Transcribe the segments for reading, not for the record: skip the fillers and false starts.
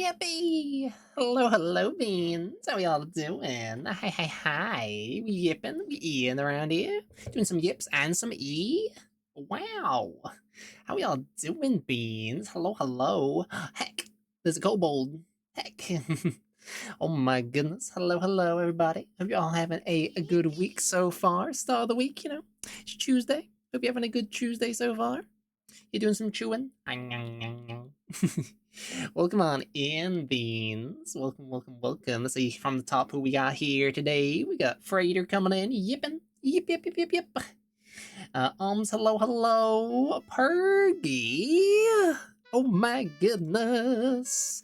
Yippee! Hello, hello, beans. How we all doing? Hi. We yipping, we eating around here. Doing some yips and some e. Wow. How we all doing, beans? Hello. Heck, there's a kobold. Heck. Oh my goodness. Hello, everybody. Hope you all having a good week so far. Start of the week, It's Tuesday. Hope you're having a good Tuesday so far. You doing some chewing? Welcome on in, beans. Welcome. Let's see from the top who we got here today. We got Freighter coming in, yipping. Yip. Hello. Pergy. Oh my goodness.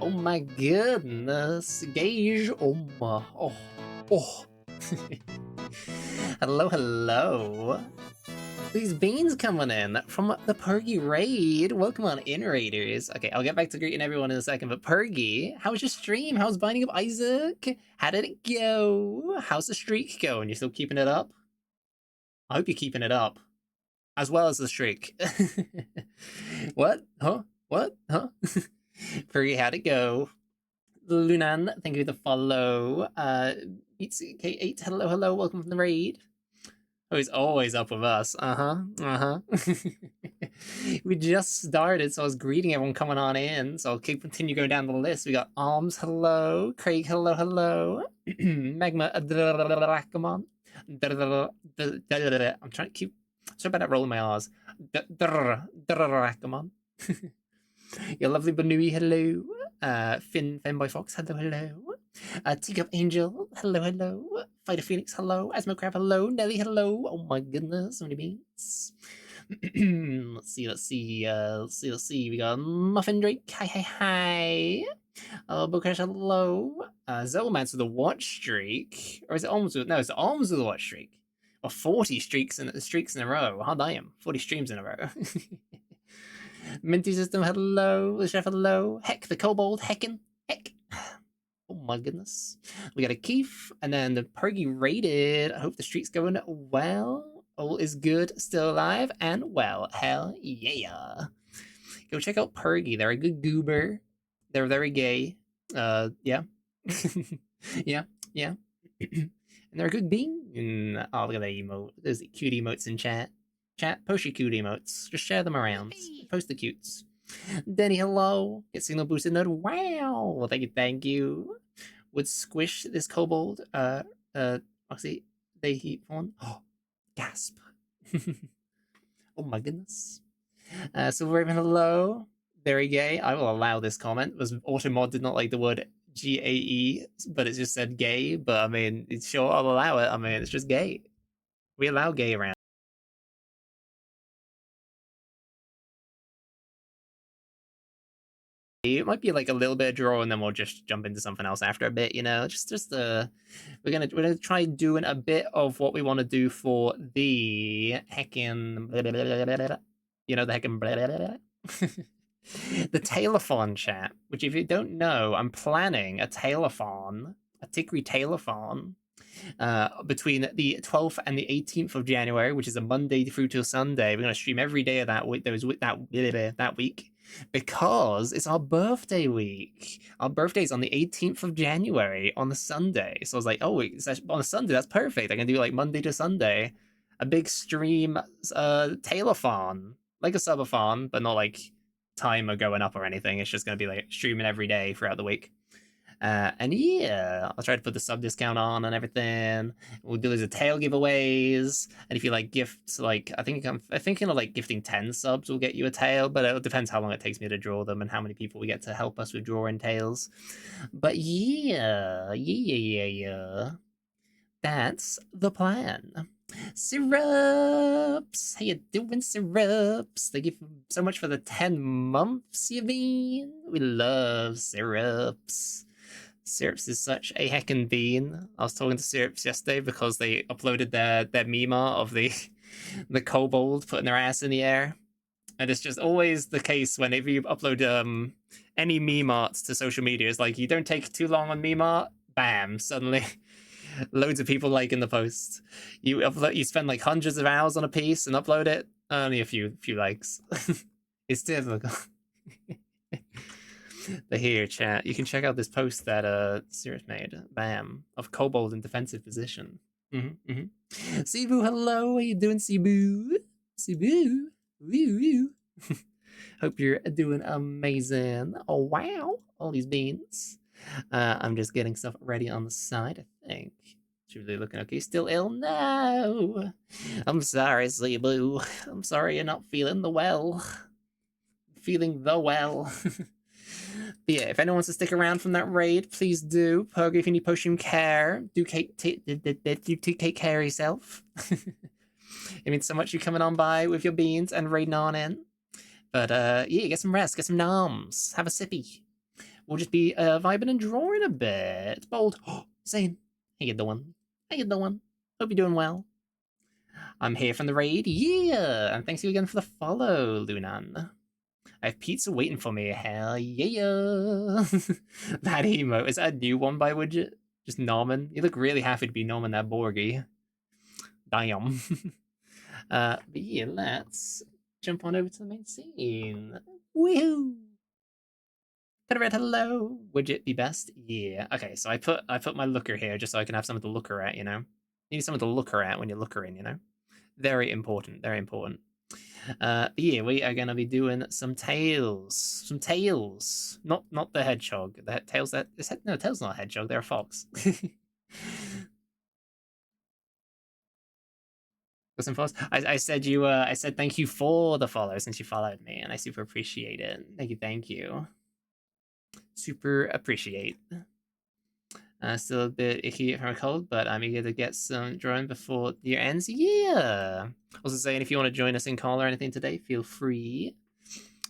Oh my goodness. Gage. Oh. Hello. These beans coming in from the Pergy raid. Welcome on in, raiders. Okay, I'll get back to greeting everyone in a second, but Pergy, how was your stream? How's Binding of Isaac? How did it go? How's the streak going? You still keeping it up? I hope you're keeping it up. As well as the streak. What? Huh? Pergy, how'd it go? Lunan, thank you for the follow. Beats K8, hello, welcome from the raid. Oh, he's always up with us. We just started, so I was greeting everyone coming on in. So I'll continue going down the list. We got Alms, hello. Craig, hello. Magma, come I'm trying to keep. So bad at rolling my R's. Come on. Your lovely Banui, hello. Fanboy Fox, hello. Teacup Angel, hello. Fighter Phoenix, hello. Asmo Crab, hello. Nelly, hello. Oh my goodness, so many beans. Let's see. We got Muffin Drake, hi. Bocrash, hello. Zellman's with the watch streak. Or is it Alms with it's Alms with the watch streak. Or 40 streaks in a row. Hard I am. 40 streams in a row. Minty System, hello. The Chef, hello. Heck, the Kobold, heck. Oh my goodness. We got a Keith, and then the Pergy raided. I hope the streak's going well. All is good, still alive, and well. Hell yeah. Go check out Pergy. They're a good goober. They're very gay. Yeah. yeah. And they're a good bean. Oh, look at that emote. There's the cute emotes in chat. Post your cute emotes. Just share them around. Post the cutes. Denny, hello. Get signal boosted note. Wow. Well, thank you. Would squish this kobold. Oxy, they heat one. Oh, gasp. Oh my goodness. Silver Raven, hello. Very gay. I will allow this comment. Was Automod did not like the word GAE, but it just said gay. But I mean, sure, I'll allow it. I mean, it's just gay. We allow gay around. It might be like a little bit of draw, and then we'll just jump into something else after a bit. We're gonna try doing a bit of what we want to do for the heckin', the heckin', the Tailophon chat. Which, if you don't know, I'm planning a Tailophon, a Tickery Tailophon, between the 12th and the 18th of January, which is a Monday through till Sunday. We're gonna stream every day of that week. That week. Because it's our birthday week. Our birthday's on the 18th of January on the Sunday. So I was like, oh, wait, on a Sunday, that's perfect. I can do like Monday to Sunday. A big stream Tailophon. Like a subathon, but not like timer going up or anything. It's just going to be like streaming every day throughout the week. And yeah, I'll try to put the sub discount on and everything. We'll do these tail giveaways, and if you like gifts, like I'm thinking of like gifting 10 subs will get you a tail, but it depends how long it takes me to draw them and how many people we get to help us with drawing tails. But yeah, that's the plan. Syrups, how you doing, Syrups? Thank you so much for the 10 months, you mean? We love Syrups. Syrups is such a heckin' bean. I was talking to Syrups yesterday because they uploaded their meme art of the kobold putting their ass in the air. And it's just always the case whenever you upload any meme arts to social media. It's like, you don't take too long on meme art, bam, suddenly Loads of people liking the post. You spend like hundreds of hours on a piece and upload it. Only a few likes. It's difficult. But here, chat, you can check out this post that Cirrus made. Bam, of Kobold in defensive position. Cebu, hello. How you doing, Cebu? Cebu, woo woo. Hope you're doing amazing. Oh wow, all these beans. I'm just getting stuff ready on the side, I think. Should really looking okay. Still ill? No. I'm sorry, Cebu. I'm sorry you're not feeling the well. Feeling the well. But yeah, if anyone wants to stick around from that raid, please do. Pug, if you need potion care, do take care of yourself. It means so much you coming on by with your beans and raiding on in. But yeah, get some rest, get some noms, have a sippy. We'll just be vibing and drawing a bit. Bold. Zane, how you doing? How you doing? Hope you're doing well. I'm here from the raid, yeah! And thanks you again for the follow, Lunan. I have pizza waiting for me, hell yeah! That emote, is that a new one by Widget? Just Norman? You look really happy to be Norman, that Borgie. Damn. But yeah, let's jump on over to the main scene. Woohoo! Red, hello. Would it be best? Yeah. Okay, so I put my looker here just so I can have something to looker at, you know? You need something to looker at when you're lookering, you know? Very important, very important. Yeah, we are gonna be doing some tails. Some tails. Not the hedgehog. The tails that is no, tails not a hedgehog, they're a fox. Some follows. I said I said thank you for the follow since you followed me, and I super appreciate it. Thank you. Super appreciate. Still a bit icky from a cold, but I'm eager to get some drawing before the year ends. Yeah. Also saying if you want to join us in call or anything today, feel free.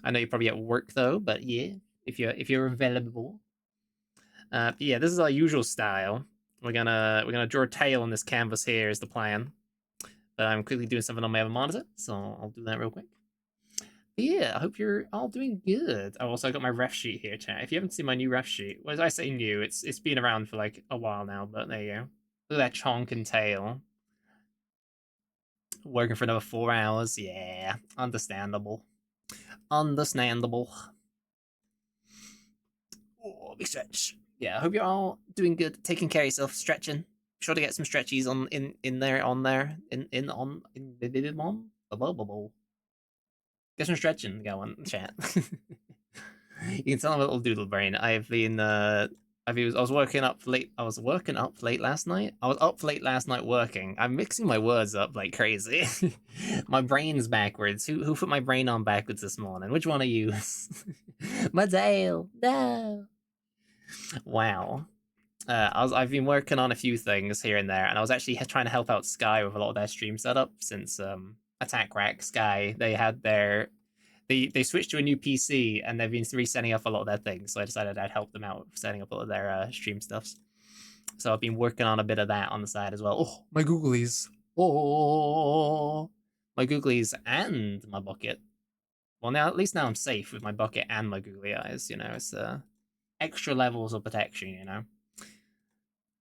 I know you're probably at work though, but yeah, if you're available. But yeah, this is our usual style. We're gonna draw a tail on this canvas here is the plan. But I'm quickly doing something on my other monitor, so I'll do that real quick. But yeah, I hope you're all doing good. I also got my ref sheet here, chat. If you haven't seen my new ref sheet, well, I say new, it's been around for like a while now, but there you go. Look at that chonk and tail. Working for another 4 hours, yeah, understandable. Understandable. Oh, big stretch. Yeah, I hope you're all doing good, taking care of yourself, stretching. Be sure to get some stretchies on in there, on there, in on blah blah blah. Get some stretching going, chat. You can tell I'm a little doodle brain. I was working up late. I was working up late last night. I was up late last night working. I'm mixing my words up like crazy. My brain's backwards. Who put my brain on backwards this morning? Which one of you? My tail. No. Wow. I've been working on a few things here and there, and I was actually trying to help out Sky with a lot of their stream setup since Attack Rack Sky they switched to a new PC and they've been resetting up a lot of their things. So I decided I'd help them out with setting up a lot of their stream stuffs. So I've been working on a bit of that on the side as well. Oh, my googlies. Oh, my googlies and my bucket. Well, now at least now I'm safe with my bucket and my googly eyes. You know, it's extra levels of protection. You know.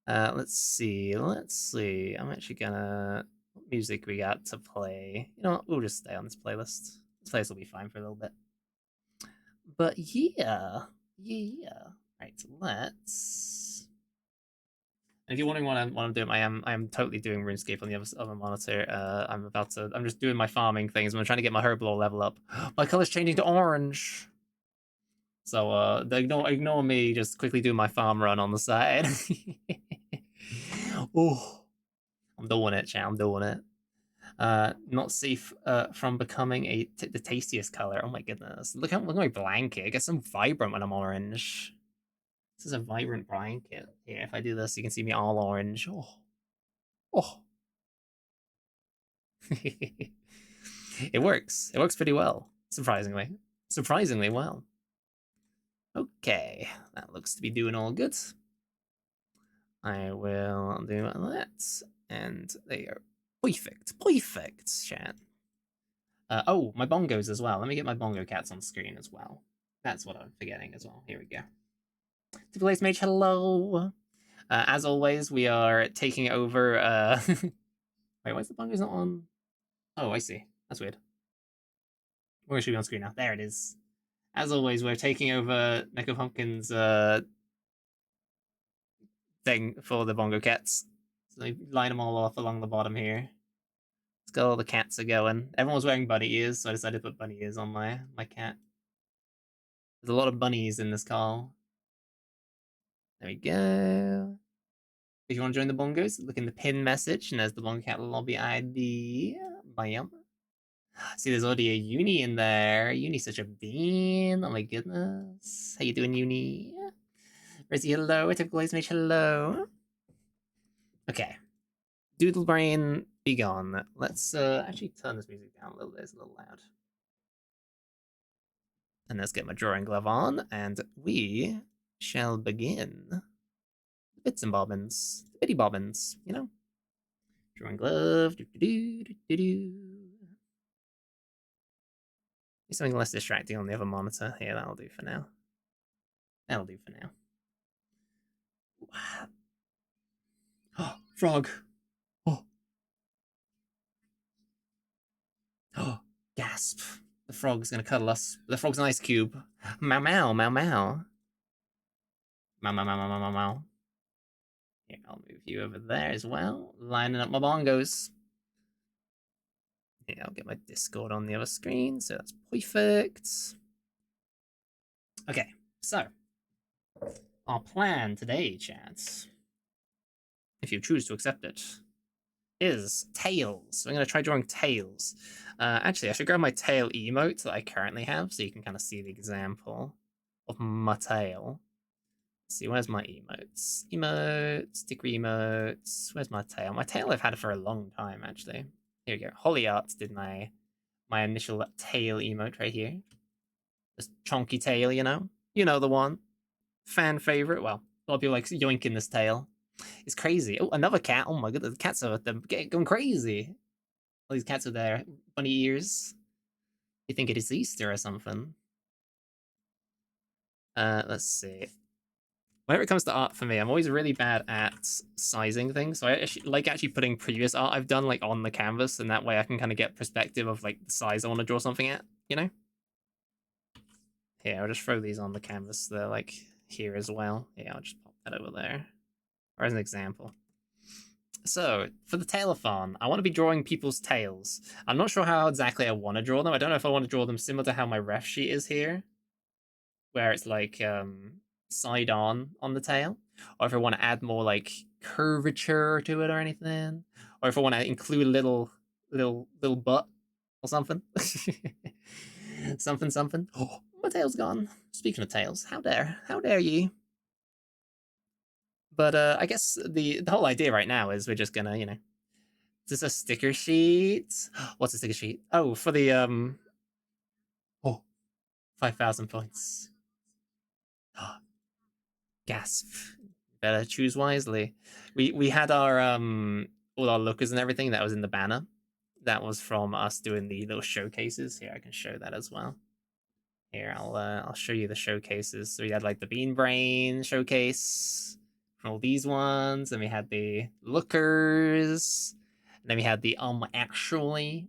Let's see. I'm actually gonna. What music we got to play? You know what? We'll just stay on this playlist. This place will be fine for a little bit. But yeah. Right, let's. And if you're wondering what I'm doing, I am totally doing RuneScape on the other monitor. I'm just doing my farming things. I'm trying to get my herblore level up. My color's changing to orange. So ignore me just quickly doing my farm run on the side. Oh, I'm doing it, chat. I'm doing it. Not safe from becoming the tastiest color. Oh my goodness! Look at my blanket. It gets so vibrant when I'm orange. This is a vibrant blanket. Here, if I do this, you can see me all orange. Oh. It works. It works pretty well, surprisingly. Surprisingly well. Okay, that looks to be doing all good. I will do that, and they are perfect. Perfect, chat. Oh, my bongos as well. Let me get my bongo cats on screen as well. That's what I'm forgetting as well. Here we go. Place Mage, hello. As always, we are taking over. Wait, why is the bongos not on? Oh, I see. That's weird. Where should be on screen now? There it is. As always, we're taking over Neko Pumpkin's thing for the bongo cats. So they line them all off along the bottom here. Let's go. All the cats are going. Everyone was wearing bunny ears, so I decided to put bunny ears on my cat. There's a lot of bunnies in this call. There we go. If you want to join the bongos, look in the pin message, and there's the bongo cat lobby ID. Bam. See, there's already a Uni in there. Uni's such a bean. Oh my goodness. How you doing, Uni? Rizzy, hello. Typical Mage, hello. Okay. Doodle Brain, be gone. Let's actually turn this music down a little bit. It's a little loud. And let's get my drawing glove on, and we shall begin. Bits and bobbins. Bitty bobbins, you know? Drawing glove. Something less distracting on the other monitor. Here, that'll do for now. That'll do for now. Oh, frog. Oh. Oh, gasp. The frog's gonna cuddle us. The frog's an ice cube. Meow meow, meow meow. Meow meow meow meow meow meow. Here, I'll move you over there as well. Lining up my bongos. Yeah, I'll get my Discord on the other screen, so that's perfect. Okay, so our plan today, chat, if you choose to accept it, is tails. So I'm going to try drawing tails. Actually, I should grab my tail emote that I currently have, so you can kind of see the example of my tail. Let's see, where's my emotes? Emotes, sticker emotes. Where's my tail? My tail I've had for a long time, actually. Here we go. VoD Art did my initial tail emote right here. This chonky tail, you know? You know the one. Fan favorite. Well, a lot of people like yoinking this tail. It's crazy. Oh, another cat. Oh my goodness, the cats are going crazy. All these cats with their bunny ears. You think it is Easter or something? Let's see. Whenever it comes to art for me, I'm always really bad at sizing things. So I actually putting previous art I've done like on the canvas, and that way I can kind of get perspective of like the size I want to draw something at, you know? Here, I'll just throw these on the canvas. They're like here as well. Yeah, I'll just pop that over there. Or as an example. So, for the tailathon, I want to be drawing people's tails. I'm not sure how exactly I want to draw them. I don't know if I want to draw them similar to how my ref sheet is here, where it's like side on the tail, or if I want to add more like curvature to it or anything, or if I want to include a little butt or something. something. Oh, my tail's gone. Speaking of tails, how dare you? But I guess the whole idea right now is we're just gonna, you know, is this a sticker sheet? What's a sticker sheet? Oh, for the 5,000 points. Gasp. Better choose wisely. We had our all our lookers and everything that was in the banner. That was from us doing the little showcases. Here, I can show that as well. Here, I'll show you the showcases. So we had like the Bean Brain showcase from all these ones, and we had the lookers, and then we had the actually,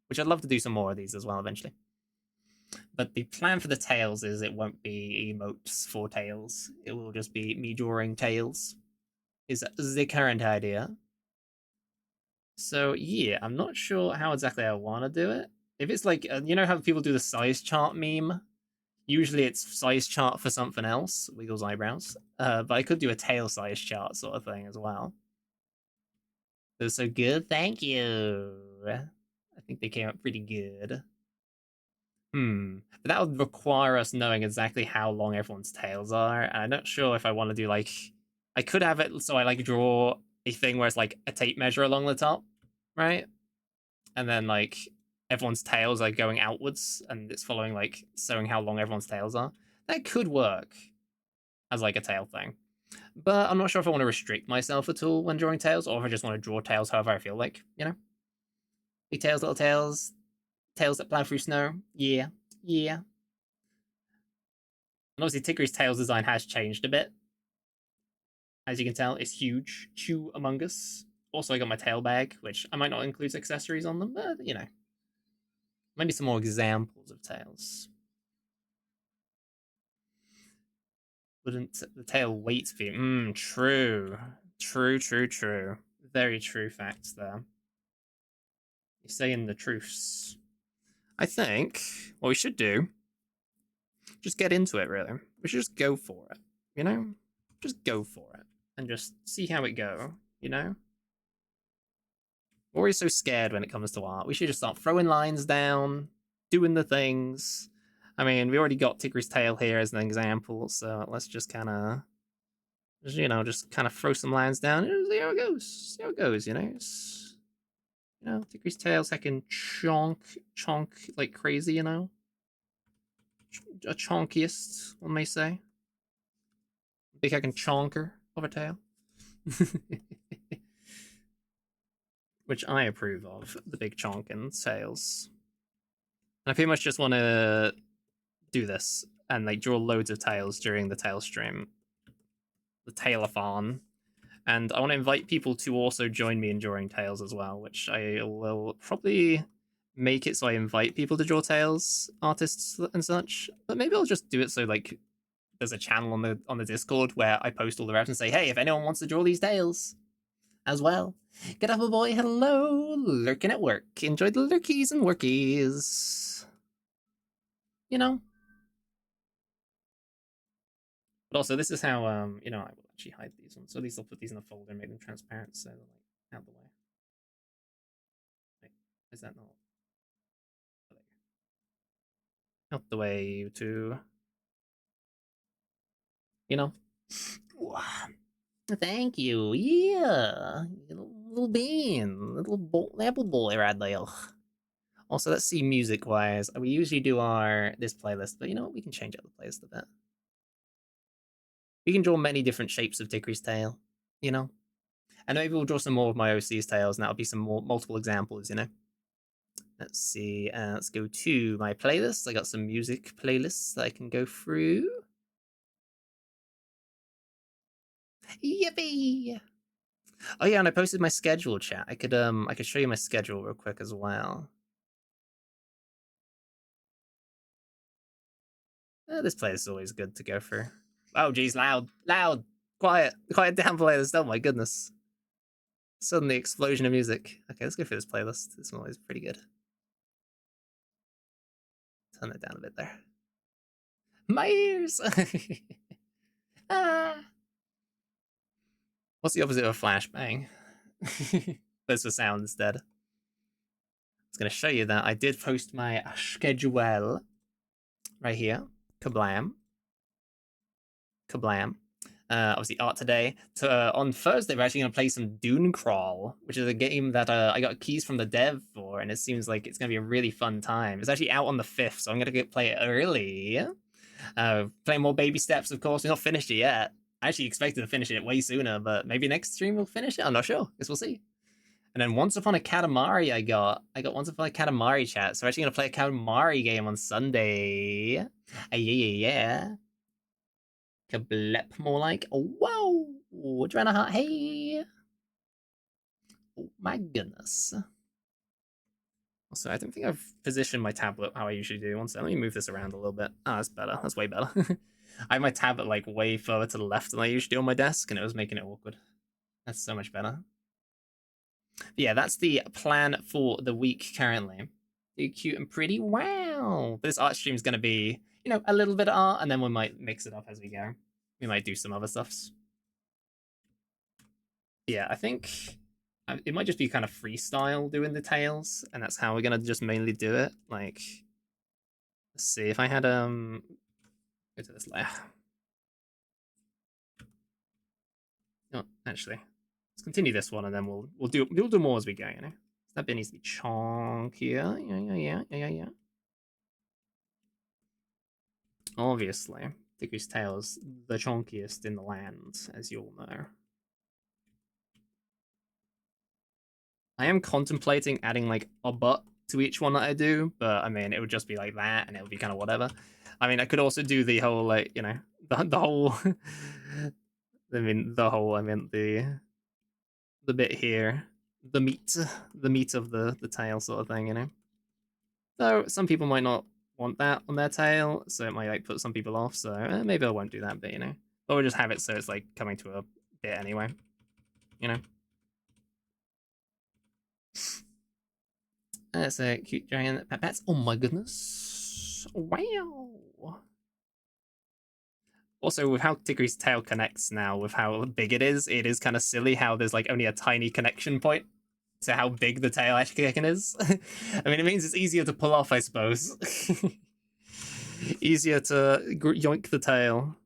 which I'd love to do some more of these as well eventually. But the plan for the tails is it won't be emotes for tails. It will just be me drawing tails. Is the current idea. So yeah, I'm not sure how exactly I want to do it. If it's like, you know how people do the size chart meme? Usually it's size chart for something else. Wiggles eyebrows. But I could do a tail size chart sort of thing as well. Those so good. Thank you. I think they came out pretty good. But that would require us knowing exactly how long everyone's tails are. And I'm not sure if I want to do like, I could have it so I like draw a thing where it's like a tape measure along the top, right? And then like everyone's tails are going outwards and it's following like showing how long everyone's tails are. That could work as like a tail thing. But I'm not sure if I want to restrict myself at all when drawing tails or if I just want to draw tails however I feel like, you know? Big tails, little tails, tails that plow through snow. Yeah. And obviously Tigre's tails design has changed a bit. as you can tell, is huge. Chew Among Us. Also, I got my tail bag, which I might not include accessories on them, but you know, maybe some more examples of tails. Wouldn't the tail weight be? True. True. Very true facts there. You're saying the truths. I think what we should do, just get into it, really. We should just go for it, you know? Just go for it and just see how it go, you know? We're always so scared when it comes to art. We should just start throwing lines down, doing the things. I mean, we already got Tigger's tail here as an example, so let's just kind of, you know, just kind of throw some lines down and see how it goes. See how it goes, you know? Tigger's tail's heckin' chonk like crazy, you know? A chonkiest, one may say. Big heckin' chonker of a tail. Which I approve of, the big chonkin tails. And I pretty much just want to do this and like draw loads of tails during the tail stream. The tailathon. And I want to invite people to also join me in drawing tails as well, which I will probably make it so I invite people to draw tails, artists and such. But maybe I'll just do it so like there's a channel on the Discord where I post all the reps and say, hey, if anyone wants to draw these tails as well. Get up, boy. Hello. Lurking at work. Enjoy the lurkies and workies. You know? But also, this is how, you know, I will actually hide these ones. So at least I'll put these in a folder and make them transparent so they're like out the way. Wait, is that not? Oh, there you go. Out the way, you two. You know? Thank you. Yeah. Little bean. Little apple boy right there. Also, let's see music-wise. We usually do this playlist, but you know what? We can change out the playlist a bit. We can draw many different shapes of Tigre's tail, you know? And maybe we'll draw some more of my OC's tails, and that'll be some more multiple examples, you know? Let's see. Let's go to my playlist. I got some music playlists that I can go through. Yippee! Oh yeah, and I posted my schedule, chat. I could show you my schedule real quick as well. This playlist is always good to go through. Oh geez, loud. Quiet down playlist. Oh my goodness. Suddenly explosion of music. Okay, let's go through this playlist. This one is pretty good. Turn it down a bit there. My ears! Ah. What's the opposite of a flashbang? That's the sound instead. I was going to show you that I did post my schedule right here. Kablam. Obviously, art today. On Thursday, we're actually going to play some Dune Crawl, which is a game that I got keys from the dev for, and it seems like it's going to be a really fun time. It's actually out on the 5th, so I'm going to play it early. Playing more baby steps, of course. We're not finished it yet. I actually expected to finish it way sooner, but maybe next stream we'll finish it. I'm not sure. Guess we'll see. And then Once Upon a Katamari, I got Once Upon a Katamari chat. So we're actually gonna play a Katamari game on Sunday. Yeah. Kablep more like. Oh, whoa. Adrenahart, hey. Oh my goodness. Also, I don't think I've positioned my tablet how I usually do. One second, let me move this around a little bit. Oh, that's better. That's way better. I have my tablet like way further to the left than I usually do on my desk, and it was making it awkward. That's so much better. But yeah, that's the plan for the week currently. Cute and pretty. Wow. This art stream is going to be, you know, a little bit of art, and then we might mix it up as we go. We might do some other stuffs. Yeah, I think it might just be kind of freestyle doing the tails, and that's how we're going to just mainly do it. Like, let's see if I had go to this layer. No, actually, let's continue this one, and then we'll do more as we go. You know, that bit needs to be chonkier. Yeah. Obviously, Tigre's tail's the chonkiest in the land, as you all know. I am contemplating adding like a butt to each one that I do, but I mean, it would just be like that, and it would be kind of whatever. I mean, I could also do the whole like, you know, the whole I mean the whole. I mean the bit here, the meat of the tail sort of thing. You know. So some people might not want that on their tail, so it might like put some people off. So maybe I won't do that bit. You know. Or we'll just have it so it's like coming to a bit anyway. You know. That's a cute giant pets. Oh my goodness! Wow. Also, with how Tigree's tail connects now, with how big it is kind of silly how there's like only a tiny connection point to how big the tail actually is. I mean, it means it's easier to pull off, I suppose. Easier to yoink the tail.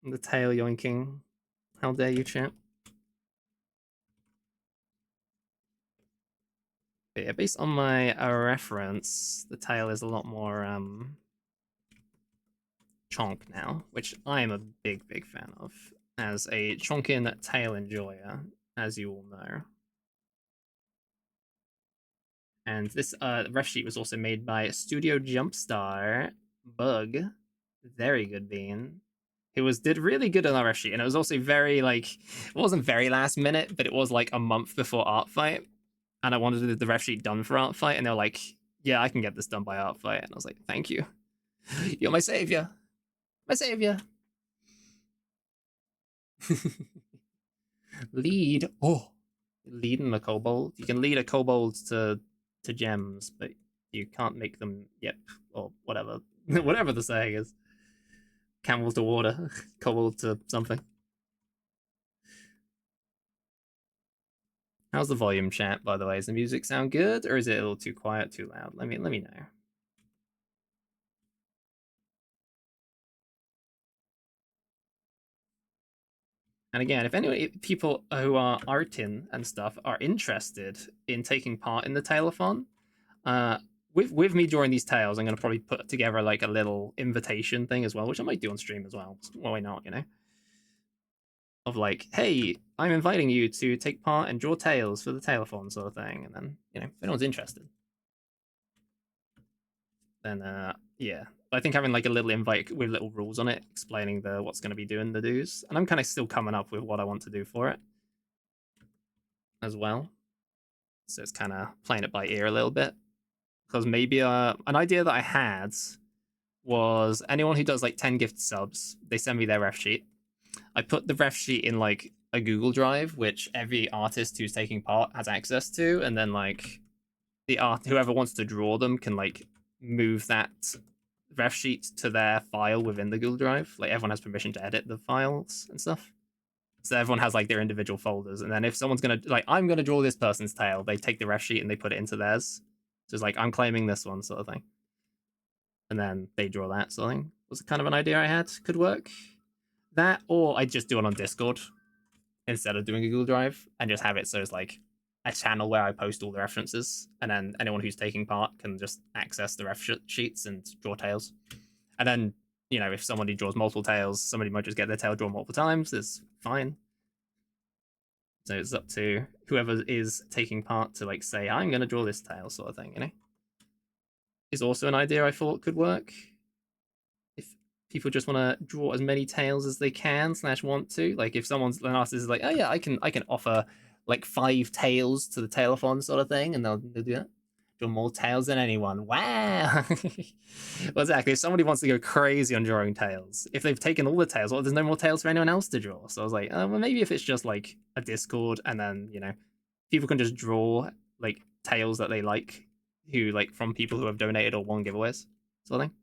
The tail yoinking. How dare you, champ? But yeah, based on my reference, the tail is a lot more chonk now, which I am a big fan of as a chonkin tail enjoyer, as you all know. And this ref sheet was also made by Studio Jumpstar Bug. Very good bean. He did really good on our ref sheet, and it was also very like it wasn't very last minute, but it was like a month before Art Fight, and I wanted the ref sheet done for Art Fight, and they were like, "Yeah, I can get this done by Art Fight," and I was like, "Thank you, you're my savior, my savior." Lead. Oh, leading a kobold. You can lead a kobold to gems, but you can't make them yep or whatever whatever the saying is. Camel to water, kobold to something. How's the volume, chat? By the way, does the music sound good, or is it a little too quiet, too loud? Let me know. And again, if any people who are arting and stuff are interested in taking part in the Tailophon, uh, with me drawing these tales, I'm going to probably put together like a little invitation thing as well, which I might do on stream as well. Why not, you know? Of like, hey, I'm inviting you to take part and draw tales for the Tailophon sort of thing, and then you know, if anyone's interested, then yeah. But I think having like a little invite with little rules on it, explaining the what's going to be doing the do's, and I'm kind of still coming up with what I want to do for it as well. So it's kind of playing it by ear a little bit because maybe an idea that I had was anyone who does like 10 gift subs, they send me their ref sheet. I put the ref sheet in like a Google Drive, which every artist who's taking part has access to, and then like the art whoever wants to draw them can like move that ref sheet to their file within the Google Drive. Like everyone has permission to edit the files and stuff. So everyone has like their individual folders, and then if someone's gonna like, I'm gonna draw this person's tail, they take the ref sheet and they put it into theirs. So it's like I'm claiming this one sort of thing, and then they draw that sort of thing. Was kind of an idea I had could work. That, or I just do it on Discord instead of doing a Google Drive, and just have it so it's like a channel where I post all the references, and then anyone who's taking part can just access the ref sheets and draw tails. And then, you know, if somebody draws multiple tails, somebody might just get their tail drawn multiple times. It's fine. So it's up to whoever is taking part to like say, I'm going to draw this tail sort of thing, you know? Is also an idea I thought could work. If people just want to draw as many tails as they can / want to, like if someone's an artist is like, oh yeah, I can offer like 5 tails to the tailophon sort of thing, and they'll do that. Draw more tails than anyone. Wow. Well, exactly. If somebody wants to go crazy on drawing tails, if they've taken all the tails, well, there's no more tails for anyone else to draw. So I was like, well, maybe if it's just like a Discord, and then you know, people can just draw like tails that they like, who like from people who have donated or won giveaways, sort of thing.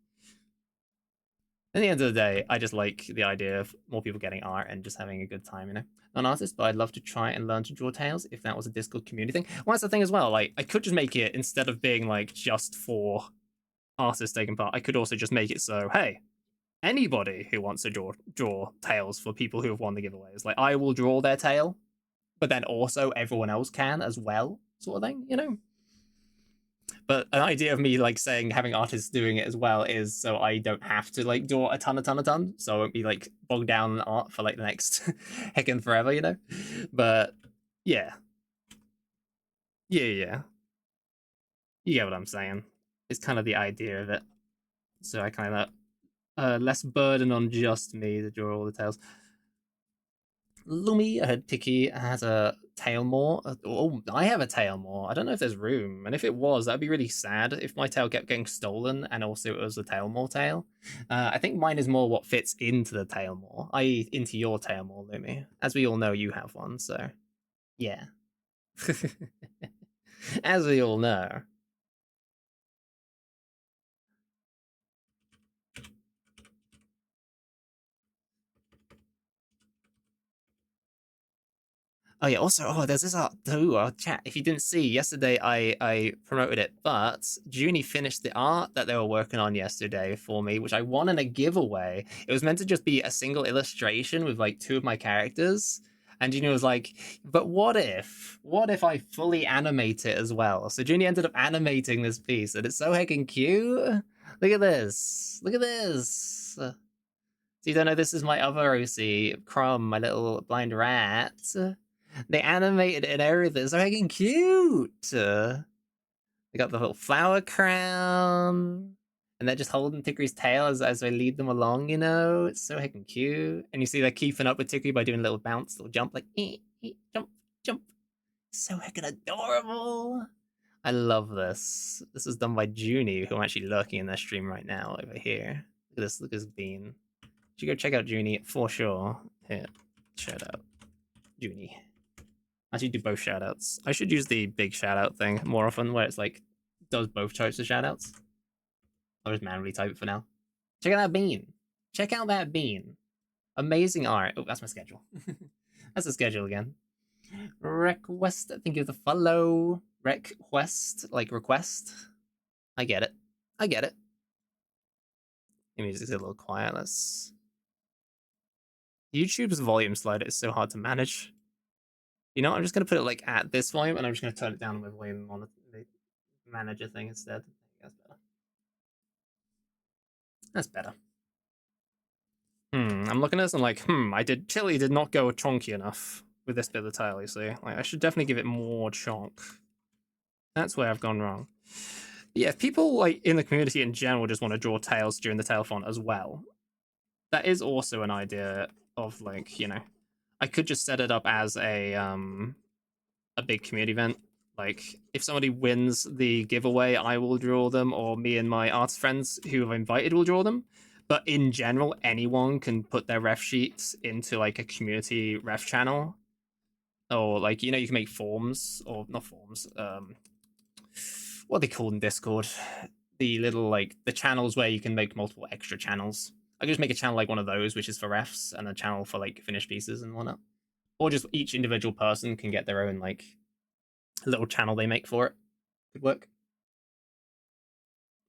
At the end of the day, I just like the idea of more people getting art and just having a good time, you know. I'm an artist, but I'd love to try and learn to draw tails if that was a Discord community thing. Well, that's the thing as well. Like, I could just make it instead of being like just for artists taking part. I could also just make it so, hey, anybody who wants to draw tails for people who have won the giveaways, like I will draw their tail, but then also everyone else can as well, sort of thing, you know. But an idea of me like saying having artists doing it as well is so I don't have to like draw a ton, so I won't be like bogged down in art for like the next heckin' forever, you know. But yeah, yeah, you get what I'm saying. It's kind of the idea of it. So I kind of less burden on just me to draw all the tails. Lumi, Tiki has a tail more. Oh, I have a tail more. I don't know if there's room, and if it was, that'd be really sad if my tail kept getting stolen, and also it was a tail more tail. I think mine is more what fits into the tail more, i.e., into your tail more, Lumi. As we all know, you have one, so yeah. As we all know. Oh yeah. Also, there's this art too. Chat. If you didn't see yesterday, I promoted it, but Junie finished the art that they were working on yesterday for me, which I won in a giveaway. It was meant to just be a single illustration with like two of my characters, and Junie was like, "But what if? What if I fully animate it as well?" So Junie ended up animating this piece, and it's so heckin' cute. Look at this. Look at this. So you don't know this is my other OC, Crumb, my little blind rat. They animated it and everything. It's so fucking cute. They got the little flower crown. And they're just holding Tickery's tail as they lead them along, you know? It's so heckin' cute. And you see they're keeping up with Tickery by doing a little bounce, little jump, like, jump, jump. So heckin' adorable. I love this. This is done by Junie, who I'm actually lurking in their stream right now over here. Look at this, look at this bean. You go check out Junie for sure. Here, shout out Junie. I should do both shoutouts. I should use the big shoutout thing more often, where it's like does both types of shoutouts. I'll just manually type it for now. Check out that bean. Check out that bean. Amazing art. Oh, that's my schedule. That's the schedule again. Request. Thank you for the follow. Request, like request. I get it. I get it. The music's a little quiet. Let's. YouTube's volume slider is so hard to manage. You know, I'm just gonna put it like at this volume, and I'm just gonna turn it down with volume on the manager thing instead. That's better. That's better. I'm looking at this and like, Tilly did not go chonky enough with this bit of the tail, you see. Like, I should definitely give it more chonk. That's where I've gone wrong. Yeah, if people like in the community in general just want to draw tails during the tail font as well, that is also an idea of like, you know, I could just set it up as a big community event. Like, if somebody wins the giveaway, I will draw them, or me and my artist friends who have invited will draw them. But in general, anyone can put their ref sheets into like a community ref channel, or like, you know, you can make forms, or not forms. What are they called in Discord? The little like the channels where you can make multiple extra channels. I can just make a channel like one of those, which is for refs, and a channel for like finished pieces and whatnot. Or just each individual person can get their own like little channel they make for it. Could work.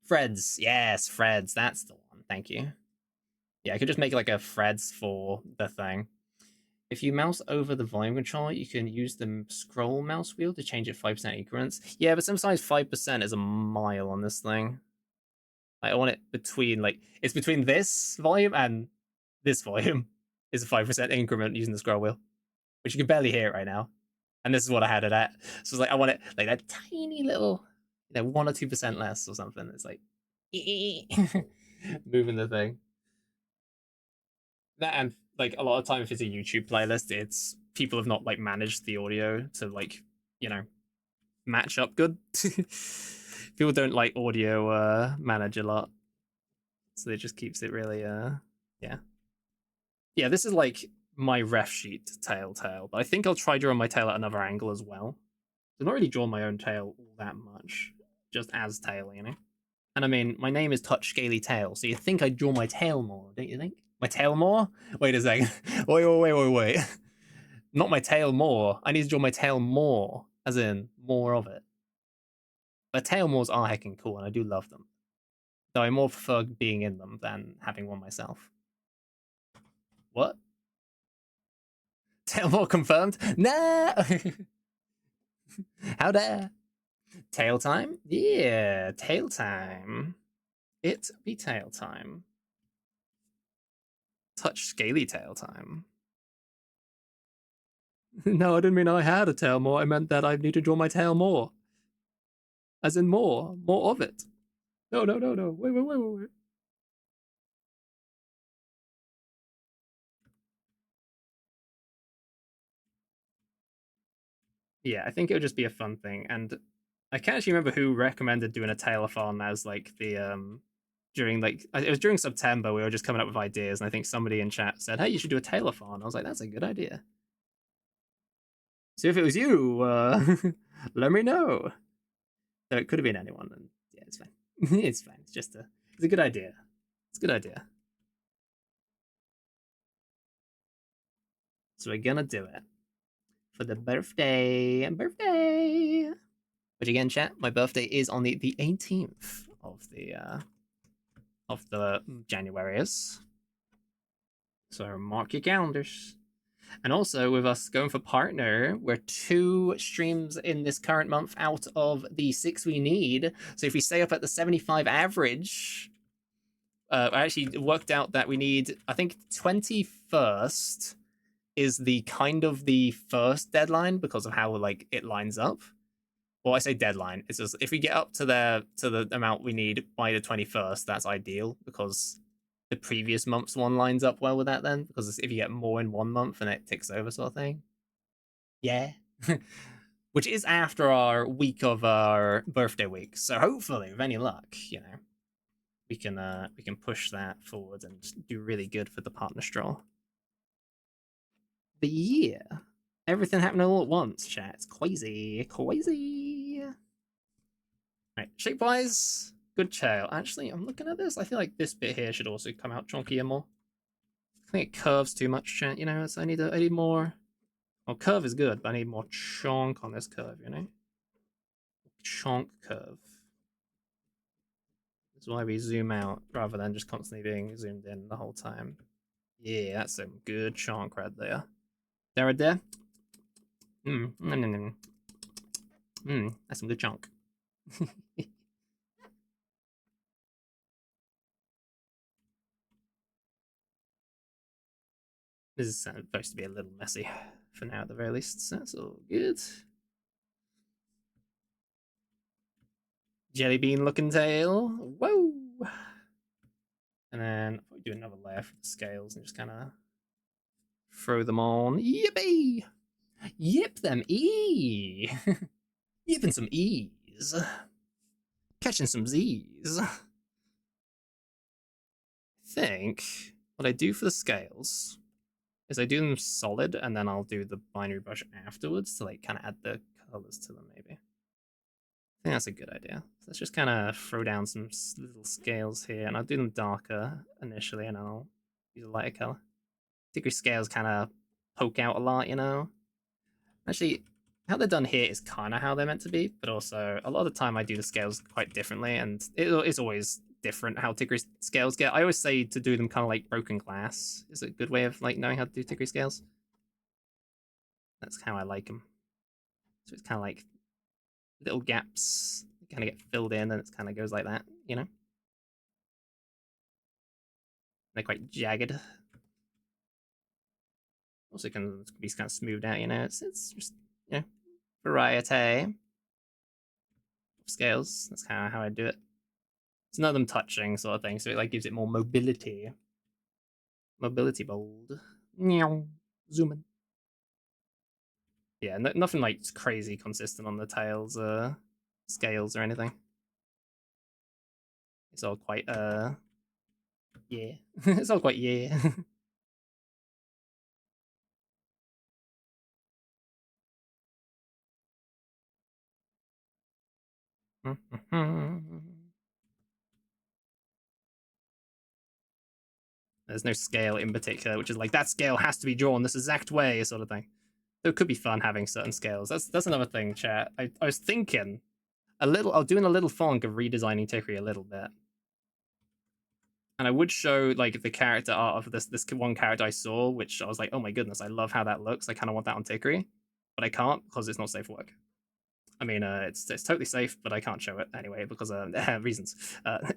Freds. Yes, Freds. That's the one. Thank you. Yeah, I could just make like a Freds for the thing. If you mouse over the volume control, you can use the scroll mouse wheel to change it 5% increments. Yeah, but sometimes 5% is a mile on this thing. I want it between, like, it's between this volume and this volume is a 5% increment using the scroll wheel, which you can barely hear it right now. And this is what I had it at. So it's like, I want it like that tiny little, 1 or 2% less or something. It's like, moving the thing. That, and like a lot of time if it's a YouTube playlist, it's people have not like managed the audio to like, you know, match up good. People don't like audio manage a lot. So it just keeps it really yeah. Yeah, this is like my ref sheet tail, but I think I'll try drawing my tail at another angle as well. I've not really drawn my own tail all that much, just as tail, you know. And I mean, my name is Touch Scaly Tail, so you think I'd draw my tail more, don't you think? My tail more? Wait a second. Wait. Not my tail more. I need to draw my tail more, as in more of it. But tail mores are heckin' cool, and I do love them. Though I more prefer being in them than having one myself. What? Tail more confirmed? Nah! How dare? Tail time? Yeah, tail time. It be tail time. Touch Scaly Tail time. No, I didn't mean I had a tail more. I meant that I need to draw my tail more. As in more of it. No. Wait. Yeah, I think it would just be a fun thing. And I can't actually remember who recommended doing a telethon as like the during like it was during September. We were just coming up with ideas, and I think somebody in chat said, "Hey, you should do a telethon." I was like, "That's a good idea." So if it was you, let me know. So it could have been anyone, and yeah, it's fine. It's fine. It's just it's a good idea. It's a good idea. So we're gonna do it for the birthday. Which again, chat, my birthday is on the 18th of the January's. So mark your calendars. And also with us going for partner, we're 2 streams in this current month out of the 6 we need. So if we stay up at the 75 average, I actually worked out that we need, I think 21st is the kind of the first deadline because of how like it lines up. Well, I say deadline. It's just if we get up to the amount we need by the 21st, that's ideal because the previous month's one lines up well with that then. Because if you get more in one month and it ticks over, sort of thing. Yeah. Which is after our week of our birthday week. So hopefully, with any luck, we can push that forward and do really good for the partner stroll. The year. Everything happened all at once, chat. It's crazy. Crazy. Right, shape-wise, good tail. Actually, I'm looking at this. I feel like this bit here should also come out chunkier more. I think it curves too much, chat. So I need more. Well, curve is good, but I need more chunk on this curve. Chunk curve. That's why we zoom out rather than just constantly being zoomed in the whole time. Yeah, that's some good chunk right there. There. That's some good chunk. This is supposed to be a little messy for now, at the very least. So that's all good. Jelly bean looking tail. Whoa! And then I'll do another layer for the scales and just kind of throw them on. Yippee! Yip them E! Yipping some E's. Catching some Z's. I think what I do for the scales is I do them solid and then I'll do the binary brush afterwards to like kind of add the colors to them maybe. I think that's a good idea. So let's just kind of throw down some little scales here and I'll do them darker initially and I'll use a lighter color. Degree scales kind of poke out a lot. Actually, how they're done here is kind of how they're meant to be, but also a lot of the time I do the scales quite differently, and it's always different how Tigray scales get. I always say to do them kind of like broken glass is a good way of like knowing how to do Tigray scales. That's how I like them. So it's kind of like little gaps kind of get filled in, and it kind of goes like that. They're quite jagged. Also, can be kind of smoothed out. It's just variety of scales. That's kind of how I do it. It's none of them touching sort of thing, so it like gives it more mobility. Mobility bold. Zoom in. Yeah, nothing like crazy consistent on the tails scales or anything. It's all quite yeah. It's all quite yeah. There's no scale in particular, which is like that scale has to be drawn this exact way, sort of thing. So it could be fun having certain scales. That's another thing, chat. I was thinking I was doing a little funk of redesigning Tikri a little bit. And I would show like the character art of this one character I saw, which I was like, oh my goodness, I love how that looks. I kind of want that on Tikri, but I can't because it's not safe for work. I mean, it's totally safe, but I can't show it anyway because reasons. But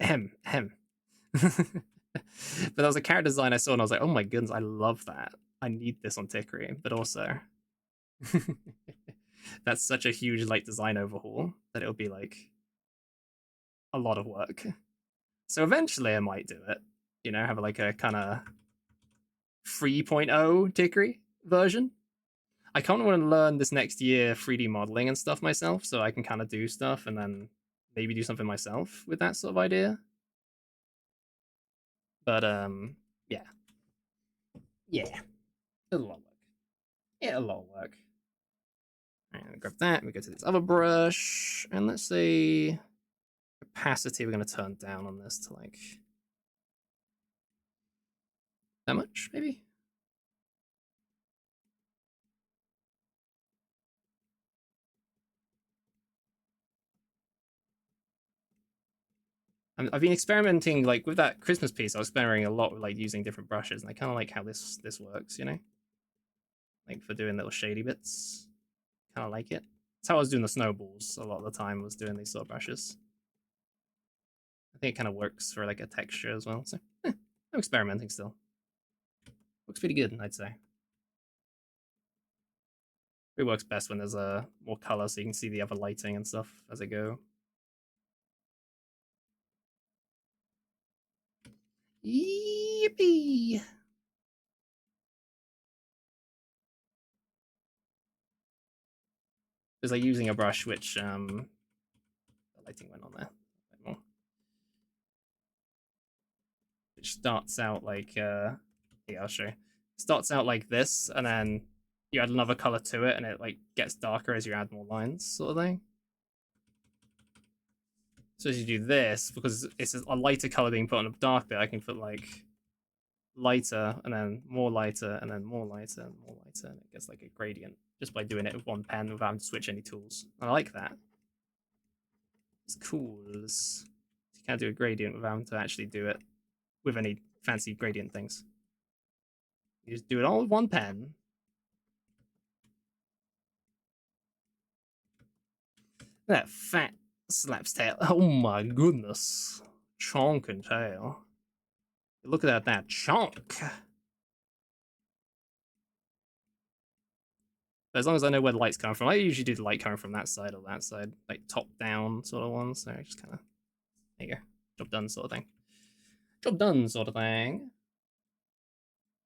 there was a character design I saw, and I was like, oh my goodness, I love that. I need this on Tikri, but also that's such a huge like design overhaul that it'll be like a lot of work. So eventually I might do it. Have like a kind of 3.0 Tikri version. I kind of want to learn this next year 3D modeling and stuff myself, so I can kind of do stuff and then maybe do something myself with that sort of idea. But yeah, yeah, a lot of work. Yeah, a lot of work. And grab that. We go to this other brush, and let's say opacity. We're gonna turn down on this to like that much, maybe. I've been experimenting like with that Christmas piece. I was experimenting a lot with like using different brushes, and I kind of like how this works. You know, like for doing little shady bits. Kind of like it. That's how I was doing the snowballs a lot of the time. Was doing these sort of brushes. I think it kind of works for like a texture as well. So I'm experimenting still. Looks pretty good, I'd say. It works best when there's a more color, so you can see the other lighting and stuff as they go. Yippee! Because like using a brush, which the lighting went on there. Which starts out like yeah, I'll show you. Starts out like this, and then you add another color to it, and it like gets darker as you add more lines, sort of thing. So as you do this, because it's a lighter color being put on a dark bit, I can put like lighter, and then more lighter, and then more lighter, and more lighter, and it gets like a gradient just by doing it with one pen without having to switch any tools. And I like that. It's cool. You can't do a gradient without having to actually do it with any fancy gradient things. You just do it all with one pen. That fat slaps tail. Oh my goodness. Chonk and tail. Look at that chonk. But as long as I know where the light's coming from, I usually do the light coming from that side or that side, like top down sort of one. So I just kind of, there you go, job done sort of thing. Job done sort of thing.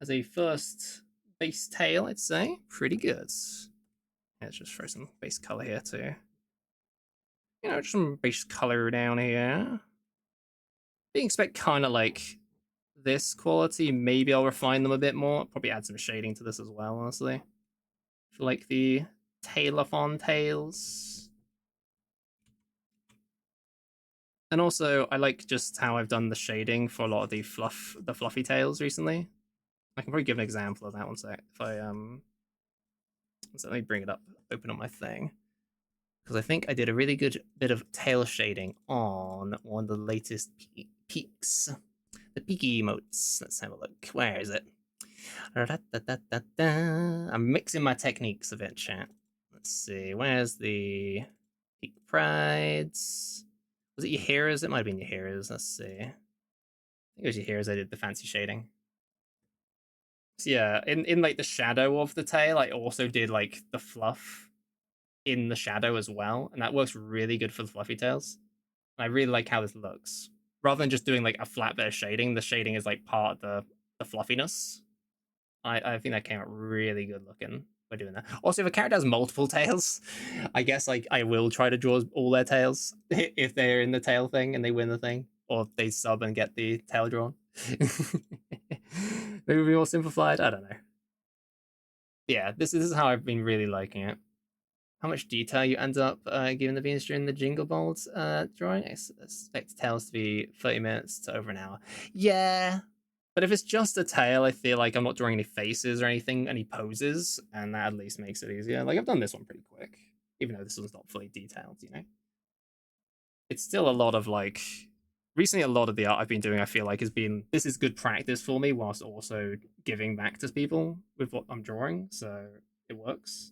As a first base tail, I'd say, pretty good. Let's just throw some base color here too. You know, just some base color down here. I expect kind of like this quality. Maybe I'll refine them a bit more. Probably add some shading to this as well, honestly. For like the tailor-fon tails. And also, I like just how I've done the shading for a lot of the fluffy tails recently. I can probably give an example of that one sec. If I so let me bring it up, open up my thing. Because I think I did a really good bit of tail shading on one of the latest peaks. The peaky emotes. Let's have a look. Where is it? I'm mixing my techniques a bit, chat. Let's see. Where's the peak prides? Was it your heroes? It might have been your heroes. Let's see. I think it was your heroes. I did the fancy shading. So yeah, in like the shadow of the tail, I also did like the fluff in the shadow as well, and that works really good for the fluffy tails. I really like how this looks. Rather than just doing like a flat bit of shading, the shading is like part of the fluffiness. I think that came out really good looking by doing that. Also, if a character has multiple tails, I guess like I will try to draw all their tails if they're in the tail thing and they win the thing, or they sub and get the tail drawn. Maybe be more simplified. I don't know. Yeah, this is how I've been really liking it. How much detail you end up giving the Venus during the Jingle Balls drawing? I expect tails to be 30 minutes to over an hour. Yeah, but if it's just a tail, I feel like I'm not drawing any faces or anything, any poses, and that at least makes it easier. Like I've done this one pretty quick, even though this one's not fully detailed, you know? It's still a lot of like recently a lot of the art I've been doing, I feel like has been this is good practice for me whilst also giving back to people with what I'm drawing. So it works.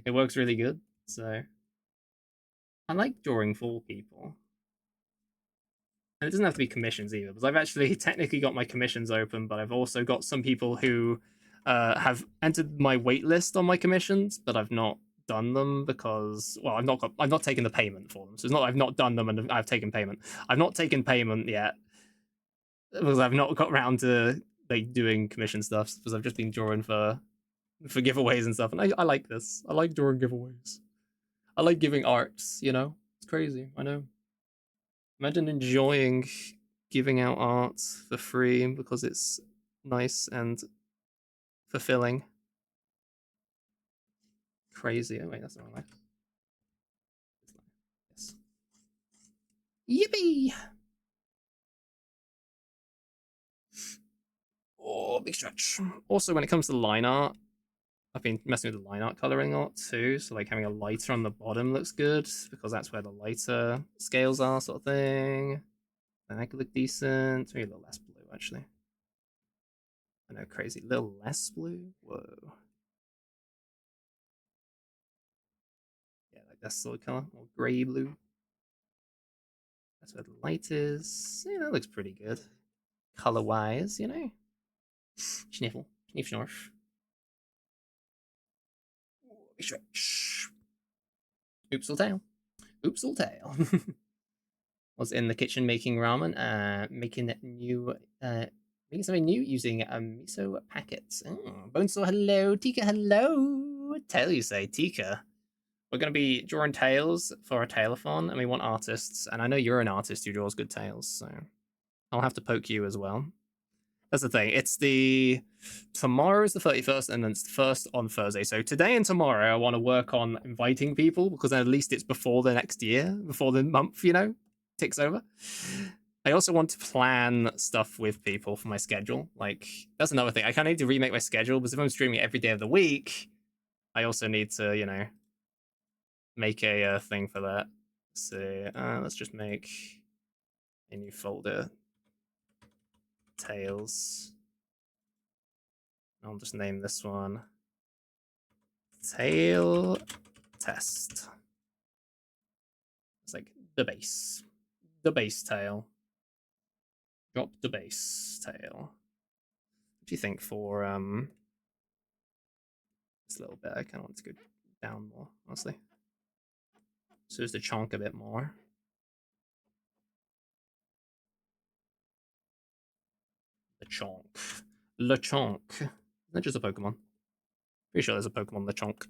It works really good. So I like drawing for people. And it doesn't have to be commissions either, because I've actually technically got my commissions open, but I've also got some people who have entered my wait list on my commissions, but I've not done them because I've not taken the payment for them. So it's not I've not done them and I've taken payment. I've not taken payment yet because I've not got around to like doing commission stuff because I've just been drawing for for giveaways and stuff. And I like this. I like drawing giveaways. I like giving arts, you know? It's crazy, I know. Imagine enjoying giving out art for free because it's nice and fulfilling. Crazy. Oh, wait, that's the wrong line. Yes. Yippee! Oh, big stretch. Also, when it comes to line art, I've been messing with the line art coloring a lot too. So, like, having a lighter on the bottom looks good because that's where the lighter scales are, sort of thing. And that could look decent. Maybe a little less blue, actually. I know, crazy. A little less blue? Whoa. Yeah, like that sort of color. More grey blue. That's where the light is. Yeah, that looks pretty good. Color wise, you know? Schniffle. Schniff schnorf. Stretch. Oops, all tail. Oops, all tail. Was in the kitchen making ramen, making something new using miso packets. Oh, Bonesaw, hello. Tika, hello. Tail, you say. Tika. We're going to be drawing tails for a tailathon, and we want artists. And I know you're an artist who draws good tails, so I'll have to poke you as well. That's the thing. It's tomorrow is the 31st, and then it's the first on Thursday. So today and tomorrow, I want to work on inviting people because at least it's before the next year, before the month, you know, ticks over. I also want to plan stuff with people for my schedule. Like, that's another thing. I kind of need to remake my schedule because if I'm streaming every day of the week, I also need to, you know, make a thing for that. So let's just make a new folder. Tails. I'll just name this one Tail Test. It's like the base. The base tail. Drop the base tail. What do you think for this little bit? I kind of want to go down more, honestly. So as to chonk a bit more. The chonk. LeChonk. Isn't that just a Pokemon? Pretty sure there's a Pokemon LeChonk.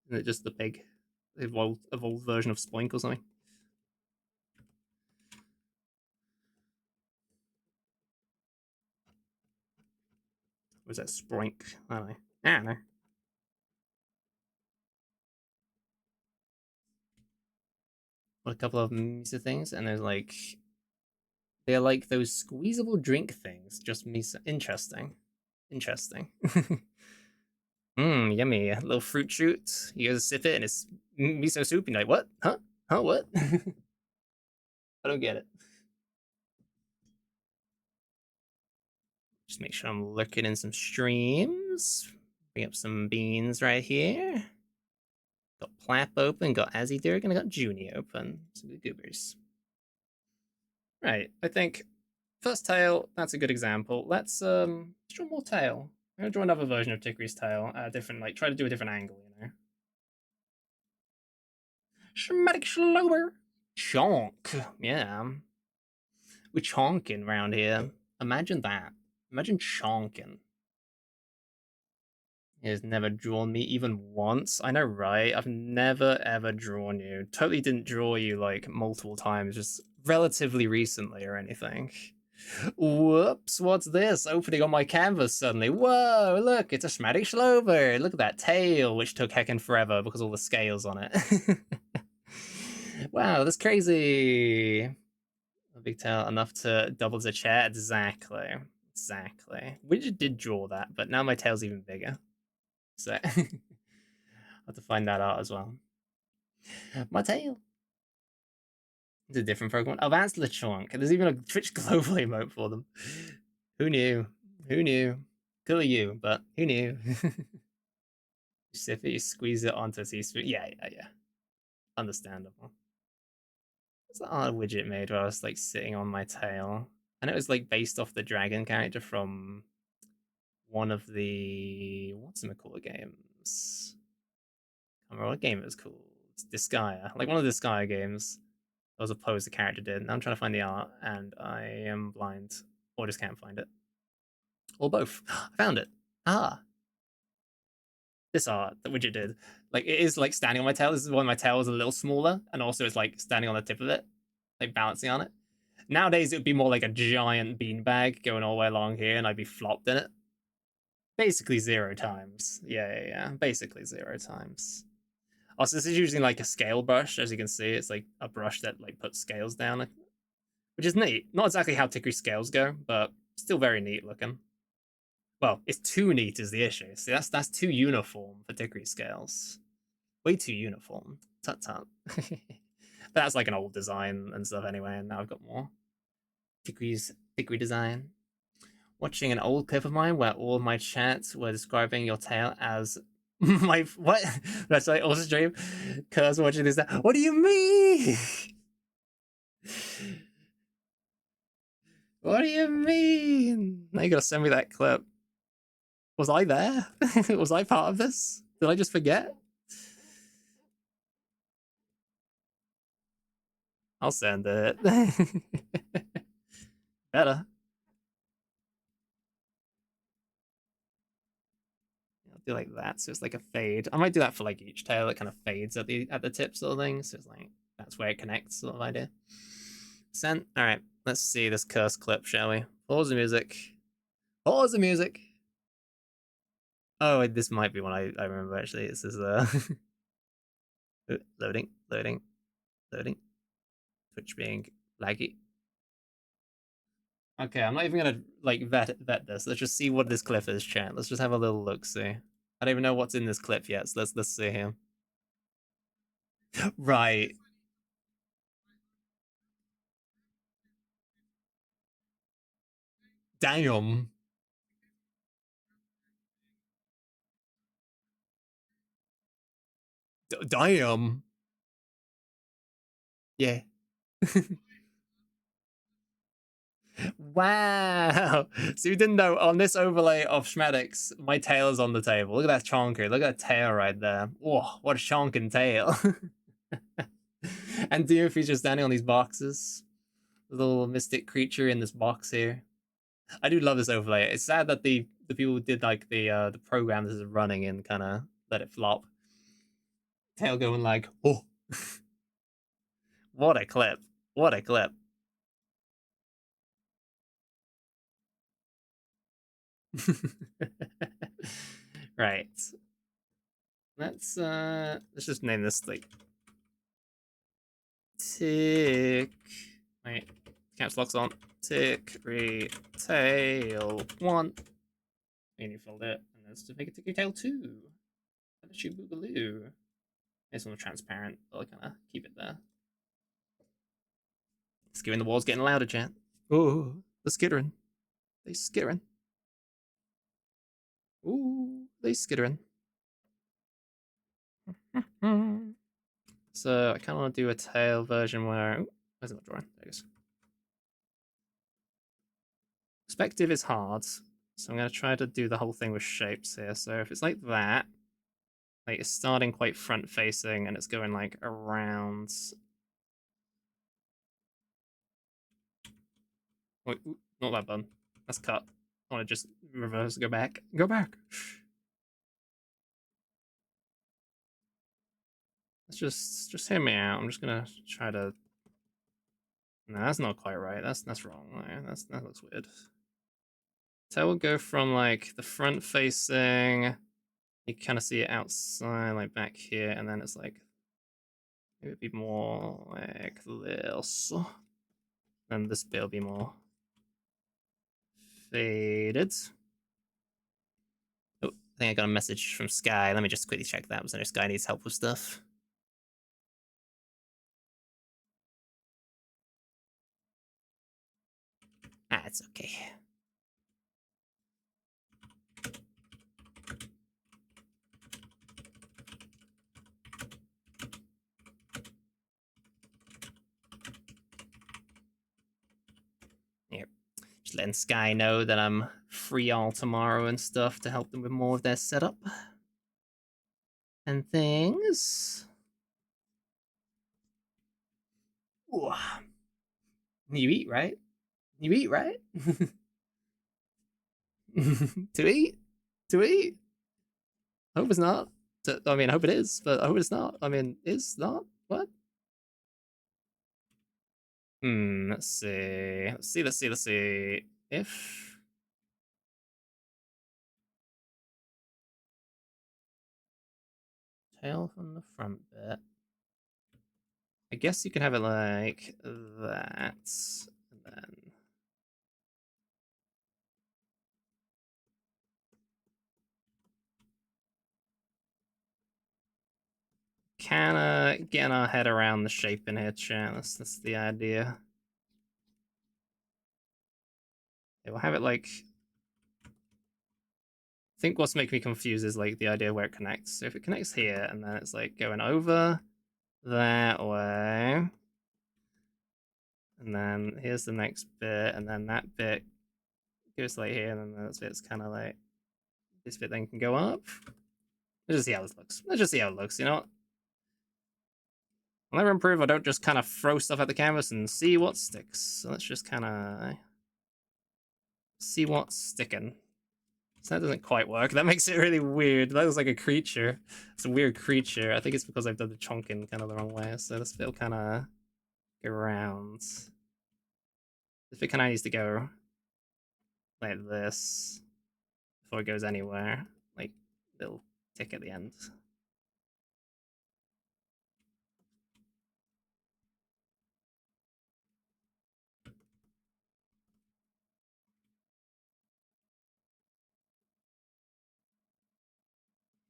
Isn't it just the big evolved version of Spoink or something? Or is that Sproink? I don't know. I don't know. What a couple of Misa things, and there's like they're like those squeezable drink things. Just Misa. Interesting. Interesting. Mmm, yummy. A little fruit shoot. You guys sip it and it's miso soup. You're like, what? Huh? Huh? What? I don't get it. Just make sure I'm looking in some streams. Bring up some beans right here. Got Plap open, got Azzy Dirk, and I got Junie open. Some good goobers. Right, I think first tail, that's a good example. Let's draw more tail. I'm gonna draw another version of Tickery's tail, different, like try to do a different angle, you know. Schmatic Schlober. Chonk. Yeah. We're chonking around here. Imagine that. Imagine chonking. He has never drawn me even once. I know, right? I've never ever drawn you. Totally didn't draw you like multiple times, just relatively recently or anything. Whoops, what's this? Opening on my canvas suddenly. Whoa, look, it's a Schmatic Schlober. Look at that tail, which took heckin' forever because all the scales on it. Wow, that's crazy. A big tail enough to double the chair? Exactly. Exactly. We just did draw that, but now my tail's even bigger. So I have to find that out as well. My tail. It's a different Pokemon. Oh, that's Lechonk. There's even a Twitch global emote for them. Who knew? Who knew? Clearly you, but who knew? You sip it, you squeeze it onto a teaspoon. Yeah. Understandable. What's that art widget made where I was like sitting on my tail? And it was like based off the dragon character from one of the whatchamacallit games. I don't remember what game it was called. Disgaea. Like one of the Disgaea games. That was a pose the character did. Now I'm trying to find the art and I am blind. Or just can't find it. Or both. I found it. Ah. this art that Widget did. Like it is like standing on my tail. This is why my tail is a little smaller, and also it's like standing on the tip of it, like balancing on it. Nowadays it would be more like a giant beanbag going all the way along here, and I'd be flopped in it. Basically 0 times. Yeah. Basically 0 times. Also, this is using like a scale brush, as you can see. It's like a brush that like puts scales down, which is neat. Not exactly how Tickery scales go, but still very neat looking. Well, it's too neat is the issue. See, that's too uniform for Tickery scales. Way too uniform. Tut tut. But that's like an old design and stuff anyway, and now I've got more Tickery design. Watching an old clip of mine where all my chats were describing your tail as my what? That's like also stream. Cause watching this. What do you mean? What do you mean? Now you gotta send me that clip. Was I there? Was I part of this? Did I just forget? I'll send it. Better. I'll do like that, so it's like a fade. I might do that for like each tail. It kind of fades at the tip sort of thing. So it's like that's where it connects, sort of idea. Sent. All right, let's see this curse clip, shall we? Pause the music. Pause the music. Oh, this might be one I remember actually. This is loading. Twitch being laggy. Okay, I'm not even gonna like vet this. Let's just see what this clip is, chat. Let's just have a little look. See, I don't even know what's in this clip yet. So let's see here. Right. Damn. Damn. Yeah. Wow. So you didn't know on this overlay of Schmatics, my tail is on the table. Look at that chonker. Look at that tail right there. Oh, what a chonking tail. And Doofy's just standing on these boxes. The little mystic creature in this box here. I do love this overlay. It's sad that the people who did like the program this is running in kind of let it flop. Tail going like, oh, what a clip! What a clip! Right. Let's just name this like tick. Wait, caps locks on. Tick retail 1. And you filled it, and let's just make it tick retail 2. Let's shoot boogaloo. It's on transparent, but I'll kind of keep it there. Skittering the walls getting louder, chat. Oh, the skittering. They skittering. Ooh, they skittering. So I kind of want to do a tail version where. Ooh, where's it drawing? There it is. Perspective is hard, so I'm going to try to do the whole thing with shapes here. So if it's like that, like it's starting quite front facing and it's going like around. Wait, ooh, not that button. That's cut. I want to just reverse, go back. Go back. Let's just hear me out. I'm just gonna try to. No, that's not quite right. That's wrong. That looks weird. So we'll go from like the front facing. You kind of see it outside, like back here, and then it's like it would be more like this. And this bit will be more faded. Oh, I think I got a message from Sky. Let me just quickly check that. I know Sky needs help with stuff. Ah, it's okay. Here, just letting Sky know that I'm free all tomorrow and stuff to help them with more of their setup and things. Ooh. You eat, right? You eat, right? To eat? To eat? I hope it's not. I mean, I hope it is, but I hope it's not. I mean, it's not? What? Let's see. Let's see. If tail from the front bit. I guess you can have it like that. And then kinda getting our head around the shape in here, chat. That's the idea. Okay, we'll have it like I think what's making me confused is like the idea where it connects. So if it connects here and then it's like going over that way, and then here's the next bit, and then that bit goes like here, and then this bit's kind of like this bit then can go up. Let's just see how this looks. Let's just see how it looks. You know, I'll never improve. I don't just kind of throw stuff at the canvas and see what sticks. So let's just kind of see what's sticking. So that doesn't quite work. That makes it really weird. That looks like a creature. It's a weird creature. I think it's because I've done the chonking kind of the wrong way. So this bit will kind of go around. This bit kind of needs to go like this before it goes anywhere. Like little tick at the end.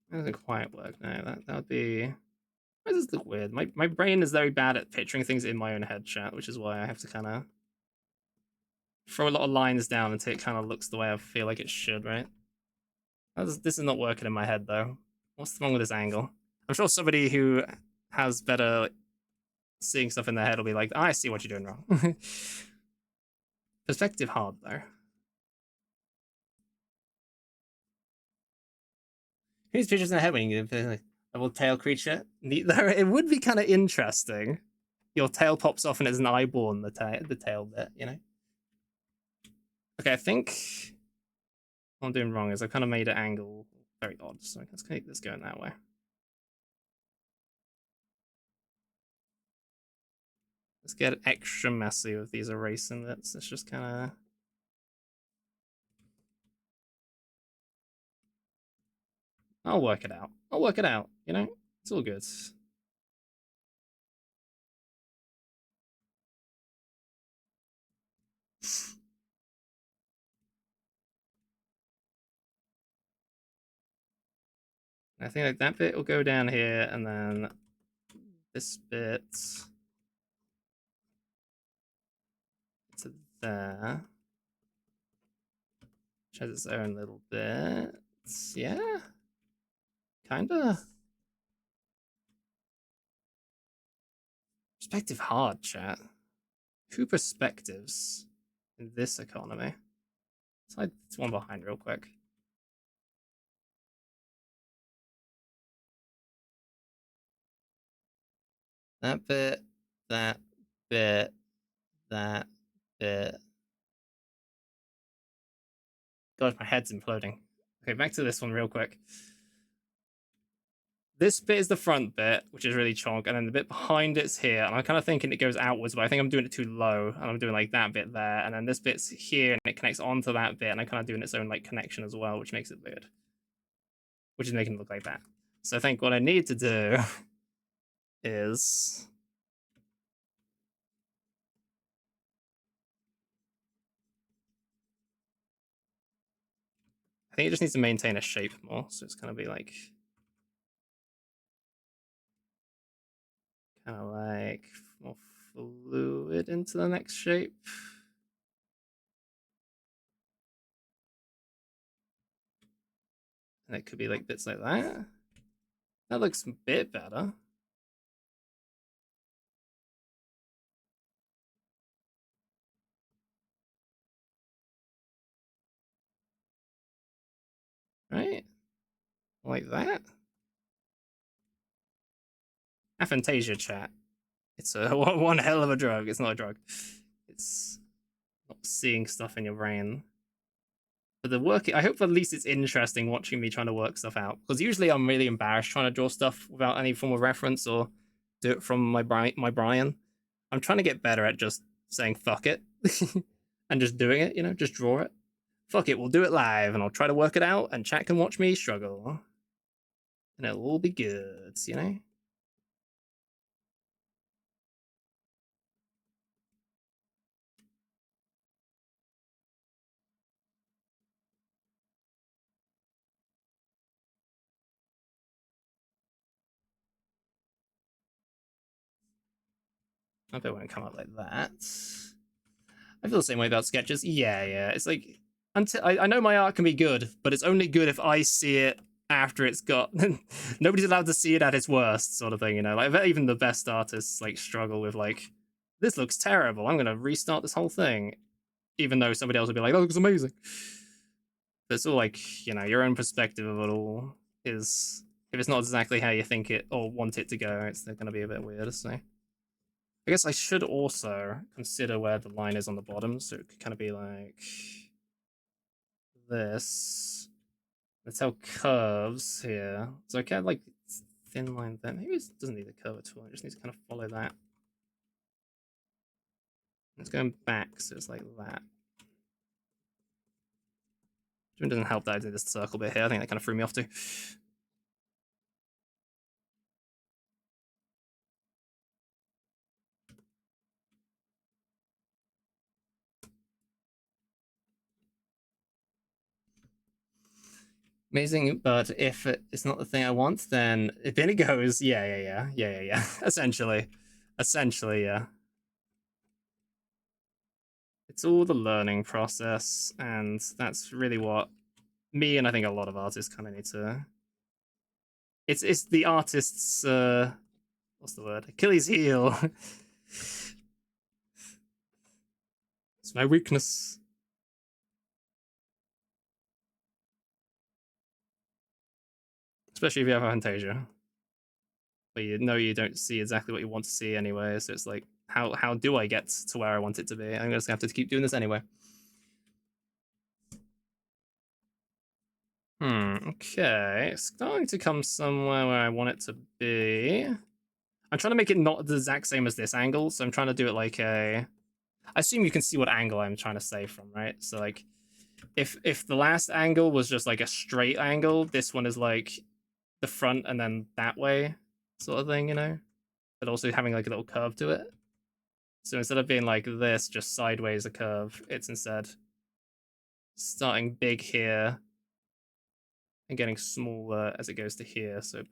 That doesn't quite work. No, that would be. Why does this look weird? My brain is very bad at picturing things in my own head, chat, which is why I have to kind of throw a lot of lines down until it kind of looks the way I feel like it should, right? This is not working in my head, though. What's wrong with this angle? I'm sure somebody who has better like, seeing stuff in their head will be like, oh, I see what you're doing wrong. Perspective hard, though. Whose pictures in the head when you get a double tail creature? It would be kind of interesting. Your tail pops off and it's an eyeball in the tail bit, you know? Okay, I think what I'm doing wrong is I kind of made an angle very odd, so let's keep this going that way. Let's get extra messy with these erasing bits. Let's just kind of. I'll work it out. I'll work it out, you know? It's all good. I think like that bit will go down here, and then this bit to there, which has its own little bits. Yeah, kinda. Perspective hard, chat. Two perspectives in this economy. Slide this one behind real quick. That bit, that bit, that bit. Gosh, my head's imploding. Okay, back to this one real quick. This bit is the front bit, which is really chonk, and then the bit behind it's here. And I'm kind of thinking it goes outwards, but I think I'm doing it too low, and I'm doing like that bit there, and then this bit's here, and it connects onto that bit, and I'm kind of doing its own like connection as well, which makes it weird, which is making it look like that. So I think what I need to do is I think it just needs to maintain a shape more, so it's gonna be like kind of like more fluid into the next shape. And it could be like bits like that. That looks a bit better. Right? Like that. Aphantasia, chat. It's a one hell of a drug. It's not a drug. It's not seeing stuff in your brain. But the work, I hope at least it's interesting watching me trying to work stuff out. Because usually I'm really embarrassed trying to draw stuff without any form of reference or do it from my Brian. I'm trying to get better at just saying fuck it and just doing it, just draw it. Fuck it, we'll do it live and I'll try to work it out and chat can watch me struggle. And it'll all be good. I bet it won't come up like that. I feel the same way about sketches. Yeah. It's like until I know my art can be good, but it's only good if I see it after it's got. Nobody's allowed to see it at its worst, sort of thing. Like even the best artists like struggle with like, this looks terrible. I'm gonna restart this whole thing, even though somebody else would be like, "That looks amazing." But it's all like your own perspective of it all is. If it's not exactly how you think it or want it to go, it's going to be a bit weird. So I guess I should also consider where the line is on the bottom, so it could kind of be like this. Let's tell curves here. So I can like thin line there. Maybe it doesn't need a curve at all. It just needs to kind of follow that. It's going back, so it's like that. It doesn't help that I did this circle bit here. I think that kind of threw me off too. Amazing, but if it's not the thing I want, then it goes. Yeah. Essentially, yeah. It's all the learning process, and that's really what me and I think a lot of artists kind of need to. It's the artist's what's the word? Achilles heel. It's my weakness. Especially if you have a Fantasia. But you know you don't see exactly what you want to see anyway, so it's like, how do I get to where I want it to be? I'm just gonna have to keep doing this anyway. Okay. It's starting to come somewhere where I want it to be. I'm trying to make it not the exact same as this angle, so I'm trying to do it like a. I assume you can see what angle I'm trying to say from, right? So like, if the last angle was just like a straight angle, this one is like the front and then that way, sort of thing. But also having like a little curve to it. So instead of being like this, just sideways a curve, it's instead starting big here and getting smaller as it goes to here. So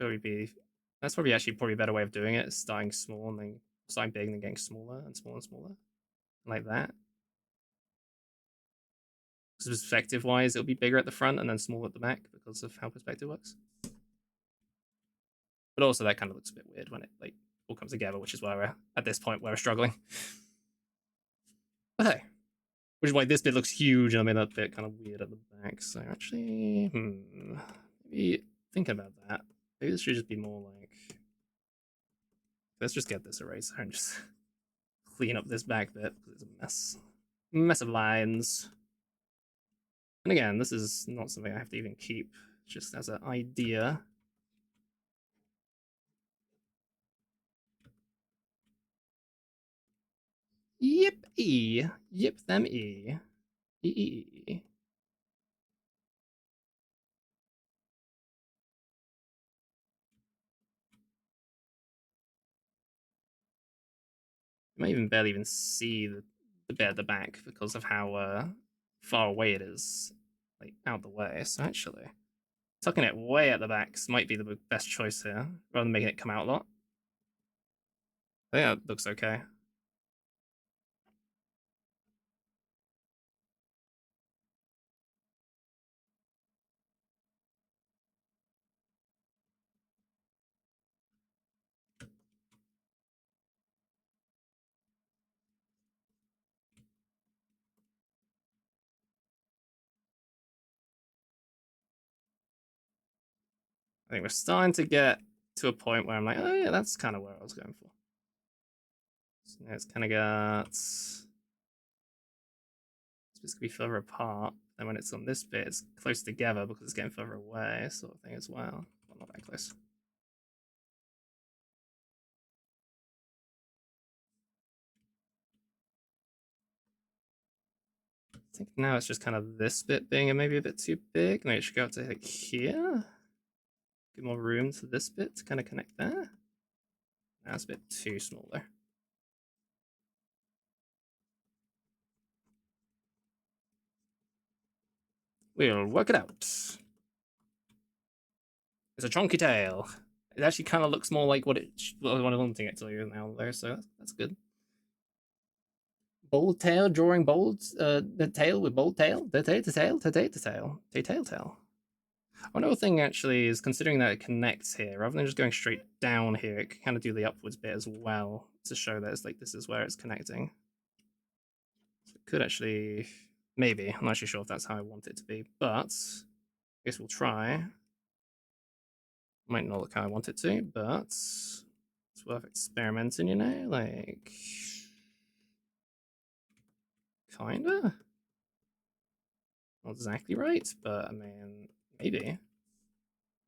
that's probably a better way of doing it. Starting small and then starting big and then getting smaller and smaller and smaller, like that. Because perspective wise, it'll be bigger at the front and then smaller at the back because of how perspective works. But also that kind of looks a bit weird when it like all comes together, which is why we're at this point where we're struggling. But hey, which is why this bit looks huge and I made that bit kind of weird at the back. So actually, maybe thinking about that, maybe this should just be more like, let's just get this eraser and just clean up this back bit because it's a mess of lines. And again, this is not something I have to even keep, just as an idea. Yep, yep, them e. You might even barely even see the bit at the back because of how far away it is, like out the way. So actually, tucking it way at the back might be the best choice here, rather than making it come out a lot. I think that looks okay. I think we're starting to get to a point where I'm like, oh yeah, that's kind of where I was going for. So now it's kind of got. This could be further apart. And when it's on this bit, it's close together because it's getting further away, sort of thing as well. Well, not that close. I think now it's just kind of this bit being maybe a bit too big. Maybe it should go up to like here. Give more room to this bit to kind of connect there. That's a bit too small there. We'll work it out. It's a chunky tail. It actually kind of looks more like what I wanting it to you now there, so that's good. Bold tail, drawing bold, the tail with bold tail, the tail, tail. Another thing actually is considering that it connects here, rather than just going straight down here, it can kind of do the upwards bit as well to show that it's like this is where it's connecting. So it could actually, maybe, I'm not actually sure if that's how I want it to be, but I guess we'll try. Might not look how I want it to, but it's worth experimenting, you know, like kinda. Not exactly right, but I mean, maybe.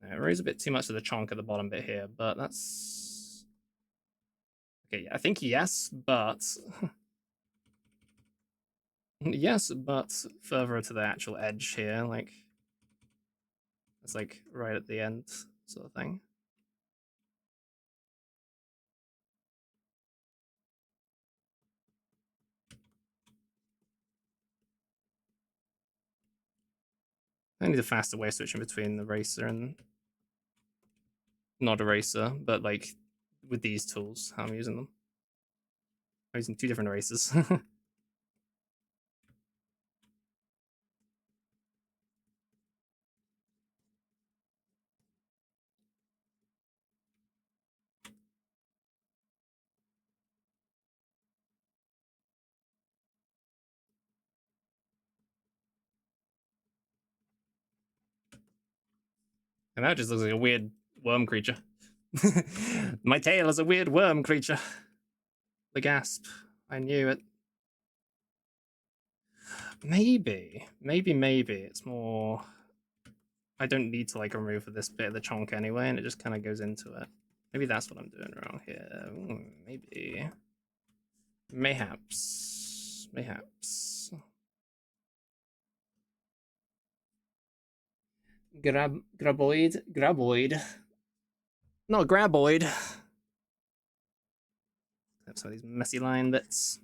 It raised a bit too much of the chunk at the bottom bit here, but that's okay. I think yes, but yes, but further to the actual edge here, like it's like right at the end, sort of thing. I need a faster way of switching between the racer and not a racer, but like with these tools, how I'm using them. I'm using two different erasers. And that just looks like a weird worm creature. My tail is a weird worm creature. The gasp. I knew it. Maybe. It's more. I don't need to like remove this bit of the chunk anyway, and it just kind of goes into it. Maybe that's what I'm doing wrong here. Maybe. Mayhaps. Graboid. No, graboid. Have some of these messy line bits.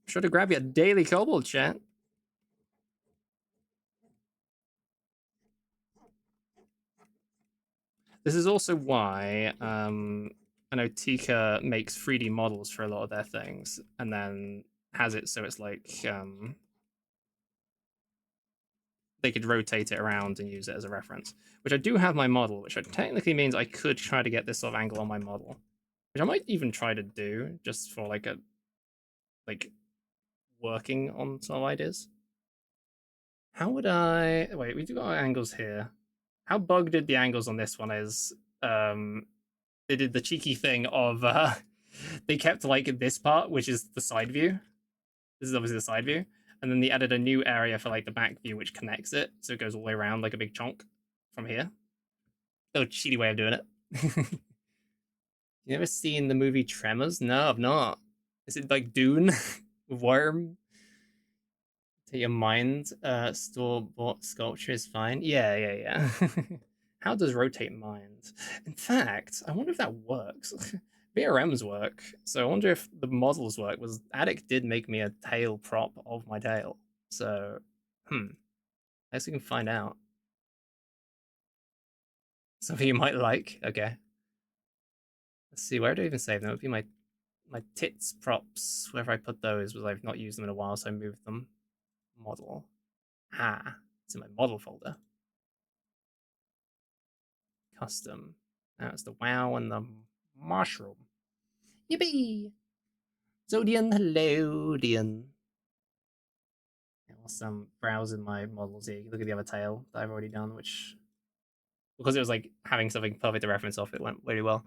Sure to grab your daily kobold, chat. This is also why I know Tika makes 3D models for a lot of their things, and then has it so it's like they could rotate it around and use it as a reference. Which I do have my model, which technically means I could try to get this sort of angle on my model, which I might even try to do just for like working on some ideas. How would I wait? We do got our angles here. How bugged did the angles on this one is? They did the cheeky thing of they kept like this part, which is the side view. This is obviously the side view, and then they added a new area for like the back view, which connects it, so it goes all the way around like a big chunk from here. Oh, cheaty way of doing it. You ever seen the movie Tremors? No, I've not. Is it like Dune? Worm? To your mind, store-bought sculpture is fine. Yeah. How does rotate mind? In fact, I wonder if that works. BRMs work, so I wonder if the models work. Was Attic did make me a tail prop of my tail, so I guess we can find out. Something you might like. Okay, let's see. Where do I even save them? It would be my tits props. Wherever I put those, was I've not used them in a while, so I moved them. Model. It's in my model folder. Custom. Now it's the wow and the mushroom. Yippee! Zodian, hello, Dian. Whilst I'm browsing my models here, you can look at the other tail that I've already done, which, because it was like having something perfect to reference off, it went really well.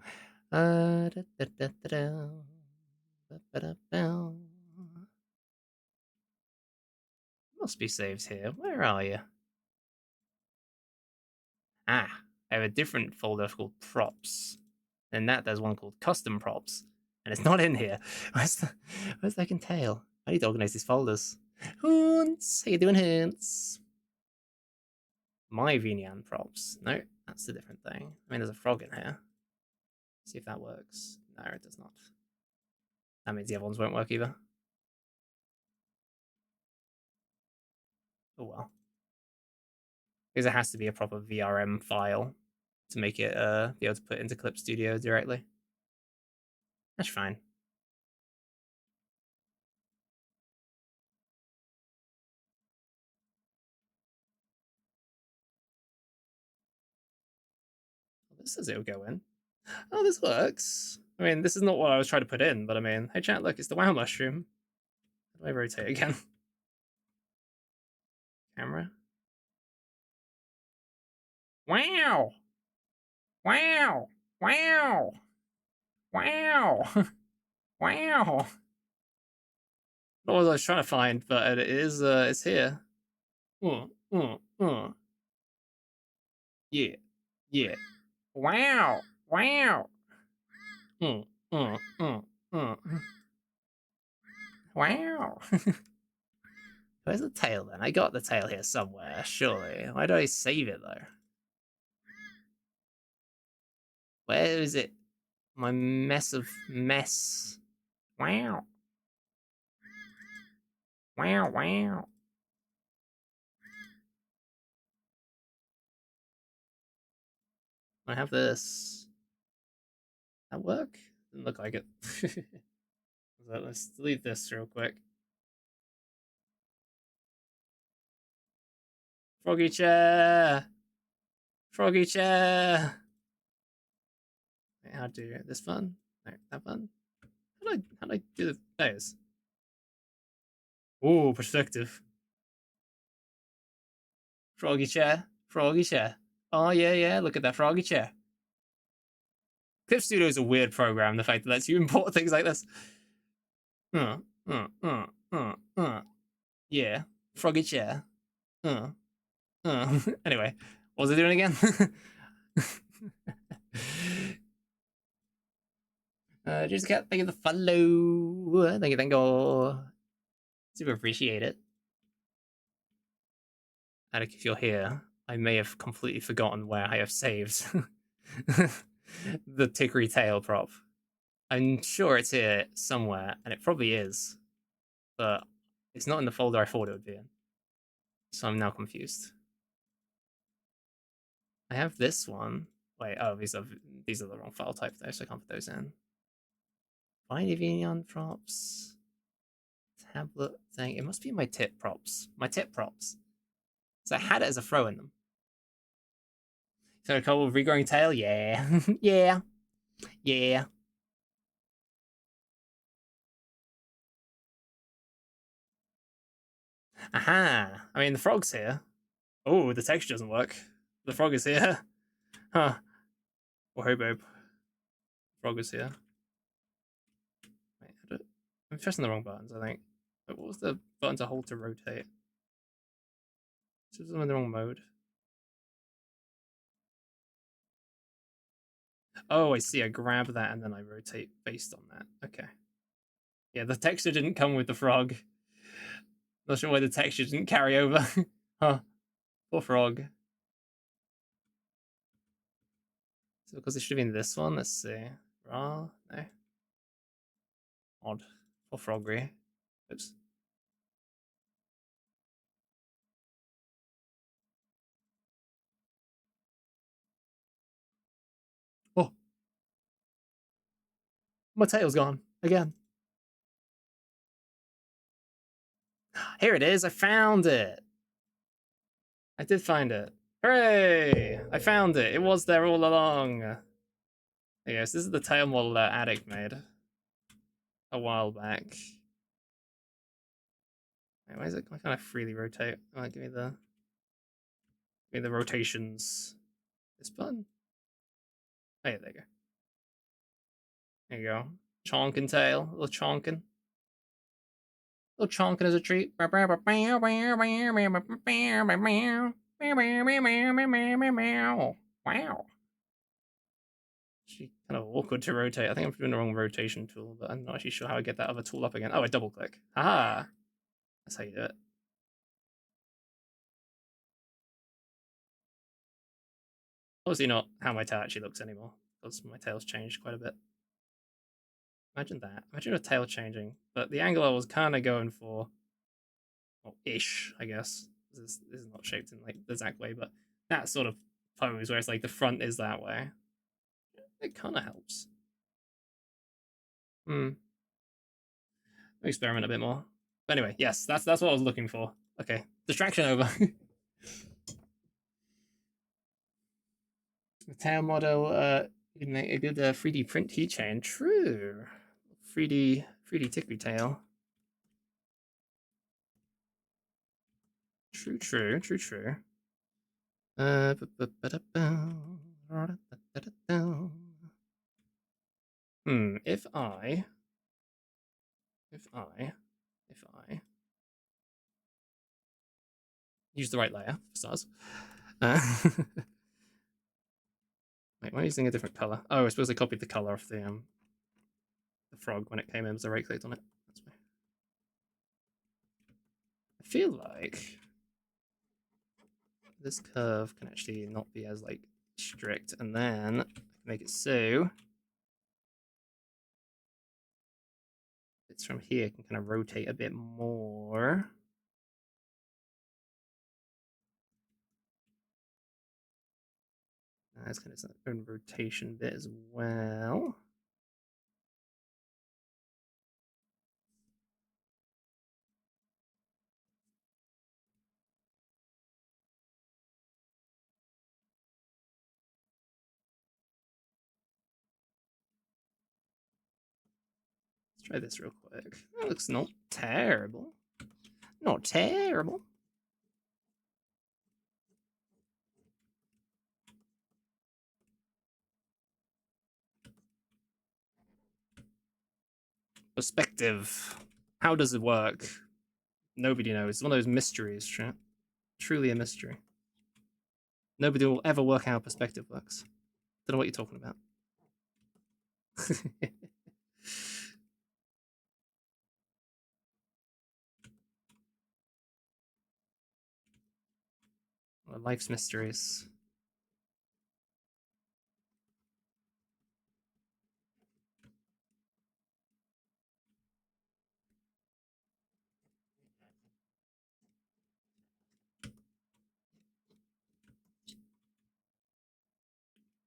Must be saved here. Where are you? Ah, I have a different folder called props. And there's one called custom props. And it's not in here. Where's that tail? I need to organize these folders. Hunts! How you doing, Hunts? My Vinian props. No, that's a different thing. I mean, there's a frog in here. See if that works. No, it does not. That means the other ones won't work either. Oh well. Because it has to be a proper VRM file to make it be able to put into Clip Studio directly. That's fine. This says it'll go in. Oh, this works. I mean, this is not what I was trying to put in, but I mean, hey chat, look, it's the WoW mushroom. How do I rotate again? Camera. Wow! Wow! Wow! Wow! Wow! Not what I was trying to find, but it is, it's here. Yeah. Yeah. Wow! Wow! Mm, mm, mm, mm. Wow! Where's the tail then? I got the tail here somewhere, surely. Why do I save it though? Where is it? My mess of mess. Wow. Wow, wow. I have this. That work? Didn't look like it. So let's delete this real quick. Froggy chair! Froggy chair! Wait, how do you this button? No, that button? How do I do the players? Ooh, perspective. Froggy chair. Froggy chair. Oh yeah, yeah, look at that froggy chair. Clip Studio is a weird program, the fact that lets you import things like this. Uh, uh, uh, Yeah. Froggy chair. Anyway, what was I doing again? Just got thank you the follow. Thank you, thank you. Super appreciate it. Attic, if you're here, I may have completely forgotten where I have saved the Tickery tail prop. I'm sure it's here somewhere, and it probably is, but it's not in the folder I thought it would be in. So I'm now confused. I have this one. Wait, oh, these are the wrong file type though, so I can't put those in. Vinian props. Tablet thing. It must be my tip props. My tip props. So I had it as a throw in them. So a couple of regrowing tail? Yeah. Yeah. Yeah. Aha. I mean, the frog's here. Oh, the texture doesn't work. The frog is here. Huh. Oh, hey, babe. Frog is here. Wait, I'm pressing the wrong buttons, I think. Wait, what was the button to hold to rotate? This was in the wrong mode. Oh, I see. I grab that and then I rotate based on that. Okay. Yeah, the texture didn't come with the frog. Not sure why the texture didn't carry over. Huh. Poor frog. So because it should have been this one, let's see. Raw? No. Odd. Poor froggery. Oops. Oh, my tail's gone again. Here it is. I found it. I did find it. Hooray! I found it. It was there all along. Yes, this is the tail model that Addict made a while back. Wait, why is it? Why can't I freely rotate? Oh, give me the rotations. This button. Oh yeah, there you go. There you go. Chonkin tail, a little chonkin. A little chonkin as a treat. Wow. Actually kind of awkward to rotate. I think I'm doing the wrong rotation tool, but I'm not actually sure how I get that other tool up again. Oh, I double click. Haha. That's how you do it. Obviously not how my tail actually looks anymore, because my tail's changed quite a bit. Imagine that. Imagine a tail changing. But the angle I was kind of going for, well, ish, I guess. This is not shaped in like the exact way, but that sort of pose where it's like the front is that way. It kind of helps. Hmm. Experiment a bit more. But anyway, yes, that's what I was looking for. Okay, distraction over. The tail model, you can make a good 3D print keychain. True. 3D tickly tail. True. Uh, if I use the right layer for stars. Uh, wait, why am I using a different color? Oh, I suppose I copied the color of the frog when it came in, so I right clicked on it. That's why. I feel like this curve can actually not be as like strict, and then I can make it so it's from here can kind of rotate a bit more. That's kind of its own rotation bit as well. Let's try this real quick. That looks not terrible. Not terrible. Perspective. How does it work? Nobody knows. It's one of those mysteries, chat. Truly a mystery. Nobody will ever work out how perspective works. Don't know what you're talking about. Well, life's mysteries.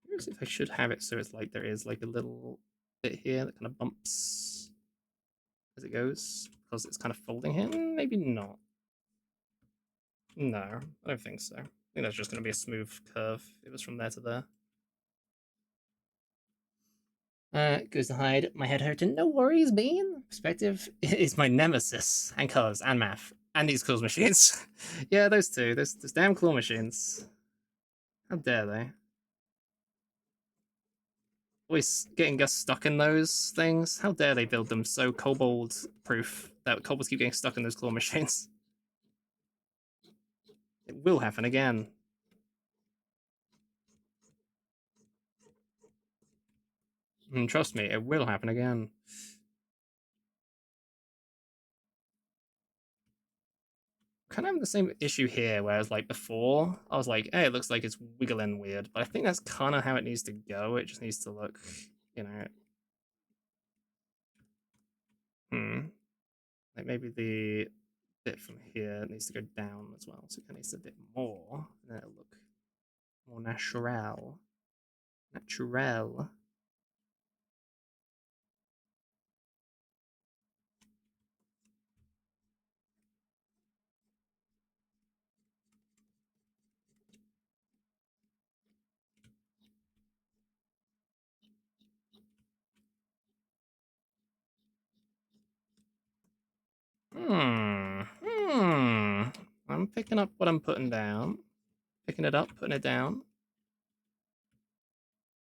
Curious if I should have it so it's like there is like a little bit here that kind of bumps as it goes because it's kind of folding here. Maybe not. No, I don't think so. I think that's just going to be a smooth curve. It was from there to there. Goes to hide my head hurting. No worries, Bean. Perspective is my nemesis, and colors, and math, and these claw machines. Yeah, those two. Those damn claw machines. How dare they? Always getting us stuck in those things. How dare they build them so kobold proof that kobolds keep getting stuck in those claw machines? It will happen again. And trust me, it will happen again. Kind of having the same issue here, whereas like before, I was like, hey, it looks like it's wiggling weird, but I think that's kind of how it needs to go. It just needs to look, you know, like maybe the bit from here needs to go down as well, so it needs a bit more, and then it'll look more natural. Natural. I'm picking up what I'm putting down. Picking it up, putting it down.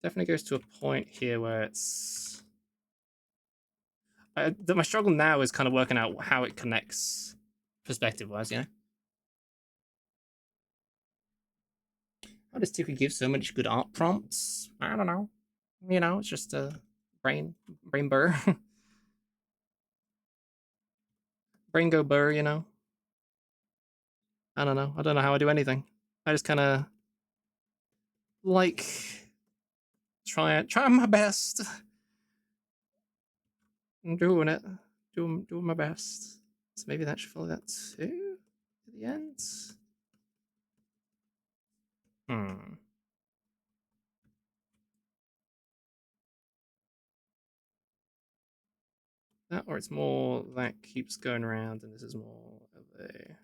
Definitely goes to a point here where it's My struggle now is kind of working out how it connects perspective-wise, you know? How does Tuki give so much good art prompts? I don't know. You know, it's just a brain burr. brain go burr, you know? I don't know. I don't know how I do anything. I just kind of like try my best. I'm doing it. Doing my best. So maybe that should follow that too at the end. Hmm. That, or it's more that keeps going around, and this is more of a.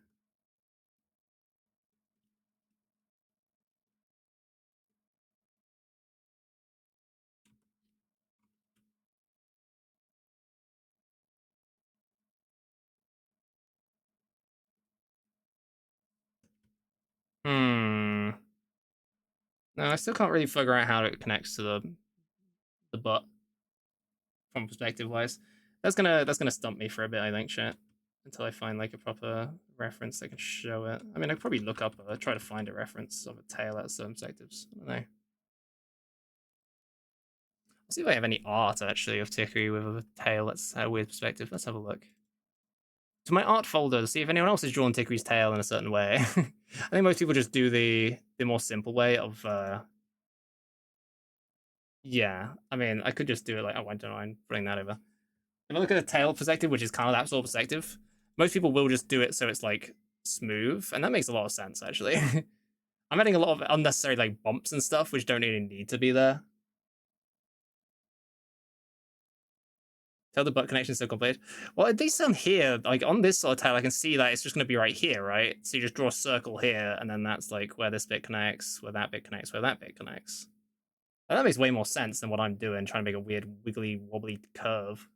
Hmm. No, I still can't really figure out how it connects to the butt from perspective wise. That's gonna stump me for a bit, I think, chat. Until I find like a proper reference that can show it. I mean, I could probably look up, try to find a reference of a tail at certain perspectives. I don't know. Let's see if I have any art actually of Tikuri with a tail that's a weird perspective. Let's have a look. To my art folder to see if anyone else has drawn Tikuri's tail in a certain way. I think most people just do the more simple way of yeah. I mean, I could just do it like, oh, I don't mind putting that over. If I look at the tail perspective, which is kind of that sort of perspective, most people will just do it so it's like smooth, and that makes a lot of sense actually. I'm adding a lot of unnecessary like bumps and stuff which don't even need to be there. Tell the butt connection is still complete. Well, at least on here, like on this sort of tile, I can see that it's just going to be right here, right? So you just draw a circle here, and then that's like where this bit connects, where that bit connects, where that bit connects. And that makes way more sense than what I'm doing, trying to make a weird wiggly wobbly curve.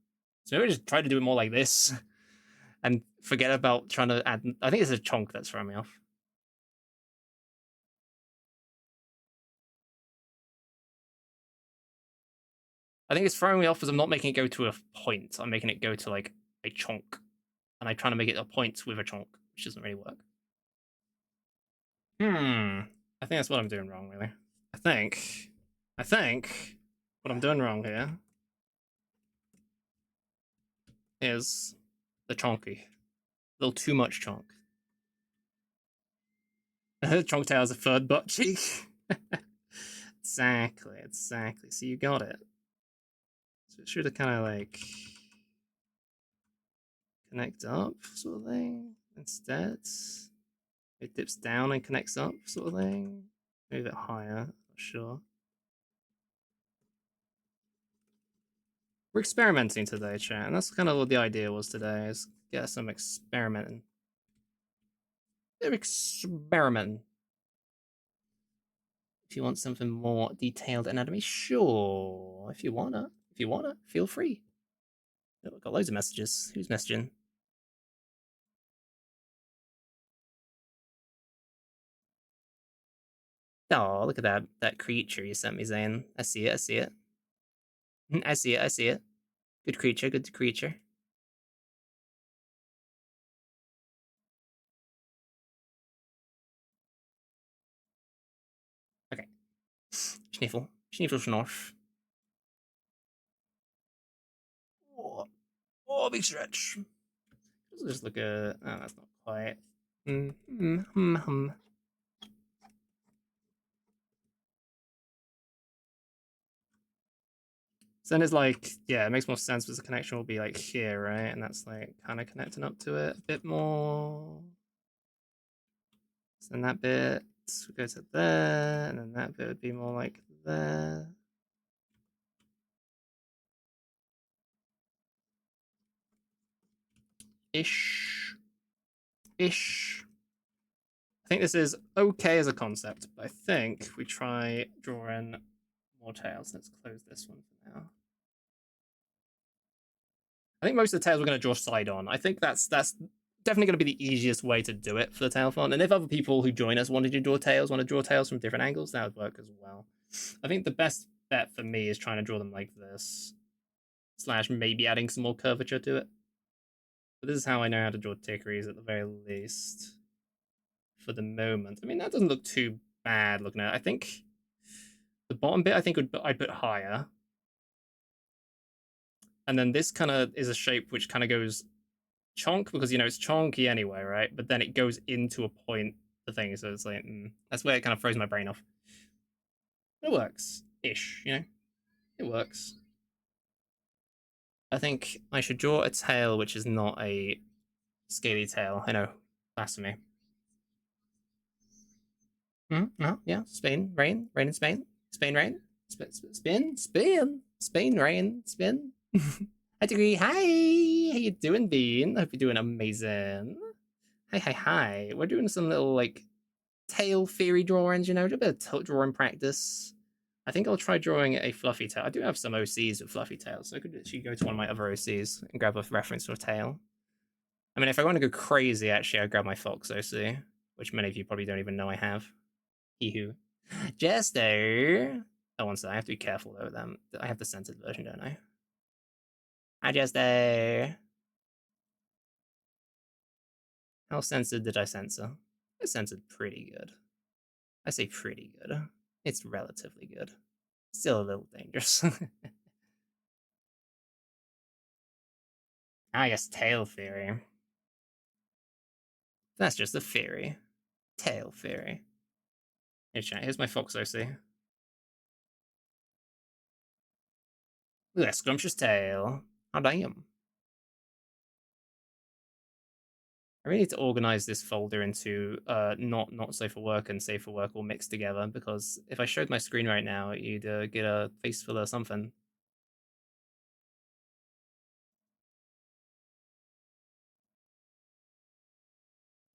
So maybe just try to do it more like this, and forget about trying to add. I think it's a chunk that's throwing me off. I think it's throwing me off because I'm not making it go to a point. I'm making it go to like a chunk, and I'm trying to make it a point with a chunk, which doesn't really work. I think that's what I'm doing wrong, really. I think. I think what I'm doing wrong here is the chonky. A little too much chonk. Chonk tail is a third butt cheek. exactly, exactly. So you got it. So it should have kind of like connect up, sort of thing. Instead, it dips down and connects up, sort of thing. Maybe a bit higher. Not sure. We're experimenting today, chat, and that's kind of what the idea was today: is get some experimenting. Experimenting. If you want something more detailed anatomy, sure. If you wanna, feel free. Oh, got loads of messages. Who's messaging? Oh, look at that creature you sent me, Zane. I see it. I see it. I see it. I see it. Good creature. Good creature. Okay. Schniffle. Schniffle schnorf. Oh, oh, big stretch. Let's just look at. Oh, that's not quite. So then it's like, yeah, it makes more sense because the connection will be like here, right? And that's like kind of connecting up to it a bit more. So then that bit would go to there, and then that bit would be more like there. Ish. Ish. I think this is okay as a concept, but I think we try drawing more tails. Let's close this one for now. I think most of the tails we're going to draw side on. I think that's definitely going to be the easiest way to do it for the tail font. And if other people who join us wanted to draw tails, want to draw tails from different angles, that would work as well. I think the best bet for me is trying to draw them like this. slash maybe adding some more curvature to it. But this is how I know how to draw tickeries at the very least for the moment. I mean, that doesn't look too bad looking at it. I think the bottom bit, I think I'd put higher. And then this kind of is a shape which kind of goes chonk because, you know, it's chonky anyway, right? But then it goes into a point, the thing. So it's like, that's where it kind of throws my brain off. It works ish, you know? It works. I think I should draw a tail which is not a scaly tail. I know, blasphemy. No, yeah, Spain, rain in Spain, Spain, rain, Spain, rain, spin. I agree. Hi, how you doing, Bean? I hope you're doing amazing. Hi. We're doing some little like tail theory drawings, you know, a bit of drawing practice. I think I'll try drawing a fluffy tail. I do have some OCs with fluffy tails, so I could actually go to one of my other OCs and grab a reference to a tail. I mean, if I want to go crazy, actually, I'd grab my Fox OC, which many of you probably don't even know I have. Eehoo. Jester! Oh, one second. I have to be careful, though, with them. I have the censored version, don't I? Hi, Jester! How censored did I censor? I censored pretty good. I say pretty good. It's relatively good. Still a little dangerous. I guess tail theory. That's just a theory. Tail theory. Here's my Fox OC. Look at that scrumptious tail. How damn. I really need to organize this folder into not safe for work and safe for work all mixed together, because if I showed my screen right now, you'd get a face full of something.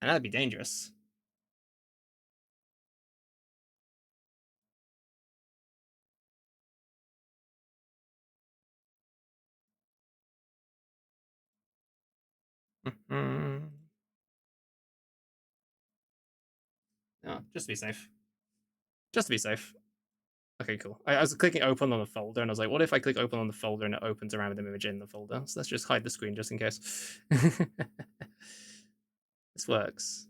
And that'd be dangerous. No, just to be safe. Just to be safe. Okay, cool. I was clicking open on the folder, and I was like, what if I click open on the folder and it opens a random image in the folder? So let's just hide the screen just in case. This works.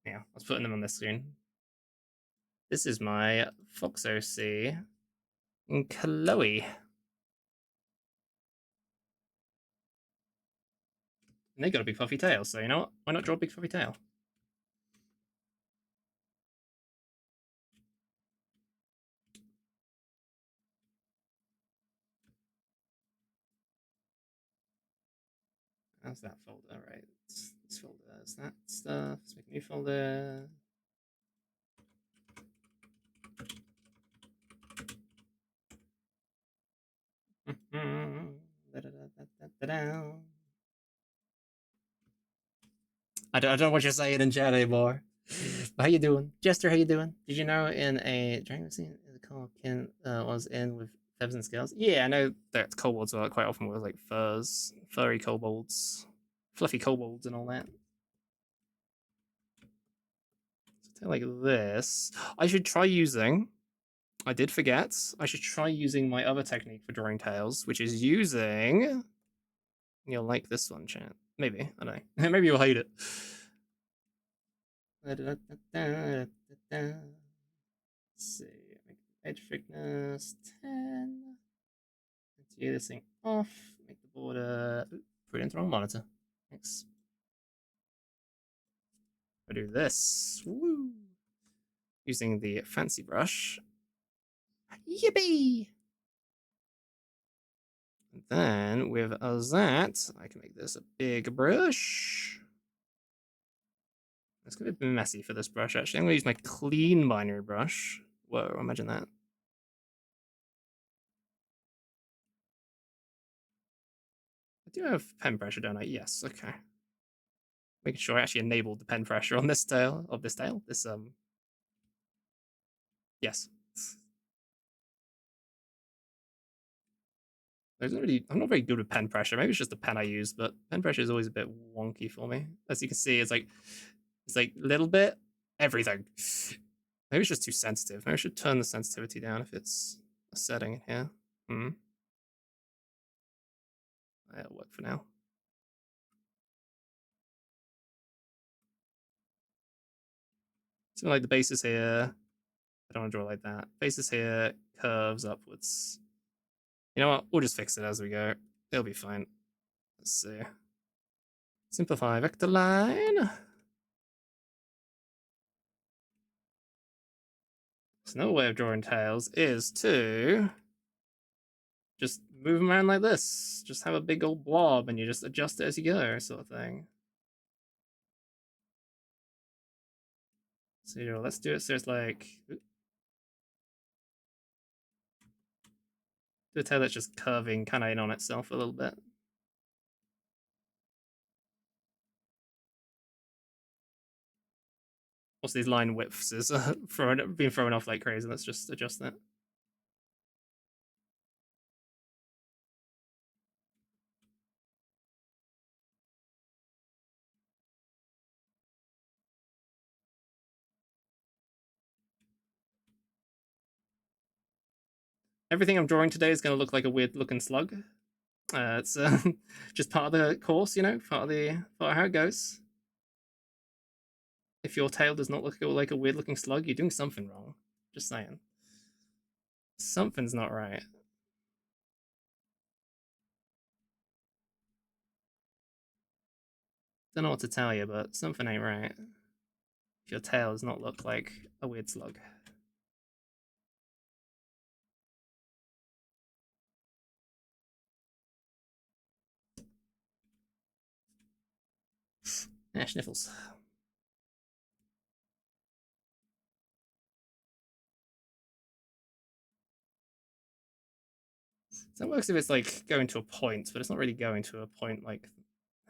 Yeah, I was putting them on the screen. This is my Fox OC and Chloe. And they got a big fluffy tail, so you know what? Why not draw a big fluffy tail? How's that folder? Right. This folder is that stuff. Let's make a new folder. I don't know what you're saying in chat anymore. But how you doing? Jester, how you doing? Did you know in a Dragon scene the call Ken was in with feathers and scales? Yeah, I know that kobolds are quite often with like furs, furry kobolds, fluffy kobolds and all that. So like this. I should try using, I did forget, I should try using my other technique for drawing tails, which is using, you'll like this one, chat. Maybe, I don't know. Maybe you'll hate it. Let's see, make edge thickness 10. Let's get this thing off, make the border, put it into the wrong monitor. Thanks. I do this. Woo! Using the fancy brush. Yippee! And then with that, I can make this a big brush. It's gonna be messy for this brush, actually. I'm gonna use my clean binary brush. Whoa, imagine that. I do have pen pressure, don't I? Yes, okay. Making sure I actually enabled the pen pressure on this tail, yes. I'm not very good with pen pressure. Maybe it's just the pen I use, but pen pressure is always a bit wonky for me. As you can see, it's like little bit everything. Maybe it's just too sensitive. Maybe I should turn the sensitivity down if it's a setting in here. That'll work for now. Something like the bases here. I don't want to draw like that. Bases here, curves upwards. You know what? We'll just fix it as we go. It'll be fine. Let's see. Simplify vector line. So another way of drawing tails is to just move them around like this. Just have a big old blob and you just adjust it as you go, sort of thing. So let's do it so it's like do a tail that's just curving kind of in on itself a little bit. Also, these line widths is being thrown off like crazy. Let's just adjust that. Everything I'm drawing today is going to look like a weird looking slug. It's just part of the course, you know, part of how it goes. If your tail does not look like a weird looking slug, you're doing something wrong. Just saying. Something's not right. Don't know what to tell you, but something ain't right. If your tail does not look like a weird slug. Yeah, sniffles. So that works if it's like going to a point, but it's not really going to a point like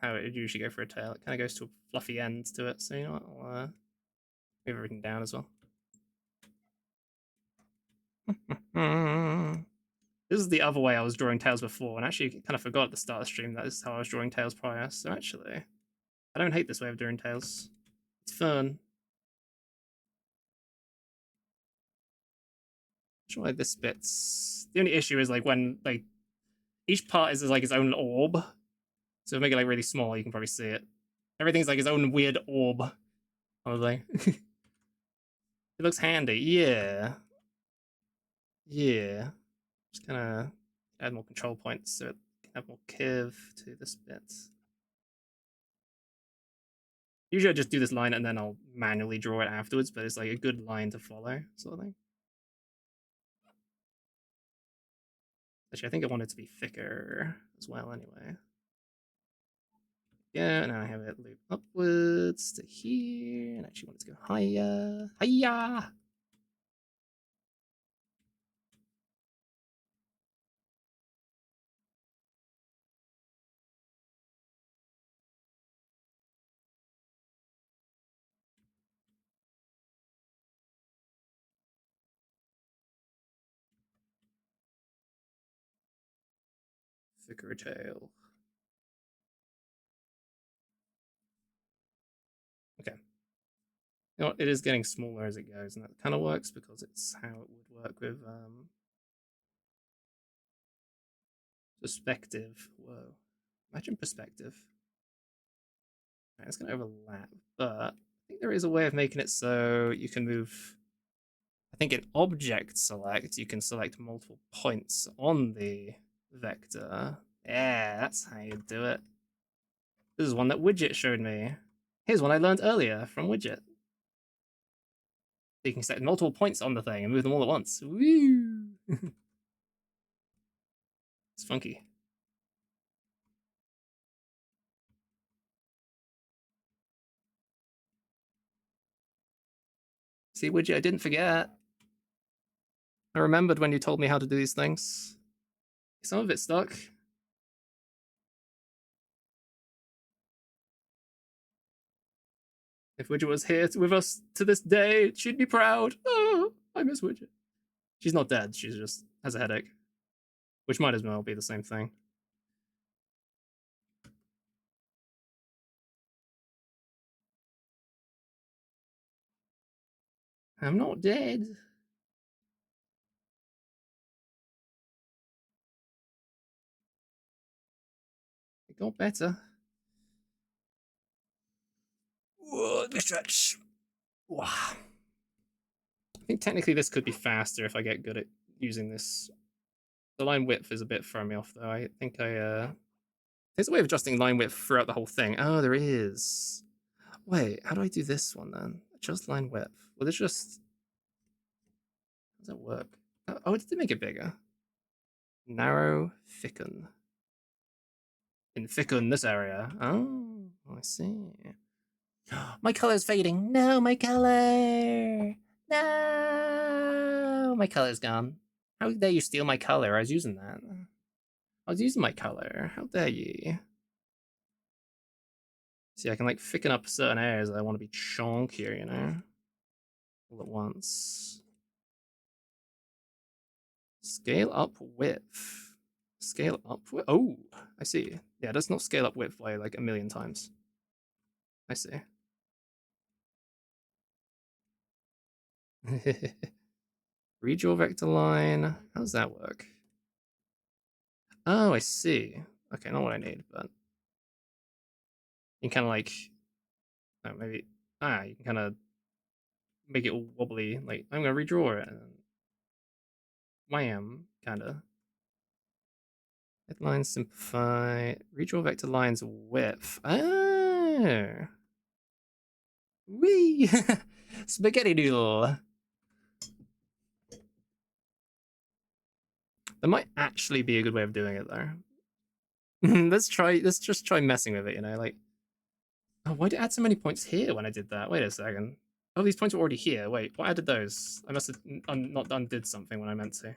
how it would usually go for a tail. It kind of goes to a fluffy end to it. So you know what? I'll move everything down as well. This is the other way I was drawing tails before, and actually kind of forgot at the start of the stream that is how I was drawing tails prior. So actually, I don't hate this way of drawing tails. It's fun. Sure, like this bit's the only issue is like when like each part is like its own orb. So if I make it like really small, you can probably see it. Everything's like its own weird orb. Probably. It looks handy. Yeah. Yeah. Just kind of add more control points so it can have more curve to this bit. Usually I just do this line and then I'll manually draw it afterwards, but it's like a good line to follow, sort of thing. Actually, I think I want it to be thicker as well anyway. Yeah, now I have it loop upwards to here, and I actually want it to go higher. Hiya! Thicker tail. Okay. You know what? It is getting smaller as it goes, and that kind of works because it's how it would work with perspective. Whoa. Imagine perspective. Right, it's going to overlap, but I think there is a way of making it so you can move. I think in object select, you can select multiple points on the vector. Yeah, that's how you do it. This is one that Widget showed me. Here's one I learned earlier from Widget. You can set multiple points on the thing and move them all at once. Woo! It's funky. See, Widget, I didn't forget. I remembered when you told me how to do these things. Some of it stuck. If Widget was here with us to this day, she'd be proud. Oh, I miss Widget. She's not dead. She just has a headache, which might as well be the same thing. I'm not dead. got better. Whoa, big stretch. Wow. I think technically this could be faster if I get good at using this. The line width is a bit throwing me off though. I think there's a way of adjusting line width throughout the whole thing. Oh, there is. Wait, how do I do this one then? Adjust line width. Well, it's just... How does that work? Oh, it did make it bigger. Narrow, thicken. In thicken this area. Oh, I see. My color's fading. No, my color. No, my color's gone. How dare you steal my color? I was using that. I was using my color. How dare you? See, I can like thicken up certain areas that I want to be chunkier, you know? All at once. Scale up width. Scale up width. Oh, I see. Yeah, it does not scale up width by like 1,000,000 times. I see. Redraw vector line. How does that work? Oh, I see. Okay, not what I need, but you can kind of like, oh, maybe, you can kind of make it all wobbly. Like, I'm gonna redraw it. And wham, kind of. Headline simplify. Redraw vector lines width. Oh. Wee! Spaghetti noodle. That might actually be a good way of doing it though. Let's just try messing with it, you know, like, oh, why did it add so many points here when I did that? Wait a second. Oh, these points were already here. Wait, what added those? I must have not undid something when I meant to.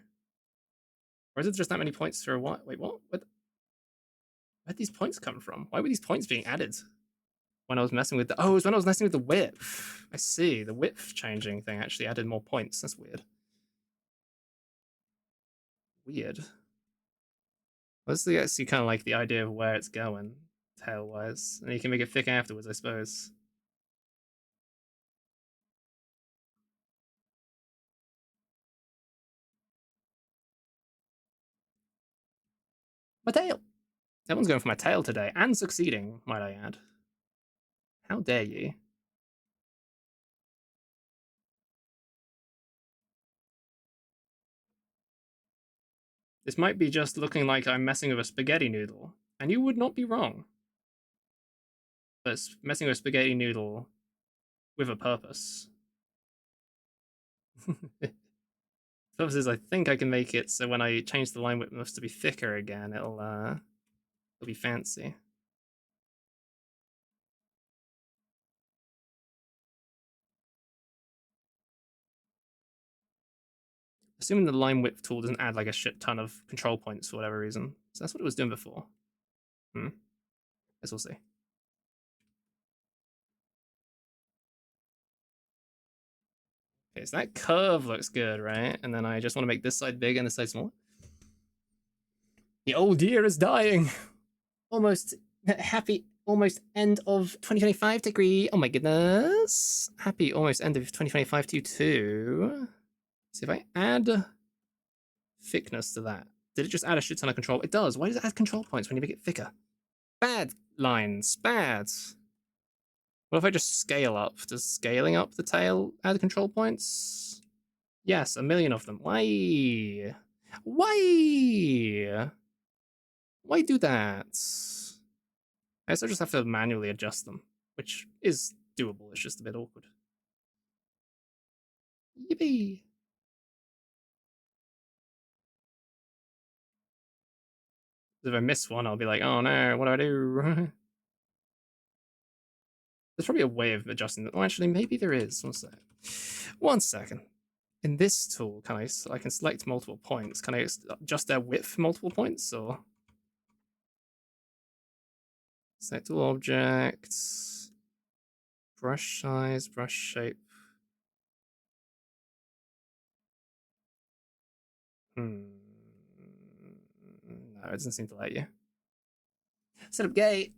Or is it just that many points for a what? Wait, what? Where'd these points come from? Why were these points being added? When I was messing with the... Oh, it was when I was messing with the width. I see. The width changing thing actually added more points. That's weird. Weird. Let's see kind of like the idea of where it's going, tail-wise. And you can make it thick afterwards, I suppose. My tail! Everyone's going for my tail today, and succeeding, might I add. How dare you? This might be just looking like I'm messing with a spaghetti noodle, and you would not be wrong. But it's messing with a spaghetti noodle with a purpose. Purpose is I think I can make it so when I change the line width to be thicker again, it'll be fancy. Assuming the line width tool doesn't add like a shit ton of control points for whatever reason. So that's what it was doing before. Guess we'll see. Okay, so that curve looks good, right? And then I just want to make this side big and this side small. The old year is dying. Almost happy, almost end of 2025 degree. Oh my goodness. Happy almost end of 2025 to you too. See if I add thickness to that. Did it just add a shit ton of control? It does. Why does it add control points when you make it thicker? Bad lines. Bad. What if I just scale up? Does scaling up the tail add control points? Yes, 1,000,000 of them. Why? Why? Why do that? I guess I just have to manually adjust them, which is doable. It's just a bit awkward. Yippee! If I miss one, I'll be like, oh no, what do I do? There's probably a way of adjusting them. Oh, actually, maybe there is. One second. In this tool, I can select multiple points. Can I adjust their width multiple points, or select all objects, brush size, brush shape? No, it doesn't seem to let you. Set up gate.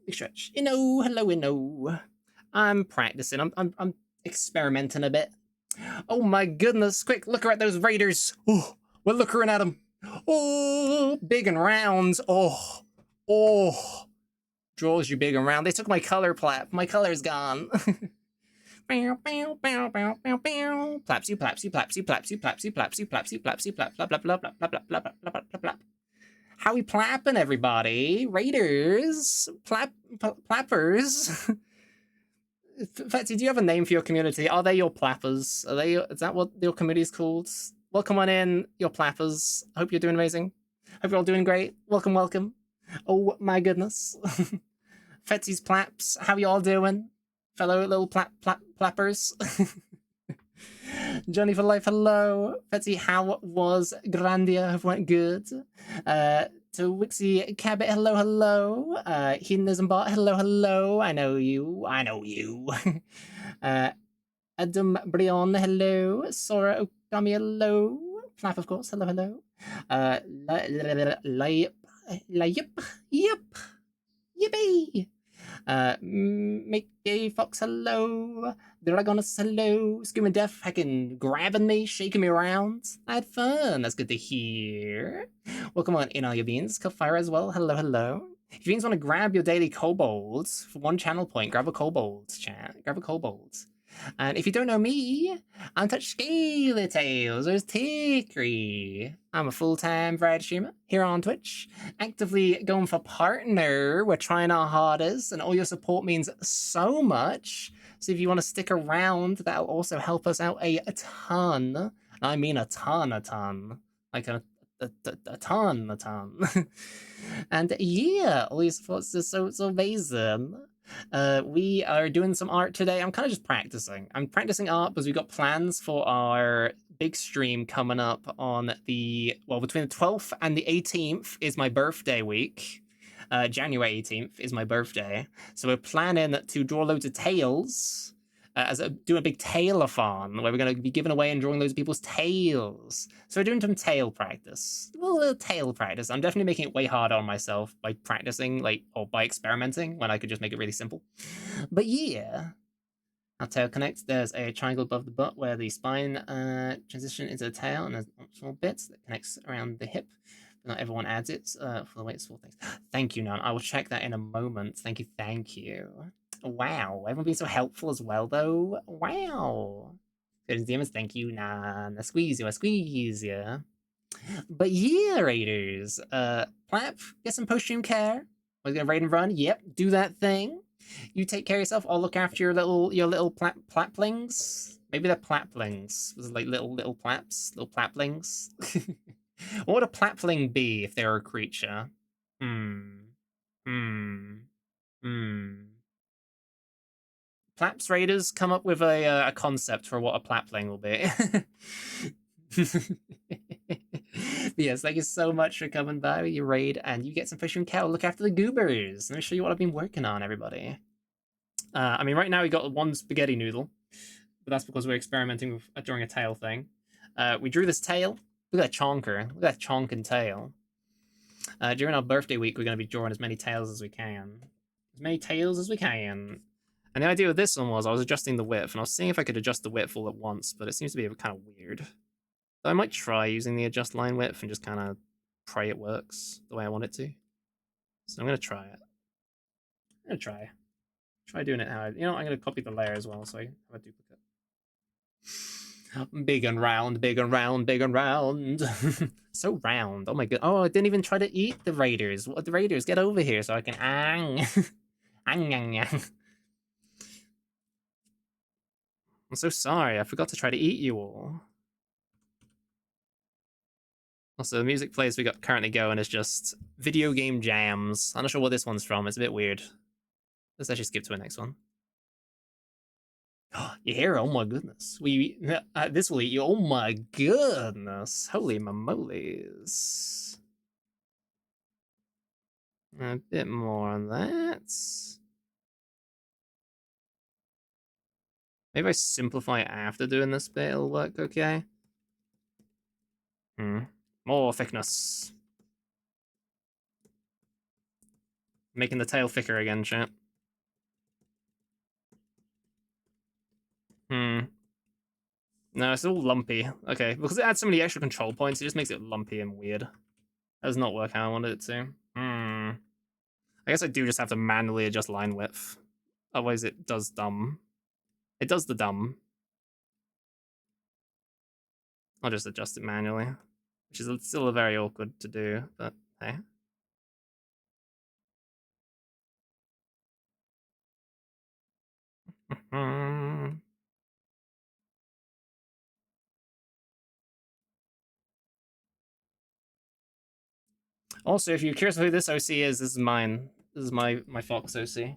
Big stretch. Hello. I'm practicing. I'm experimenting a bit. Oh my goodness! Quick, look at those raiders. Oh, we're looking at them. Oh, big and round. Oh, Oh, draws you big and round. They took my color plap. My color's gone. Plaps you, plaps you, plaps you, plaps you, plaps you, plaps you, plaps you, plaps you, plap, plap, plap, plap, plap, plap, plap, plap, plap, plap, plap. How we plapping, everybody? Raiders, plappers. Fetsy, do you have a name for your community? Are they your plappers? Are they? Is that what your community is called? Welcome on in, your plappers. Hope you're doing amazing. Hope you're all doing great. Welcome, welcome. Oh my goodness. Fetsy's plaps, how y'all doing? Fellow little plappers. Johnny for life, hello. Fetsy, how was Grandia? Hope went good. To Wixie Cabot, hello, hello. Hedonism Bot, hello, hello. I know you. I know you. Adam Brion, hello. Sora Okami, hello. Flap, of course, hello, hello. Yep. Yippee! Mickey Fox, hello. Dragonus, hello. Screaming Death, heckin' grabbing me, shaking me around. I had fun. That's good to hear. Welcome on in, all your beans. Fire as well. Hello, hello. If you want to grab your daily kobold for 1 channel point, grab a kobold, chat. Grab a kobold. And if you don't know me, I'm Touch Scaly Tales, or Tickery. I'm a full-time variety streamer here on Twitch, actively going for partner. We're trying our hardest, and all your support means so much. So if you want to stick around, that'll also help us out a ton. I mean a ton. Like a ton. And yeah, all your support is so amazing. We are doing some art today. I'm kind of just practicing. I'm practicing art because we've got plans for our big stream coming up on the, well, between the 12th and the 18th is my birthday week. January 18th is my birthday. So we're planning to draw loads of tails. Do a big tail-a-thon where we're going to be giving away and drawing loads of people's tails. So we're doing some tail practice. A little tail practice. I'm definitely making it way harder on myself by practicing, like, or by experimenting, when I could just make it really simple. But yeah. Our tail connects. There's a triangle above the butt where the spine transition into the tail, and there's optional bits that connects around the hip. But not everyone adds it for the way it's for things. Thank you, Nan. I will check that in a moment. Thank you. Wow, everyone being so helpful as well, though. Wow. Good demons, thank you, Nan. I squeeze you. But yeah, Raiders. Plap, get some post-stream care. We're gonna raid and run. Yep, do that thing. You take care of yourself. I'll look after your little plaplings. Maybe they're plaplings. Was like little plaps, little plaplings. What would a plapling be if they were a creature? Plaps Raiders come up with a concept for what a plapling will be. Yes, thank you so much for coming by with your raid, and you get some fish and cow. Look after the goobers. Let me show you what I've been working on, everybody. I mean, right now we got 1 spaghetti noodle, but that's because we're experimenting with drawing a tail thing. We drew this tail. Look at that chonker. Look at that chonking tail. During our birthday week, we're going to be drawing as many tails as we can. As many tails as we can. And the idea with this one was I was adjusting the width, and I was seeing if I could adjust the width all at once, but it seems to be kind of weird. So I might try using the adjust line width and just kind of pray it works the way I want it to. So I'm going to try it. I'm going to try doing it how I'm going to copy the layer as well, so I have a duplicate. Big and round. So round. Oh my god. Oh, I didn't even try to eat the raiders. What, the raiders? Get over here so I can ang. I'm so sorry. I forgot to try to eat you all. Also, the music plays we got currently going is just video game jams. I'm not sure what this one's from. It's a bit weird. Let's actually skip to the next one. Your hair, oh my goodness. This will eat you, oh my goodness. Holy mamolies. A bit more on that. Maybe I simplify it after doing this bit, it'll work okay. More thickness. Making the tail thicker again, chat. No, it's all lumpy. Okay, because it adds so many extra control points, it just makes it lumpy and weird. That does not work how I wanted it to. I guess I do just have to manually adjust line width. Otherwise it does dumb. It does the dumb. I'll just adjust it manually, which is still very awkward to do, but hey. Also, if you're curious who this OC is, this is mine. This is my Fox OC.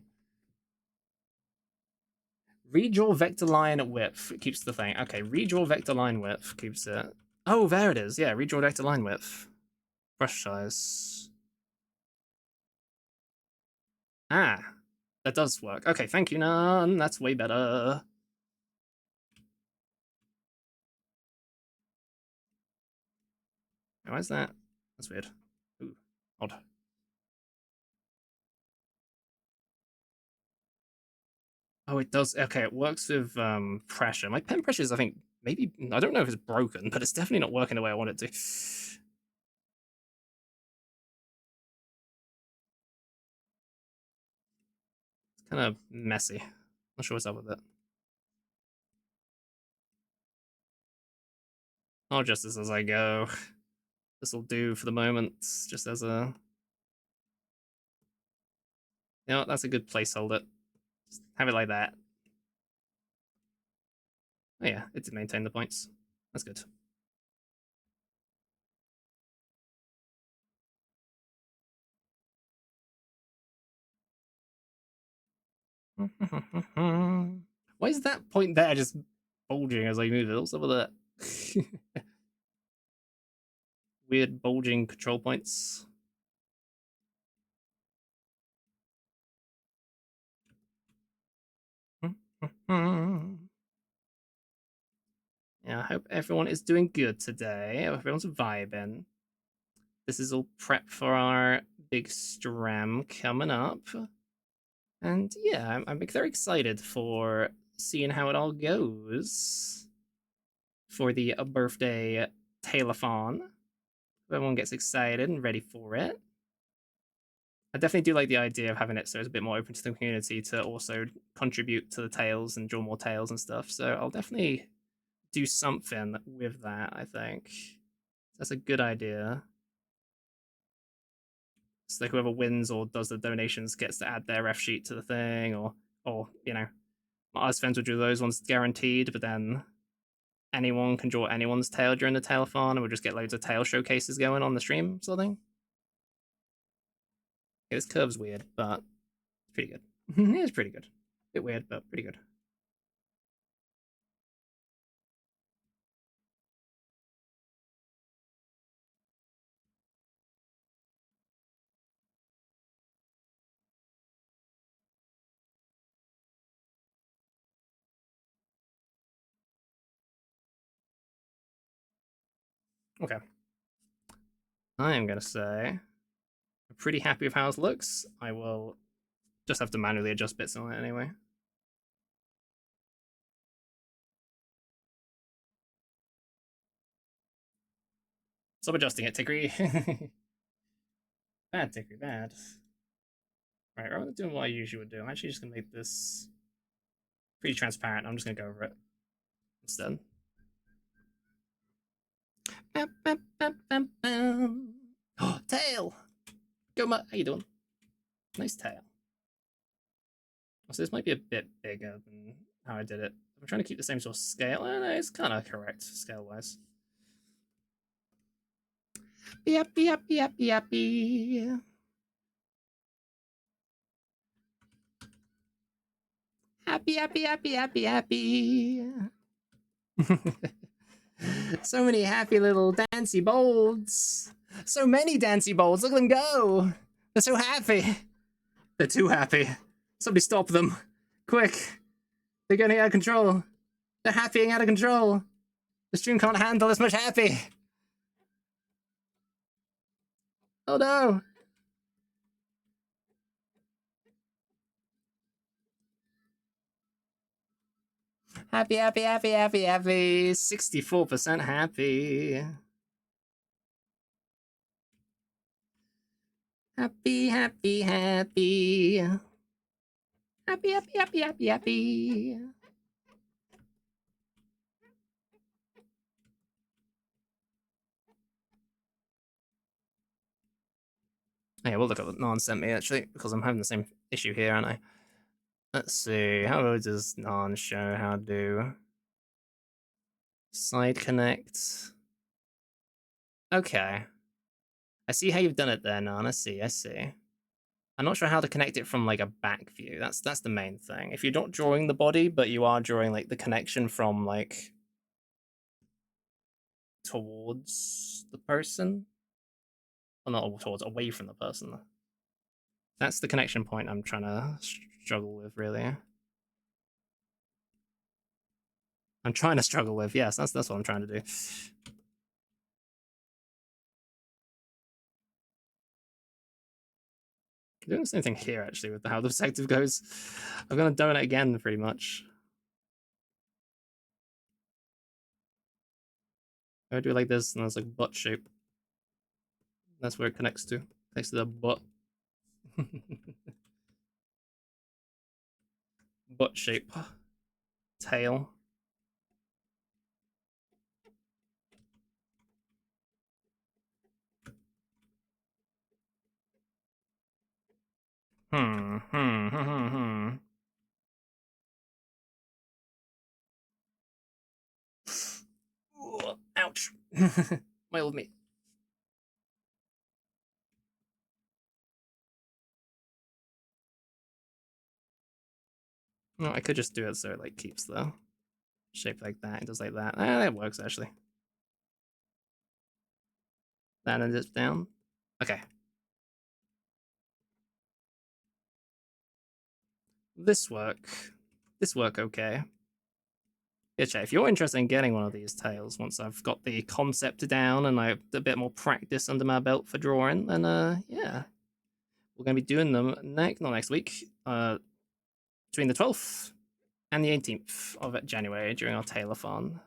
Redraw vector line width keeps the thing. Okay, redraw vector line width keeps it. Oh, there it is. Yeah, redraw vector line width. Brush size. Ah, that does work. Okay, thank you, Nan. That's way better. Why is that? That's weird. Ooh, odd. Oh, it does. Okay, it works with pressure. My pen pressure is, I think, maybe, I don't know if it's broken, but it's definitely not working the way I want it to. Kind of messy. Not sure what's up with it. I'll adjust this as I go. This will do for the moment, just as a. You know, that's a good placeholder. Just have it like that. Oh yeah, it did maintain the points. That's good. Why is that point there just bulging as I move it? What's up with that? Weird bulging control points. Yeah, I hope everyone is doing good today. I hope everyone's vibing. This is all prep for our big stram coming up. And yeah, I'm very excited for seeing how it all goes for the birthday telethon. Everyone gets excited and ready for it. I definitely do like the idea of having it so it's a bit more open to the community to also contribute to the tales and draw more tales and stuff. So I'll definitely do something with that, I think. That's a good idea. So whoever wins or does the donations gets to add their ref sheet to the thing, or you know, us fans will do those ones guaranteed, but then anyone can draw anyone's tail during the tailthon, and we'll just get loads of tail showcases going on the stream, sort of thing. Yeah, this curve's weird, but it's pretty good. It's pretty good. Bit weird, but pretty good. Okay. I am gonna say I'm pretty happy with how it looks. I will just have to manually adjust bits on it anyway. Stop adjusting it, Tickery. Bad, Tickery, bad. Right, rather than doing what I usually would do, I'm actually just gonna make this pretty transparent. I'm just gonna go over it instead. Oh, tail! Go, how you doing? Nice tail. So this might be a bit bigger than how I did it. I'm trying to keep the same sort of scale. It's kind of correct scale-wise. Yappy, yappy, yappy, yappy. Happy, happy, happy, happy, happy. So many happy little dancy bolts. So many dancy bolts. Look at them go. They're so happy. They're too happy. Somebody stop them. Quick. They're getting out of control. They're happying out of control. The stream can't handle this much happy. Oh no. Happy, happy, happy, happy, happy. 64% happy. Happy, happy, happy. Happy, happy, happy, happy, happy. Yeah, we'll look at what Nan sent me actually, because I'm having the same issue here, aren't I? Let's see, how does Nan show how to side connect? Okay. I see how you've done it there, Nan. I see. I'm not sure how to connect it from like a back view. That's the main thing. If you're not drawing the body, but you are drawing like the connection from like towards the person, or not towards, away from the person. That's the connection point I'm trying to struggle with, really. I'm trying to struggle with. Yes, that's what I'm trying to do. I'm doing the same thing here actually with how the perspective goes. I'm gonna donate again, pretty much. I do it like this, and there's like butt shape. That's where it connects to. Connects to the butt. Butt shape. Tail. Hmm. Ooh, ouch. My old me. No, I could just do it so it like keeps the shape like that. It does like that. Ah, that works actually. That and it's down. Okay. This work. This work okay. Yeah, chat, if you're interested in getting one of these tails once I've got the concept down and I have a bit more practice under my belt for drawing, then yeah. We're gonna be doing them not next week, between the 12th and the 18th of January during our Tailorathon.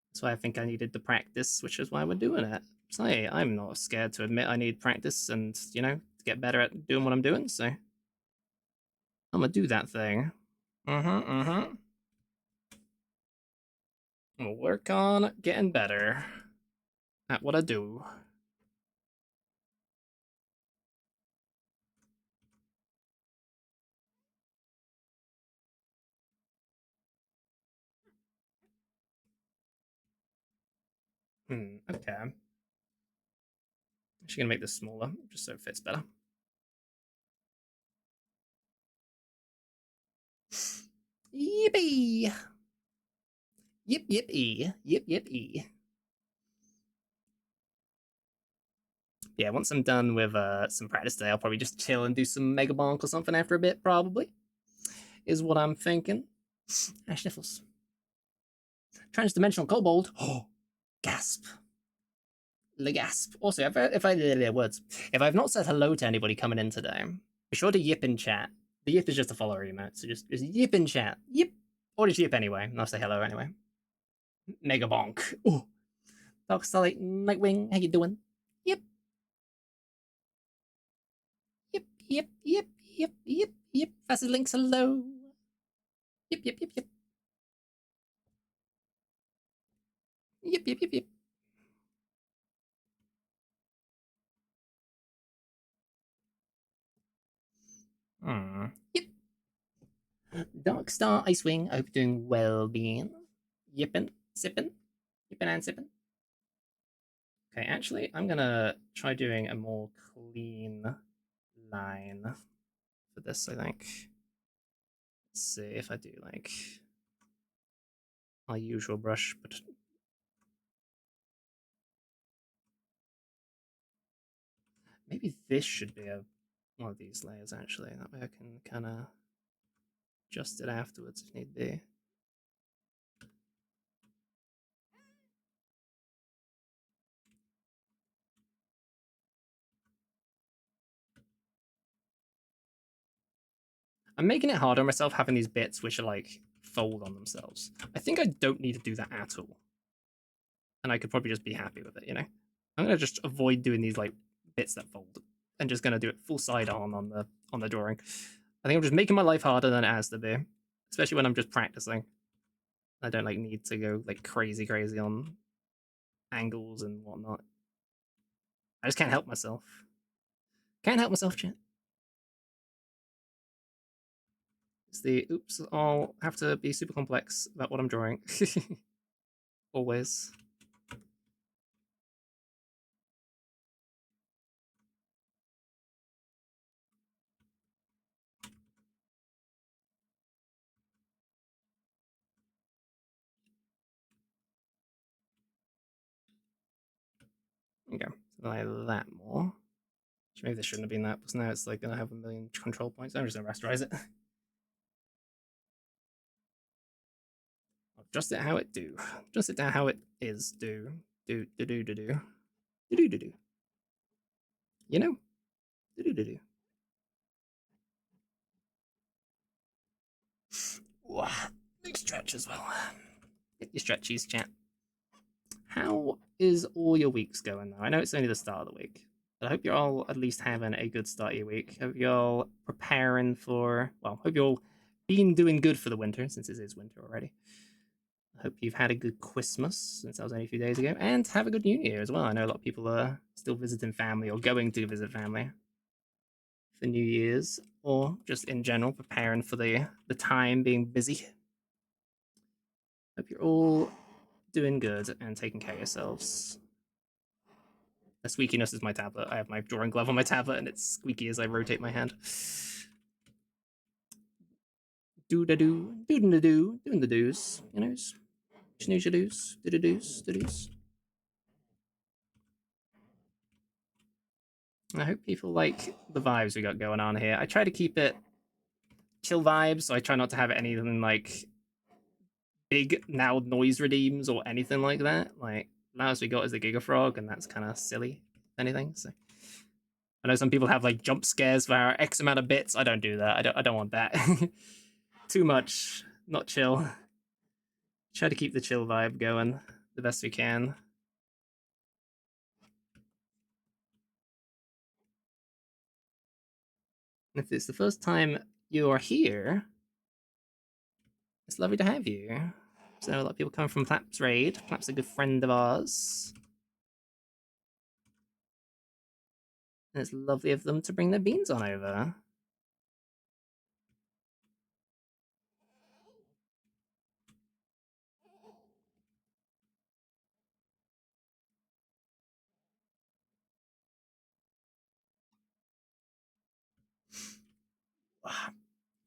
That's why I think I needed the practice, which is why we're doing it. So hey, I'm not scared to admit I need practice and, to get better at doing what I'm doing, so I'm gonna do that thing. I'm gonna work on getting better at what I do. Okay. I'm actually gonna make this smaller, just so it fits better. Yippee! Yip. Yeah, once I'm done with some practice today, I'll probably just chill and do some Mega Bonk or something after a bit, probably. Is what I'm thinking. Ash sniffles. Transdimensional kobold. Oh, gasp. The gasp. Also, if I've not said hello to anybody coming in today, be sure to yip in chat. The yip is just a follower emote, so just yip in chat. Yip. Or just yip anyway, and I'll say hello anyway. Mega Bonk. Oh, Dark Starlight Nightwing, how you doing? Yip. Yip. Fastest links, hello. Yip. Yip. Yip. Dark Star Icewing, I hope you're doing well, being. Yippin', sippin', yippin' and sippin'. Okay, actually, I'm gonna try doing a more clean line for this, I think. Let's see if I do like my usual brush, but maybe this should be one of these layers actually. That way I can kind of adjust it afterwards if need be. I'm making it harder on myself having these bits which are like fold on themselves. I think I don't need to do that at all. And I could probably just be happy with it, I'm gonna just avoid doing these like bits that fold. and just gonna do it full side on the drawing. I think I'm just making my life harder than it has to be, especially when I'm just practicing. I don't like need to go like crazy on angles and whatnot. I just can't help myself. Can't help myself, chat. It's the oops, I'll have to be super complex about what I'm drawing. Always. Okay, so like that more. Maybe this shouldn't have been that, because now it's like gonna have a million control points. I'm just gonna rasterize it. I'll adjust it how it do. Adjust it down how it is. Do. Do. Do. Do. Do. Do. Do. Do. Do. You know? Do. Do. Do. Do. Wow. Big stretch as well. Get your stretchies, chat. How is all your weeks going now? I know it's only the start of the week, but I hope you're all at least having a good start of your week. Hope you're all preparing for, well, hope you're all been doing good for the winter, since it is winter already. I hope you've had a good Christmas, since that was only a few days ago, and have a good New Year as well. I know a lot of people are still visiting family or going to visit family for New Year's, or just in general preparing for the time being busy. Hope you're all doing good and taking care of yourselves. The squeakiness is my tablet. I have my drawing glove on my tablet and it's squeaky as I rotate my hand. Do da do, do da do, doing the do's, you know, snooze your do's, do da do's, do do's. I hope people like the vibes we got going on here. I try to keep it chill vibes, so I try not to have anything like big now noise redeems or anything like that. Like loudest we got is the Giga Frog, and that's kind of silly. If anything, so I know some people have like jump scares for X amount of bits. I don't do that. I don't want that. Too much. Not chill. Try to keep the chill vibe going the best we can. If it's the first time you are here, it's lovely to have you. So a lot of people come from Clap's raid. Clap's a good friend of ours. And it's lovely of them to bring their beans on over.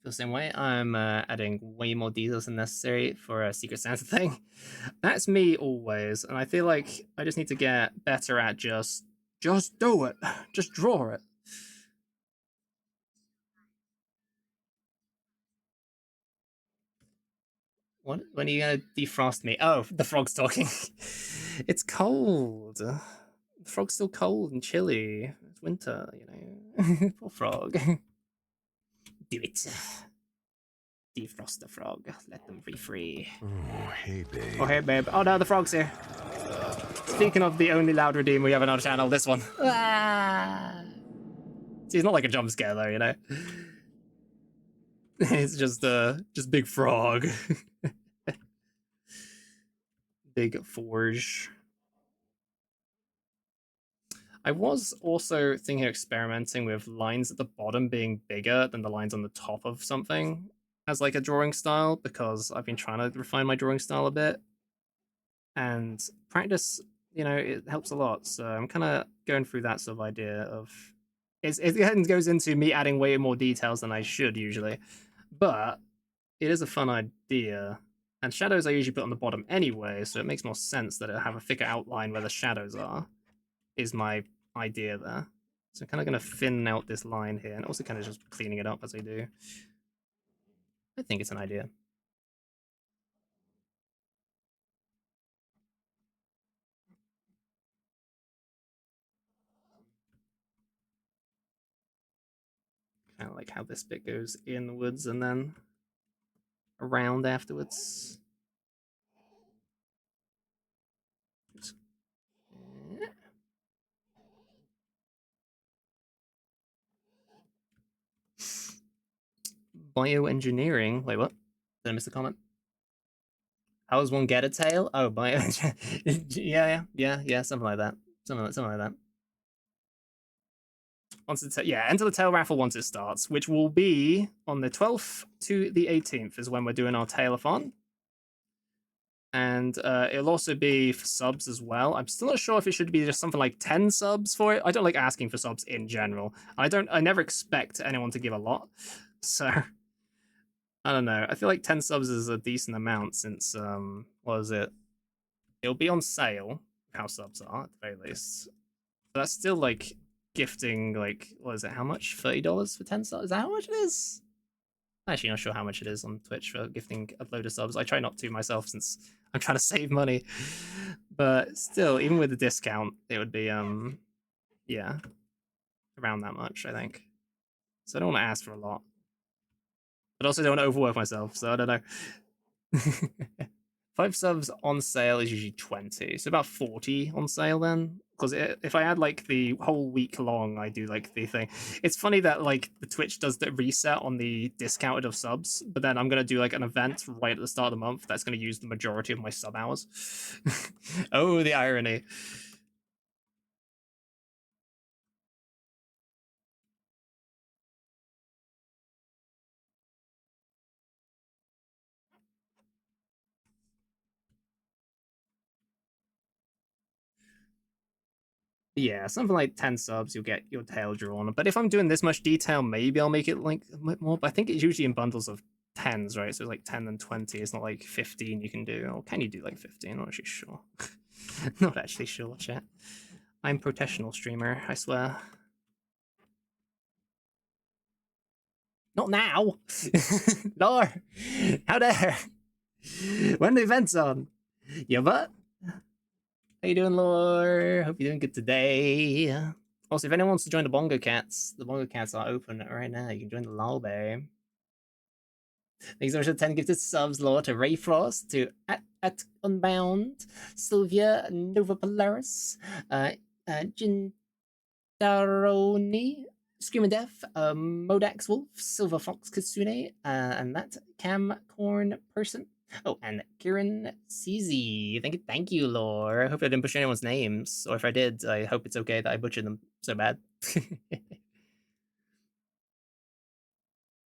The same way, I'm adding way more details than necessary for a Secret Santa thing. That's me always, and I feel like I just need to get better at just do it, just draw it. What? When are you gonna defrost me? Oh, the frog's talking. It's cold. The frog's still cold and chilly. It's winter, you know. Poor frog. Do it. Defrost the frog. Let them be free. Oh, hey, babe. Oh, hey, babe. Oh, no, the frog's here. Speaking of the only loud redeem we have on our channel, this one. Ah. See, it's not like a jump scare, though, you know? It's just big frog. Big forge. I was also thinking of experimenting with lines at the bottom being bigger than the lines on the top of something as like a drawing style, because I've been trying to refine my drawing style a bit. And practice, you know, it helps a lot. So I'm kind of going through that sort of idea of it goes into me adding way more details than I should usually, but it is a fun idea. And shadows I usually put on the bottom anyway, so it makes more sense that it'll have a thicker outline where the shadows are, is my idea there. So I'm kind of going to thin out this line here, and also kind of just cleaning it up as I do. I think it's an idea. Kind of like how this bit goes inwards and then around afterwards. Bioengineering. Wait, what? Did I miss a comment? How does one get a tail? Oh, bio. Yeah, something like that. Something like that. Once it's enter the tail raffle once it starts, which will be on the 12th to the 18th is when we're doing our tail-a-thon. And it'll also be for subs as well. I'm still not sure if it should be just something like 10 subs for it. I don't like asking for subs in general. I never expect anyone to give a lot. So I don't know. I feel like 10 subs is a decent amount since what is it? It'll be on sale, how subs are at the very least. But that's still like gifting like what is it? How much? $30 for 10 subs? Is that how much it is? I'm actually not sure how much it is on Twitch for gifting a load of subs. I try not to myself since I'm trying to save money. But still, even with the discount, it would be yeah, around that much, I think. So I don't want to ask for a lot. But also don't want to overwork myself, so I don't know. 5 subs on sale is usually 20, so about 40 on sale then. Because if I add like the whole week long, I do like the thing. It's funny that like the Twitch does the reset on the discounted of subs, but then I'm gonna do like an event right at the start of the month that's gonna use the majority of my sub hours. Oh, the irony. Yeah, something like 10 subs, you'll get your tail drawn. But if I'm doing this much detail, maybe I'll make it like a bit more. But I think it's usually in bundles of 10s, right? So it's like 10 and 20. It's not like 15 you can do. Or can you do like 15? I'm not actually sure. Not actually sure, chat. I'm professional streamer, I swear. Not now! No! How dare! When the event's on! Yeah, but how you doing, Lore? Hope you're doing good today. Also, if anyone wants to join the Bongo Cats are open right now. You can join the lobby. Thanks so much for the 10 gifted subs, Lore, to Ray Frost, to at Unbound, Sylvia, Nova Polaris, Jin Daroni, Screaming Death, Modax Wolf, Silver Fox Kitsune, and that Camcorn person. Oh, and Kieran CZ. Thank you, Lore. I hope I didn't butcher anyone's names, or if I did, I hope it's okay that I butchered them so bad. Hope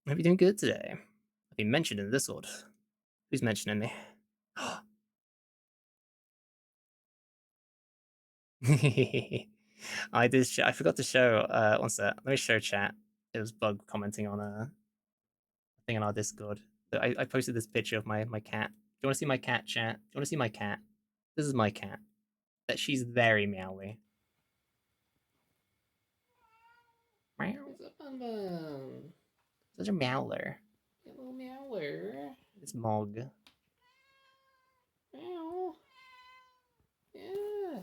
you're doing good today. I've been mentioned in the Discord. Who's mentioning me? I did. I forgot to show. One sec. Let me show chat. It was Bug commenting on a thing on our Discord. I posted this picture of my cat. Do you want to see my cat, chat? Do you want to see my cat? This is my cat. That she's very meowy. Meow. What's up, Bun Bun? Such a meowler. A little meowler. It's Mog. Meow. Yeah.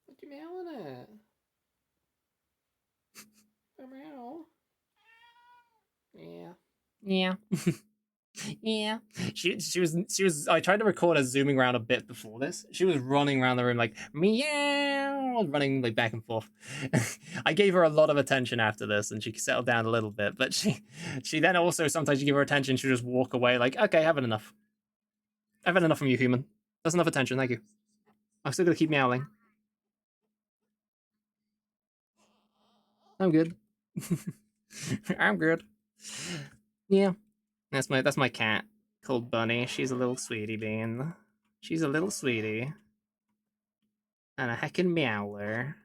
What you meowing at? Meow. Yeah. Yeah. Yeah. She was I tried to record her zooming around a bit before this. She was running around the room like meow, running like back and forth. I gave her a lot of attention after this and she settled down a little bit, but she then also sometimes you give her attention, she'll just walk away like, okay, I've had enough. I've had enough from you, human. That's enough attention, thank you. I'm still gonna keep meowing. I'm good. I'm good. Yeah. That's my cat called Bunny. She's a little sweetie bean. She's a little sweetie. And a heckin' meowler.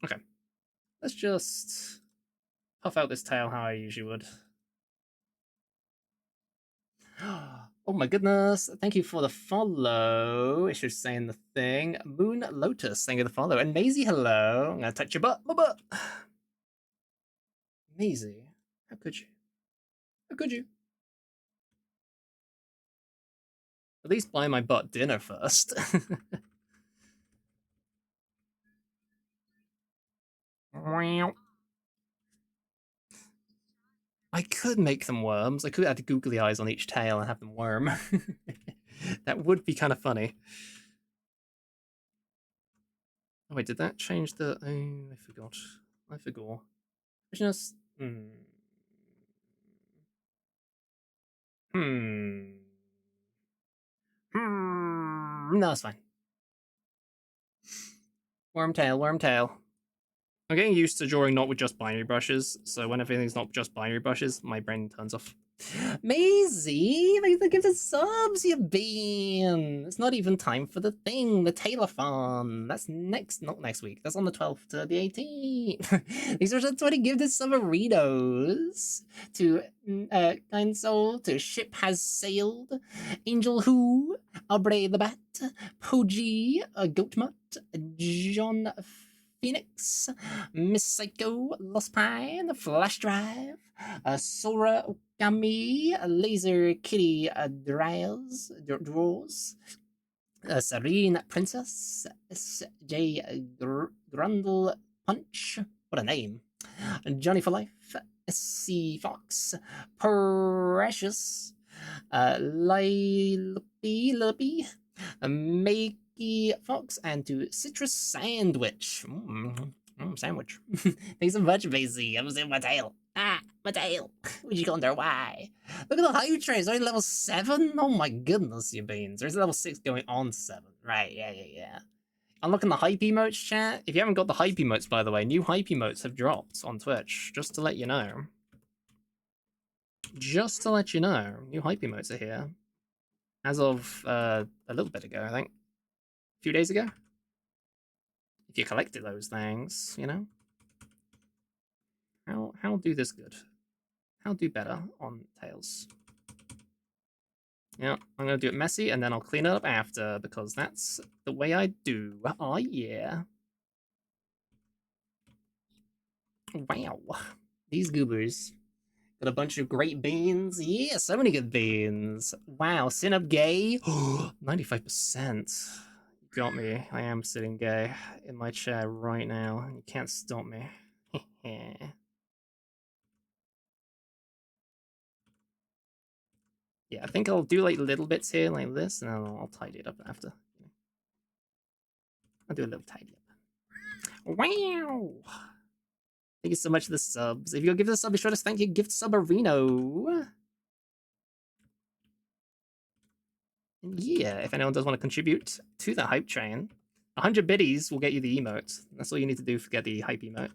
Okay. Let's just puff out this tail how I usually would. Oh my goodness. Thank you for the follow. It's just saying the thing. Moon Lotus, thank you for the follow. And Maisie, hello. I'm gonna touch your butt. My butt. Maisie, how could you? How could you? At least buy my butt dinner first. I could make them worms. I could add googly eyes on each tail and have them worm. That would be kind of funny. Oh, wait, did that change the... Oh, I forgot. I forgot. Just... No, it's fine. Wormtail, wormtail. I'm getting used to drawing not with just binary brushes, so when everything's not just binary brushes, my brain turns off. Maisie, thanks for giving subs, you bean. It's not even time for the thing, the Taylorathon. That's not next week. That's on the 12th to the 18th. These are just 20 gifted submarinos to Kind Soul, to Ship Has Sailed, Angel Who, Aubrey the Bat, Poji, Goatmutt, John Phoenix, Miss Psycho, Lost Pine, Flash Drive, Sora Okami, Laser Kitty Draws, Serene Princess, S.J. Grundle Punch, what a name, Johnny for Life, S.C. Fox, Precious, Lippy, Makey Fox, and to Citrus Sandwich. Sandwich. Thanks so much, Maisie. I'm in my tail. My tail. Would you wonder why? Look at the hype train. It's only level 7? Oh my goodness, you beans. There's level 6 going on to 7. Right, yeah. I'm looking at the hype emotes chat. If you haven't got the hype emotes, by the way, new hype emotes have dropped on Twitch. Just to let you know. Just to let you know, new hype emotes are here. As of a little bit ago, I think. A few days ago. If you collected those things, you know. How do this good? How do better on Tails? Yeah, I'm gonna do it messy and then I'll clean it up after because that's the way I do. Oh yeah. Wow. These goobers. Got a bunch of great beans. Yeah, so many good beans. Wow, sit up gay. 95%. You got me. I am sitting gay in my chair right now. You can't stop me. Yeah, I think I'll do like little bits here like this, and then I'll tidy it up after. I'll do a little tidy up. Wow! Thank you so much for the subs. If you'll give the sub, be sure to thank you, gift subarino. And yeah, if anyone does want to contribute to the hype train, 100 biddies will get you the emote. That's all you need to do to get the hype emote.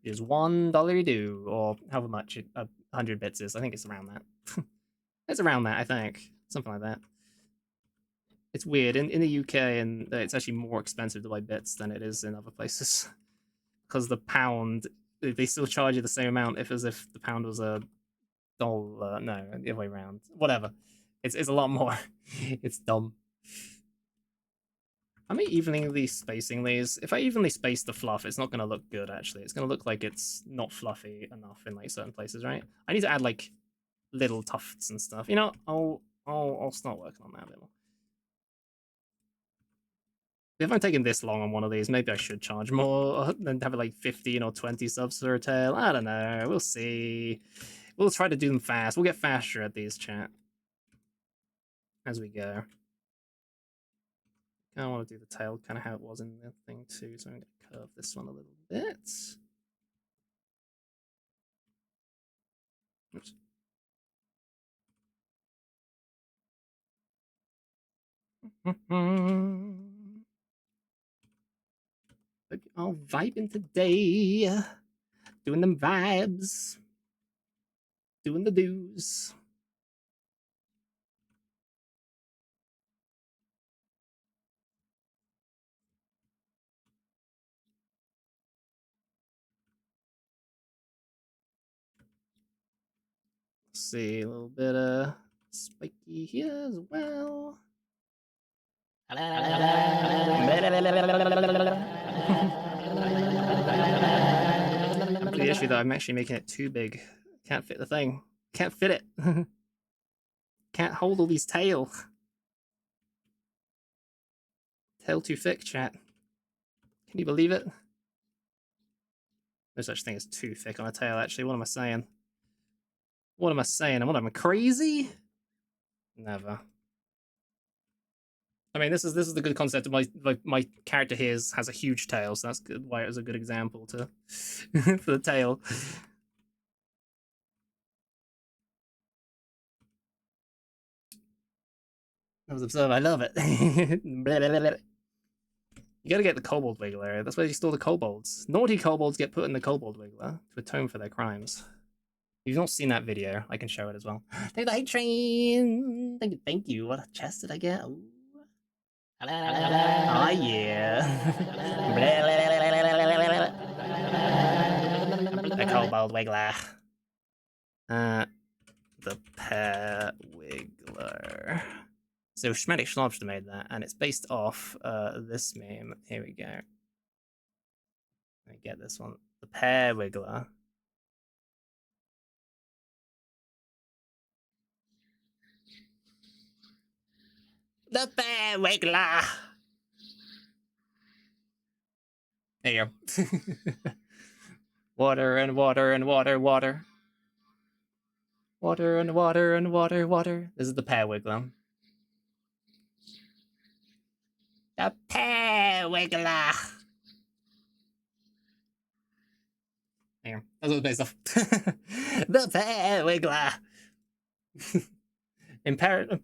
It is $1 do, or however much 100 bits is. I think it's around that. It's around that, I think. Something like that. It's weird. In the UK, and it's actually more expensive to buy bits than it is in other places. Because the pound, they still charge you the same amount as if the pound was a dollar. No, the other way around. Whatever. It's a lot more. It's dumb. I'm evenly spacing these. If I evenly space the fluff, it's not going to look good, actually. It's going to look like it's not fluffy enough in like certain places, right? I need to add like little tufts and stuff. You know, I'll start working on that a bit more. If I'm taking this long on one of these, maybe I should charge more than have like 15 or 20 subs for a tail. I don't know. We'll see. We'll try to do them fast. We'll get faster at these, chat, as we go. I want to do the tail kind of how it was in the thing too, so I'm going to curve this one a little bit. Oops. All vibing today. Doing them vibes. Doing the do's. Let's see, a little bit of spiky here as well. The issue though, I'm actually making it too big. Can't fit the thing. Can't fit it. Can't hold all these tail. Tail too thick, chat. Can you believe it? No such thing as too thick on a tail, actually. What am I saying? What am I saying? What am I, crazy? Never. I mean, this is the good concept of my character here has a huge tail, so that's good. Why it was a good example to for the tail. I was observed. I love it. You gotta get the kobold wiggler. That's where you store the kobolds. Naughty kobolds get put in the kobold wiggler to atone for their crimes. If you've not seen that video, I can show it as well. Thank the hate train. Thank you. What chest did I get? Ooh. Oh yeah. The kobold wiggler. The pear wiggler. So Schmatic Schlobster made that, and it's based off this meme. Here we go. Let me get this one. The pear wiggler. The pear wiggler. There you go. Water and water and water, water. Water and water and water, water. This is the pear wiggler. The pear wiggler. There. That's what it's based off. The pear wiggler. Impertinent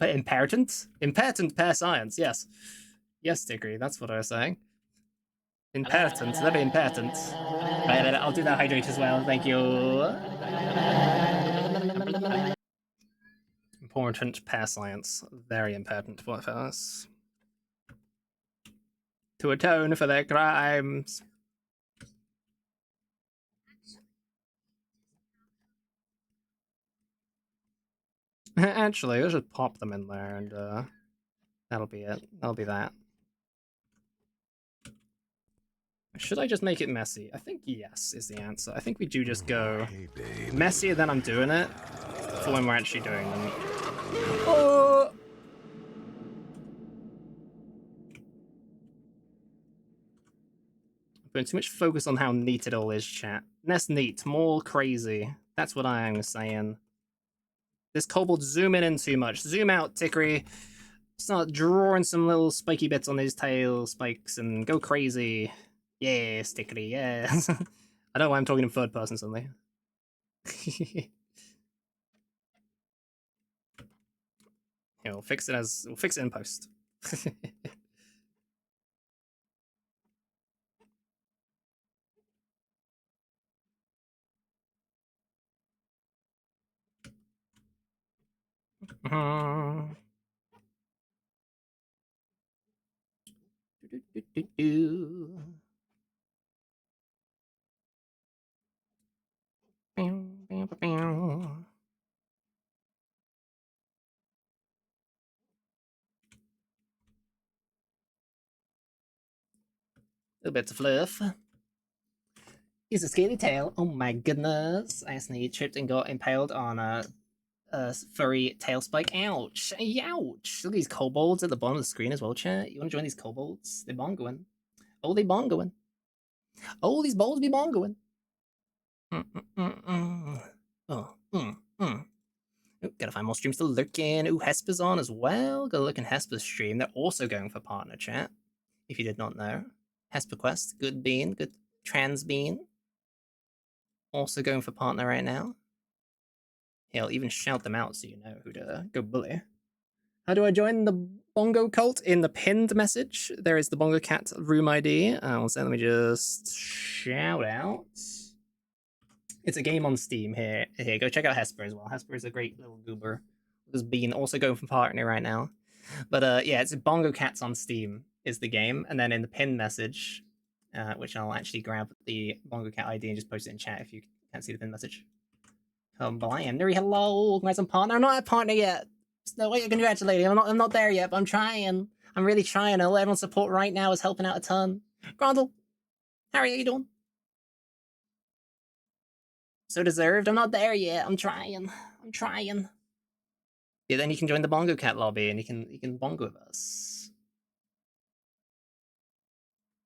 pear science, yes. Yes, Dickory, that's what I was saying. Impertinent, that'd be impertinent. Right, I'll do that hydrate as well, thank you. Important pear science. Very important for us. To atone for their crimes. Actually, I should pop them in there and that'll be it. That'll be that. Should I just make it messy? I think yes is the answer. I think we do just go messier than I'm doing it for when we're actually doing them. Oh! Putting too much focus on how neat it all is, chat. Less neat, more crazy. That's what I am saying. This kobold zooming in too much. Zoom out, Tickery. Start drawing some little spiky bits on his tail spikes and go crazy. Yes, Tickery, yes. I know why I'm talking in third person suddenly. Yeah, we'll fix it in post. Little bits of fluff. He's a scaly tail. Oh my goodness. I accidentally tripped and got impaled on a furry tail spike. Ouch. Ouch. Look at these kobolds at the bottom of the screen as well, chat. You want to join these kobolds? They're bongoing. Oh, they bongoing. Oh, these balls be bongoing. Oh, Ooh, gotta find more streams to look in. Ooh, Hesper's on as well. Go look in Hesper's stream. They're also going for partner chat. If you did not know. Hesper Quest, good bean, good trans bean. Also going for partner right now. He'll even shout them out so you know who to go bully. How do I join the Bongo cult? In the pinned message, there is the Bongo Cat room ID. So let me just shout out. It's a game on Steam here. Here, go check out Hesper as well. Hesper is a great little goober. There's Bean also going for partner right now. But yeah, it's Bongo Cats on Steam is the game. And then in the pinned message, which I'll actually grab the Bongo Cat ID and just post it in chat if you can't see the pinned message. Come by, Nuri, hello. Congrats on partner. I'm not a partner yet. No way, congratulate you. I'm not there yet, but I'm trying. I'm really trying. All everyone's support right now is helping out a ton. Grondel, Harry, how you doing? So deserved. I'm not there yet. I'm trying. I'm trying. Yeah, then you can join the Bongo Cat lobby and you can bongo with us.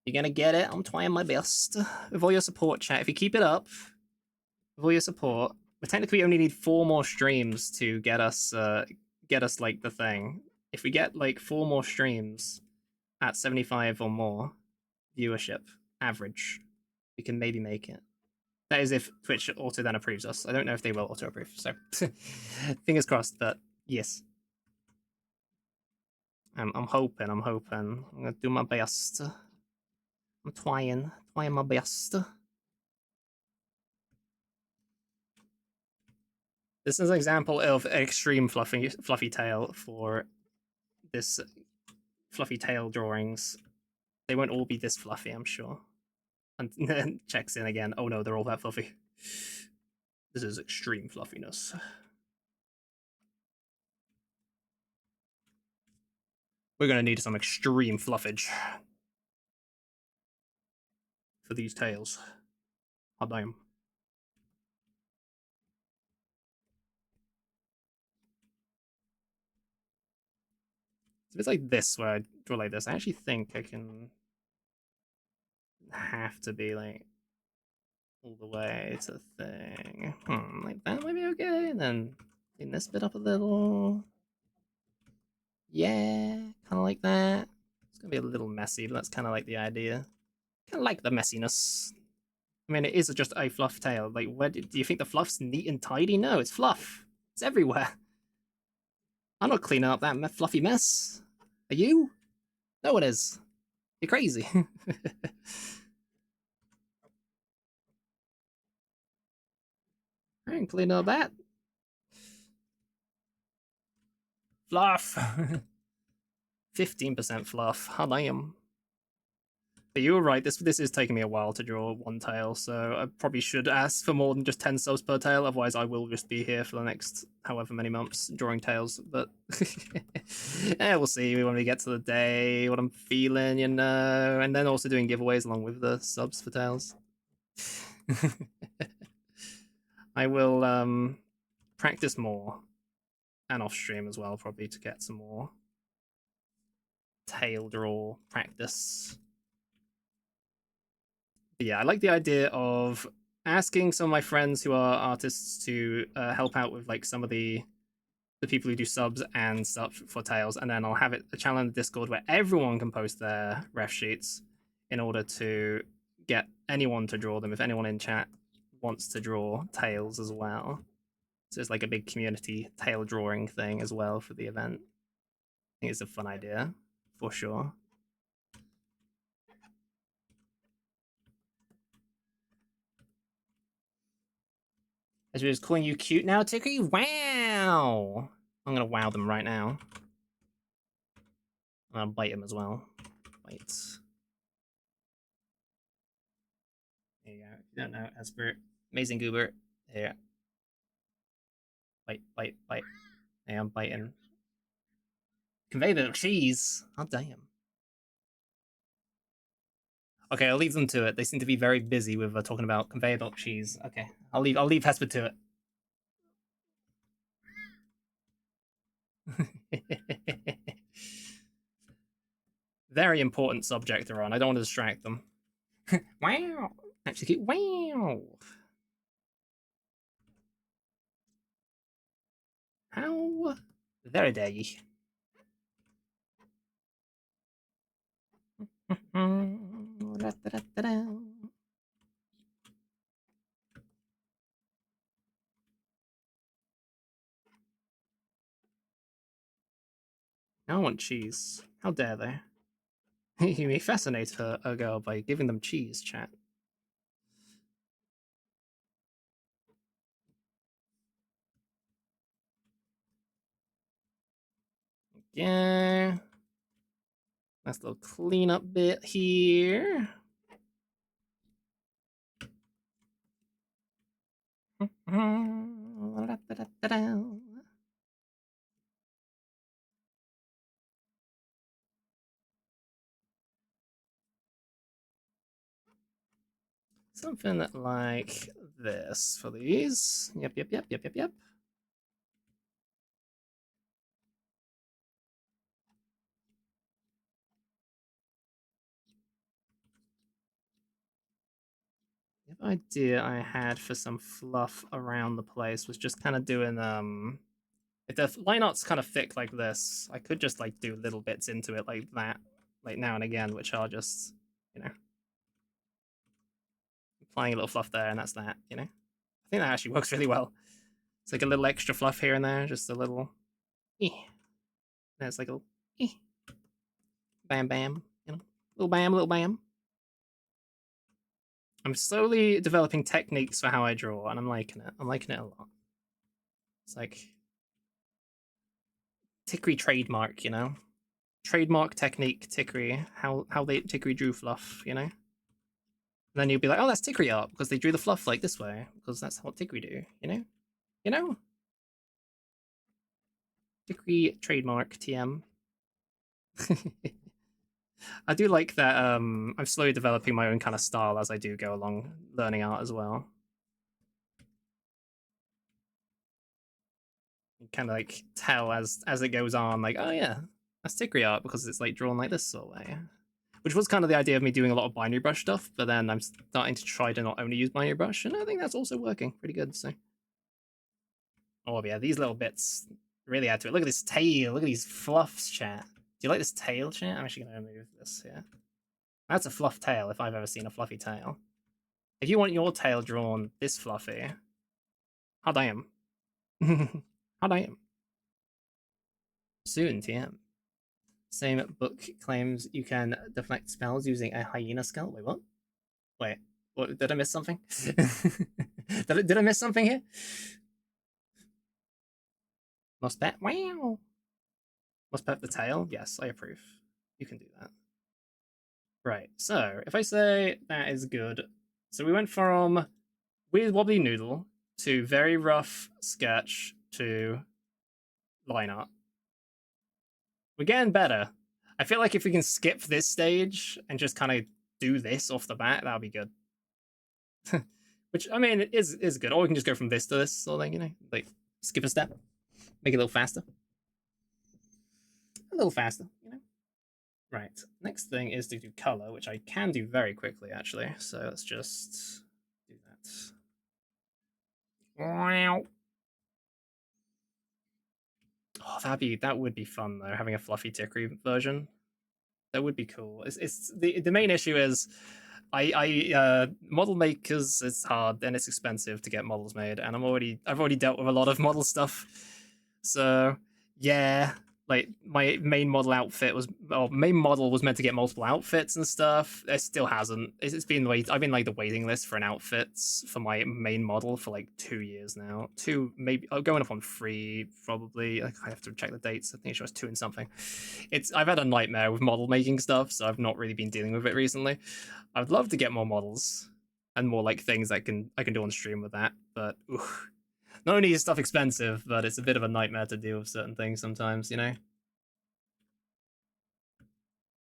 You're gonna get it. I'm trying my best with all your support, chat. If you keep it up with all your support, but technically we only need 4 more streams to get us like the thing. If we get like 4 more streams at 75 or more viewership average, we can maybe make it. That is if Twitch auto then approves us. I don't know if they will auto approve, so fingers crossed. But yes, I'm hoping. I'm gonna do my best. I'm trying my best. This is an example of extreme fluffy tail for this fluffy tail drawings. They won't all be this fluffy, I'm sure. And then checks in again. Oh no, they're all that fluffy. This is extreme fluffiness. We're gonna need some extreme fluffage for these tails. Hot damn. If it's like this, where I draw like this, I actually think I can have to be like all the way to the thing. Like that might be okay, and then clean this bit up a little. Yeah, kind of like that. It's gonna be a little messy, but that's kind of like the idea. Kind of like the messiness. I mean, it is just a fluff tail. Like, where do you think the fluff's neat and tidy? No, it's fluff. It's everywhere. I'm not cleaning up that fluffy mess. Are you? No one is. You're crazy. I ain't cleaning up that. Fluff. 15% fluff. How damn. But you were right. This is taking me a while to draw one tail, so I probably should ask for more than just 10 subs per tail. Otherwise, I will just be here for the next however many months drawing tails. But yeah, we'll see when we get to the day, what I'm feeling, you know, and then also doing giveaways along with the subs for tails. I will practice more and off stream as well, probably to get some more tail draw practice. But yeah, I like the idea of asking some of my friends who are artists to help out with like some of the people who do subs and stuff for tails, and then I'll have a channel in the Discord where everyone can post their ref sheets in order to get anyone to draw them if anyone in chat wants to draw tails as well. So it's like a big community tail drawing thing as well for the event. I think it's a fun idea for sure. As we're just calling you cute now, Ticky. Wow! I'm gonna wow them right now. I'll bite him as well. Bite. There you go. If you don't know, Esper, amazing goober. There. Bite, bite, bite. Hey, I'm biting. Conveyor belt cheese. Oh damn. Okay, I'll leave them to it. They seem to be very busy with talking about conveyor belt cheese. Okay, I'll leave Hesper to it. Very important subject they're on. I don't want to distract them. Wow. Actually, wow. How very dare ye. I want cheese. How dare they? You may fascinate a girl by giving them cheese, chat. Yeah. Nice little cleanup bit here. Something like this for these. Yep, yep, yep, yep, yep, yep. The idea I had for some fluff around the place was just kind of doing If the line art's kind of thick like this, I could just like do little bits into it like that, like now and again, which are just, you know, applying a little fluff there, and that's that, you know. I think that actually works really well. It's like a little extra fluff here and there, just a little, there's like a little, bam bam, you know, little bam, little bam. I'm slowly developing techniques for how I draw, and I'm liking it. I'm liking it a lot. It's like Tickery trademark, you know, trademark technique Tickery. How they Tickery drew fluff, you know. And then you'll be like, oh, that's Tickery art because they drew the fluff like this way because that's what Tickery do, you know. You know, Tickery trademark TM. I do like that. I'm slowly developing my own kind of style as I do go along learning art as well. You kind of like tell as it goes on, like, oh yeah, that's Tickery art because it's like drawn like this sort of way. Which was kind of the idea of me doing a lot of binary brush stuff, but then I'm starting to try to not only use binary brush, and I think that's also working pretty good. So, oh yeah, these little bits really add to it. Look at this tail. Look at these fluffs, chat. Do you like this tail, chat? I'm actually going to remove this here. That's a fluff tail if I've ever seen a fluffy tail. If you want your tail drawn this fluffy, hot damn. Hot damn. Soon, TM. Same book claims you can deflect spells using a hyena skull. Wait, what? Wait, what? Did I miss something? did I miss something here? Must pet? Wow. Must pet the tail? Yes, I approve. You can do that. Right, so if I say that is good, so we went from weird wobbly noodle to very rough sketch to line art. We're getting better. I feel like if we can skip this stage and just kind of do this off the bat, that'll be good. Which I mean, it is good. Or we can just go from this to this sort of thing, you know, like skip a step, make it a little faster, you know. Right. Next thing is to do color, which I can do very quickly actually. So let's just do that. Wow. Oh, that would be fun though, having a fluffy Tickery version. That would be cool. It's the main issue is model makers, it's hard and it's expensive to get models made, and I've already dealt with a lot of model stuff. So yeah, like my main model outfit was, or main model was meant to get multiple outfits and stuff. It still hasn't. It's been I've been like the waiting list for an outfits for my main model for like 2 years now. Two, maybe going up on 3 probably. Like, I have to check the dates. I think it was 2 and something. I've had a nightmare with model making stuff, so I've not really been dealing with it recently. I would love to get more models and more like things I can do on stream with that, but not only is stuff expensive, but it's a bit of a nightmare to deal with certain things sometimes, you know?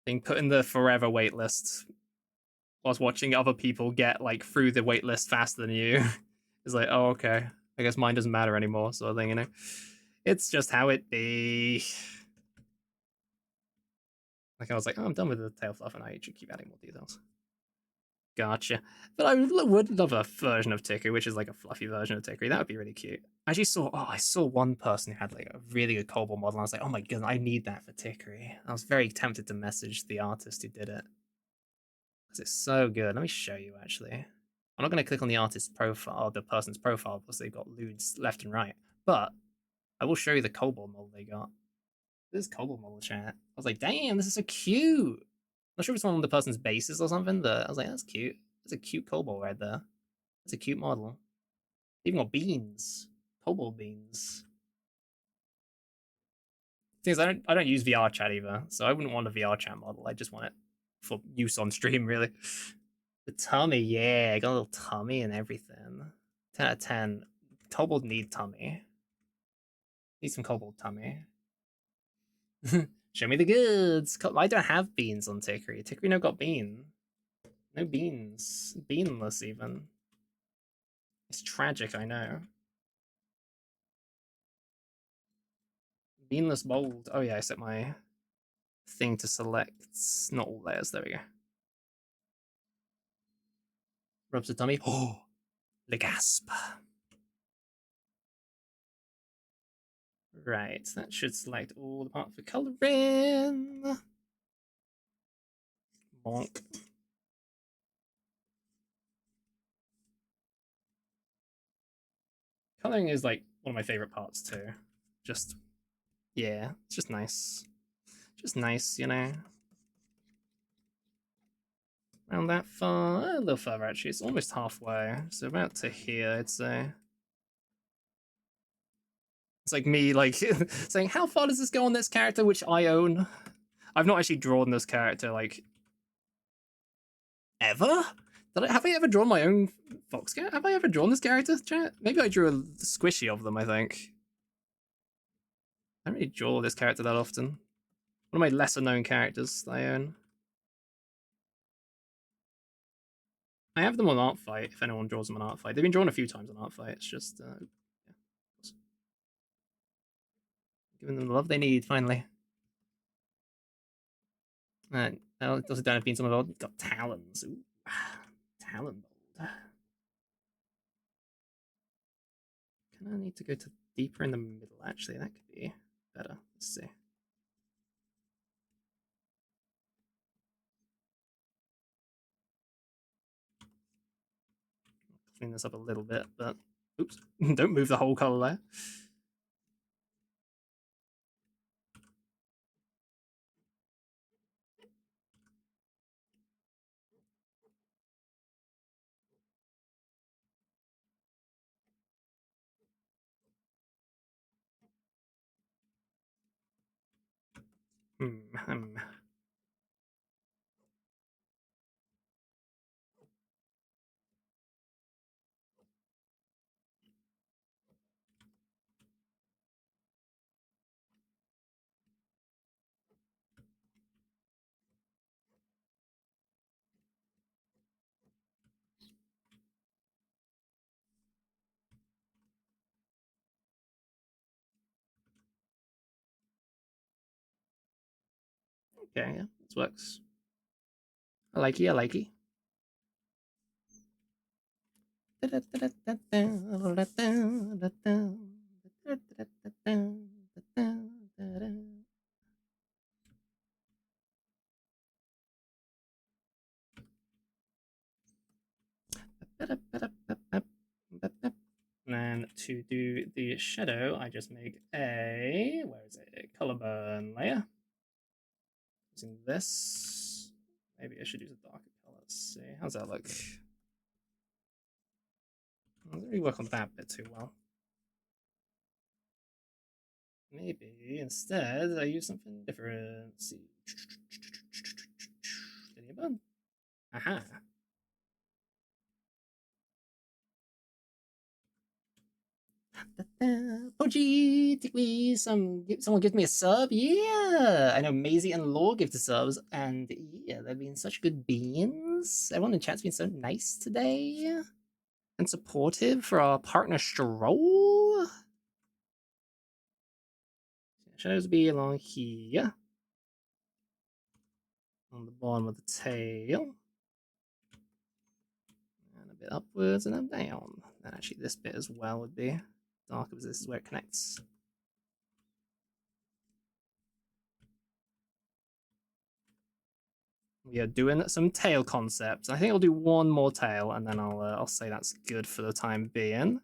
Being put in the forever waitlist whilst watching other people get like through the waitlist faster than you is like, oh, okay. I guess mine doesn't matter anymore, sort of thing, you know? It's just how it be. Like I was like, oh, I'm done with the tail fluff, and I should keep adding more details. Gotcha. But I would love a version of Tickery, which is like a fluffy version of Tickery. That would be really cute. I saw one person who had like a really good Cobalt model, and I was like, oh my god, I need that for Tickery. I was very tempted to message the artist who did it because it's so good. Let me show you actually. I'm not going to click on the artist's profile, or the person's profile, because they've got lewds left and right. But I will show you the Cobalt model they got. This Cobalt model chat. I was like, damn, this is so cute. I'm not sure if it's one of the person's bases or something, but I was like, that's cute. That's a cute Cobalt right there. That's a cute model. Even got beans. Cobalt beans. Things I don't use VR chat either, so I wouldn't want a VR chat model. I just want it for use on stream, really. The tummy, yeah, I got a little tummy and everything. 10 out of 10. Cobalt need tummy. Need some cobalt tummy. Show me the goods. I don't have beans on Tickery. Tickery no got bean. No beans. Beanless even. It's tragic, I know. Beanless bold. Oh yeah, I set my thing to select not all layers. There we go. Rubs the tummy. Oh, the gasp. Right, that should select all the parts for colouring. Bonk. Colouring is like one of my favourite parts too. Just, yeah, it's just nice. Just nice, you know. Around that far, a little further actually. It's almost halfway. So about to here, I'd say. It's like me, like saying, "How far does this go on this character, which I own?" I've not actually drawn this character like ever. Have I ever drawn my own fox character? Have I ever drawn this character? Chat? Maybe I drew a squishy of them. I think I don't really draw this character that often. One of my lesser known characters that I own. I have them on Art Fight. If anyone draws them on Art Fight, they've been drawn a few times on Art Fight. It's just yeah, giving them the love they need finally. And it doesn't have been some of them got talons. Ooh, talon mold. Can I need to go to deeper in the middle? Actually, that could be better. Let's see. Clean this up a little bit, but oops, don't move the whole color there. Hmm. Okay, yeah, this works. I like it. I like it. And to do the shadow, I just make a where is it? Color burn layer. Using this. Maybe I should use a darker color. Let's see. How's that look? I didn't really work on that bit too well. Maybe instead I use something different. Let's see. Linear burn. Aha. Poji, take me some. Someone give me a sub. Yeah, I know Maisie and Law give the subs, and yeah, they've been such good beans. Everyone in chat's been so nice today and supportive for our partner stroll. Shadows be along here on the bottom of the tail, and a bit upwards and then down. And actually, this bit as well would be darker because this is where it connects. We are doing some tail concepts. I think I'll do one more tail, and then I'll say that's good for the time being.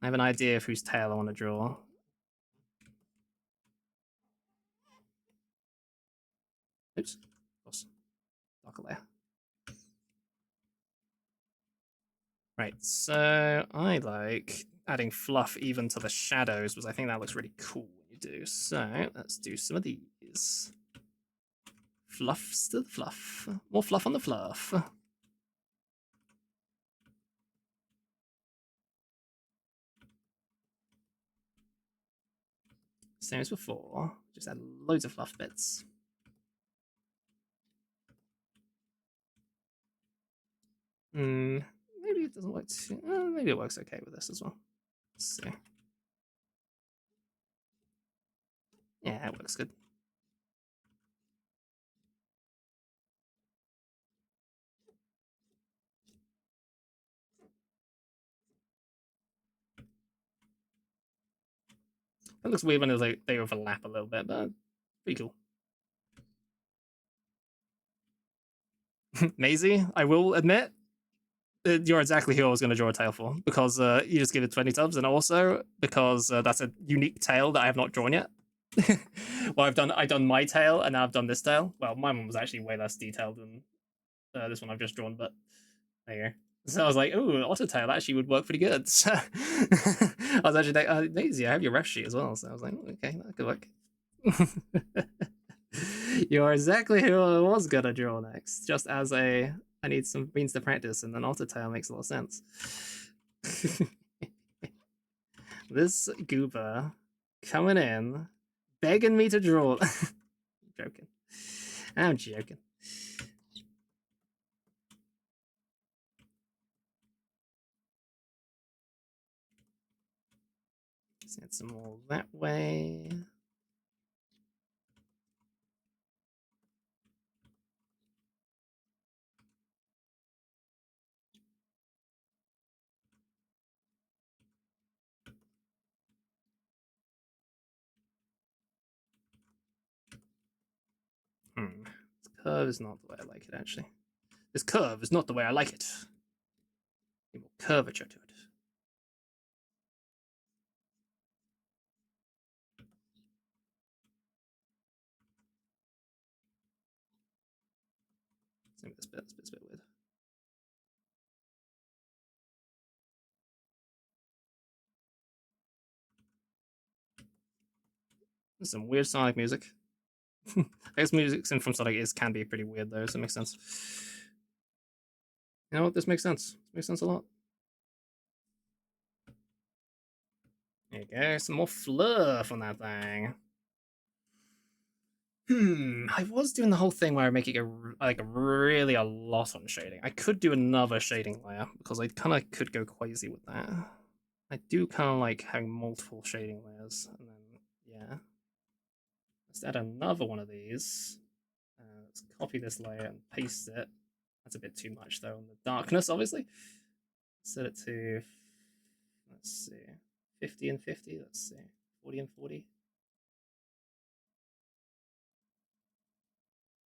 I have an idea of whose tail I want to draw. Oops, of course, darker layer. Right, so I like adding fluff even to the shadows because I think that looks really cool when you do. So let's do some of these. Fluffs to the fluff. More fluff on the fluff. Same as before, just add loads of fluff bits. Maybe it doesn't work too. Maybe it works okay with this as well. Let's see. Yeah, it works good. It looks weird when it's like they overlap a little bit, but pretty cool. Maisie, I will admit, you're exactly who I was going to draw a tail for, because you just give it 20 tubs, and also because that's a unique tail that I have not drawn yet. Well, I've done my tail, and now I've done this tail. Well, my one was actually way less detailed than this one I've just drawn, but there you go. So I was like, "Ooh, otter tail actually would work pretty good." So I was actually like, Daisy, I have your ref sheet as well, so I was like, "Okay, that could work." You are exactly who I was gonna draw next. Just as I need some means to practice, and then otter tail makes a lot of sense. This goober coming in, begging me to draw. Joking. I'm joking. Let's add some more that way. This curve is not the way I like it, actually. This curve is not the way I like it. Need more curvature to it. Same with this bit. This bit's a bit weird. There's some weird Sonic music. I guess music from Sonic can be pretty weird though, so it makes sense. You know what? This makes sense. This makes sense a lot. There you go. Some more fluff on that thing. I was doing the whole thing where I'm making really a lot on shading. I could do another shading layer because I kind of could go crazy with that. I do kind of like having multiple shading layers, and then yeah. Let's add another one of these. Let's copy this layer and paste it. That's a bit too much though on the darkness, obviously. Set it to, let's see, 50 and 50. Let's see, 40 and 40.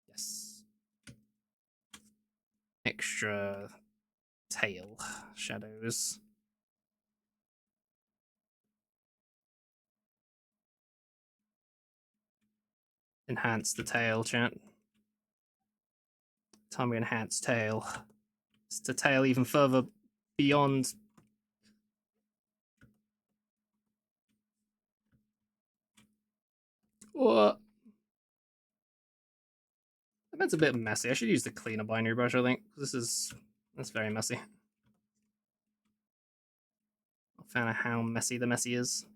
Yes. Extra tail shadows. Enhance the tail, chat. Time we enhance tail. It's to tail even further beyond. What? That's a bit messy. I should use the cleaner binary brush, I think. That's very messy. I'm a fan of how messy the messy is.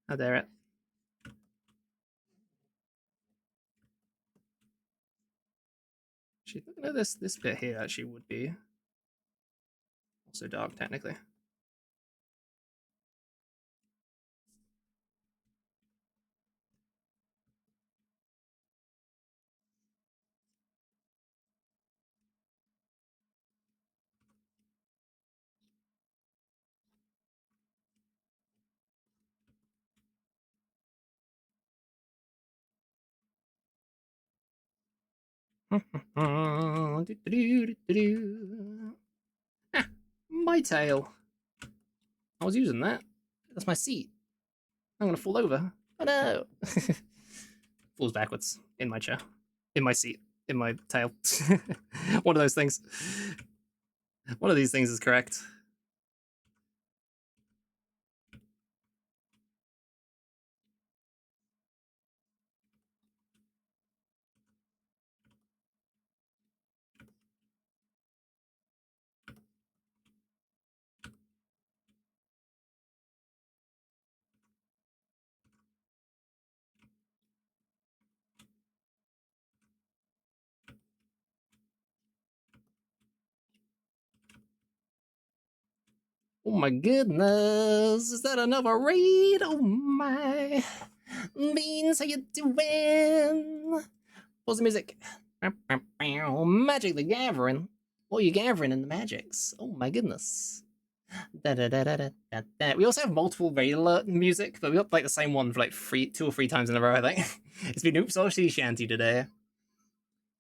How dare it. Actually, looking at this bit here actually would be also dark technically. Ah, my tail. I was using that. That's my seat. I'm gonna fall over. Oh no! Falls backwards in my chair, in my seat, in my tail. One of those things. One of these things is correct. Oh my goodness, is that another raid? Oh my. Beans, how you doing? Pause the music. Magic the Gathering. What are you gathering in the magics? Oh my goodness. We also have multiple raid alert music, but we got like the same one for like 2 or 3 times in a row, I think. It's been Oops All Sea Shanty today.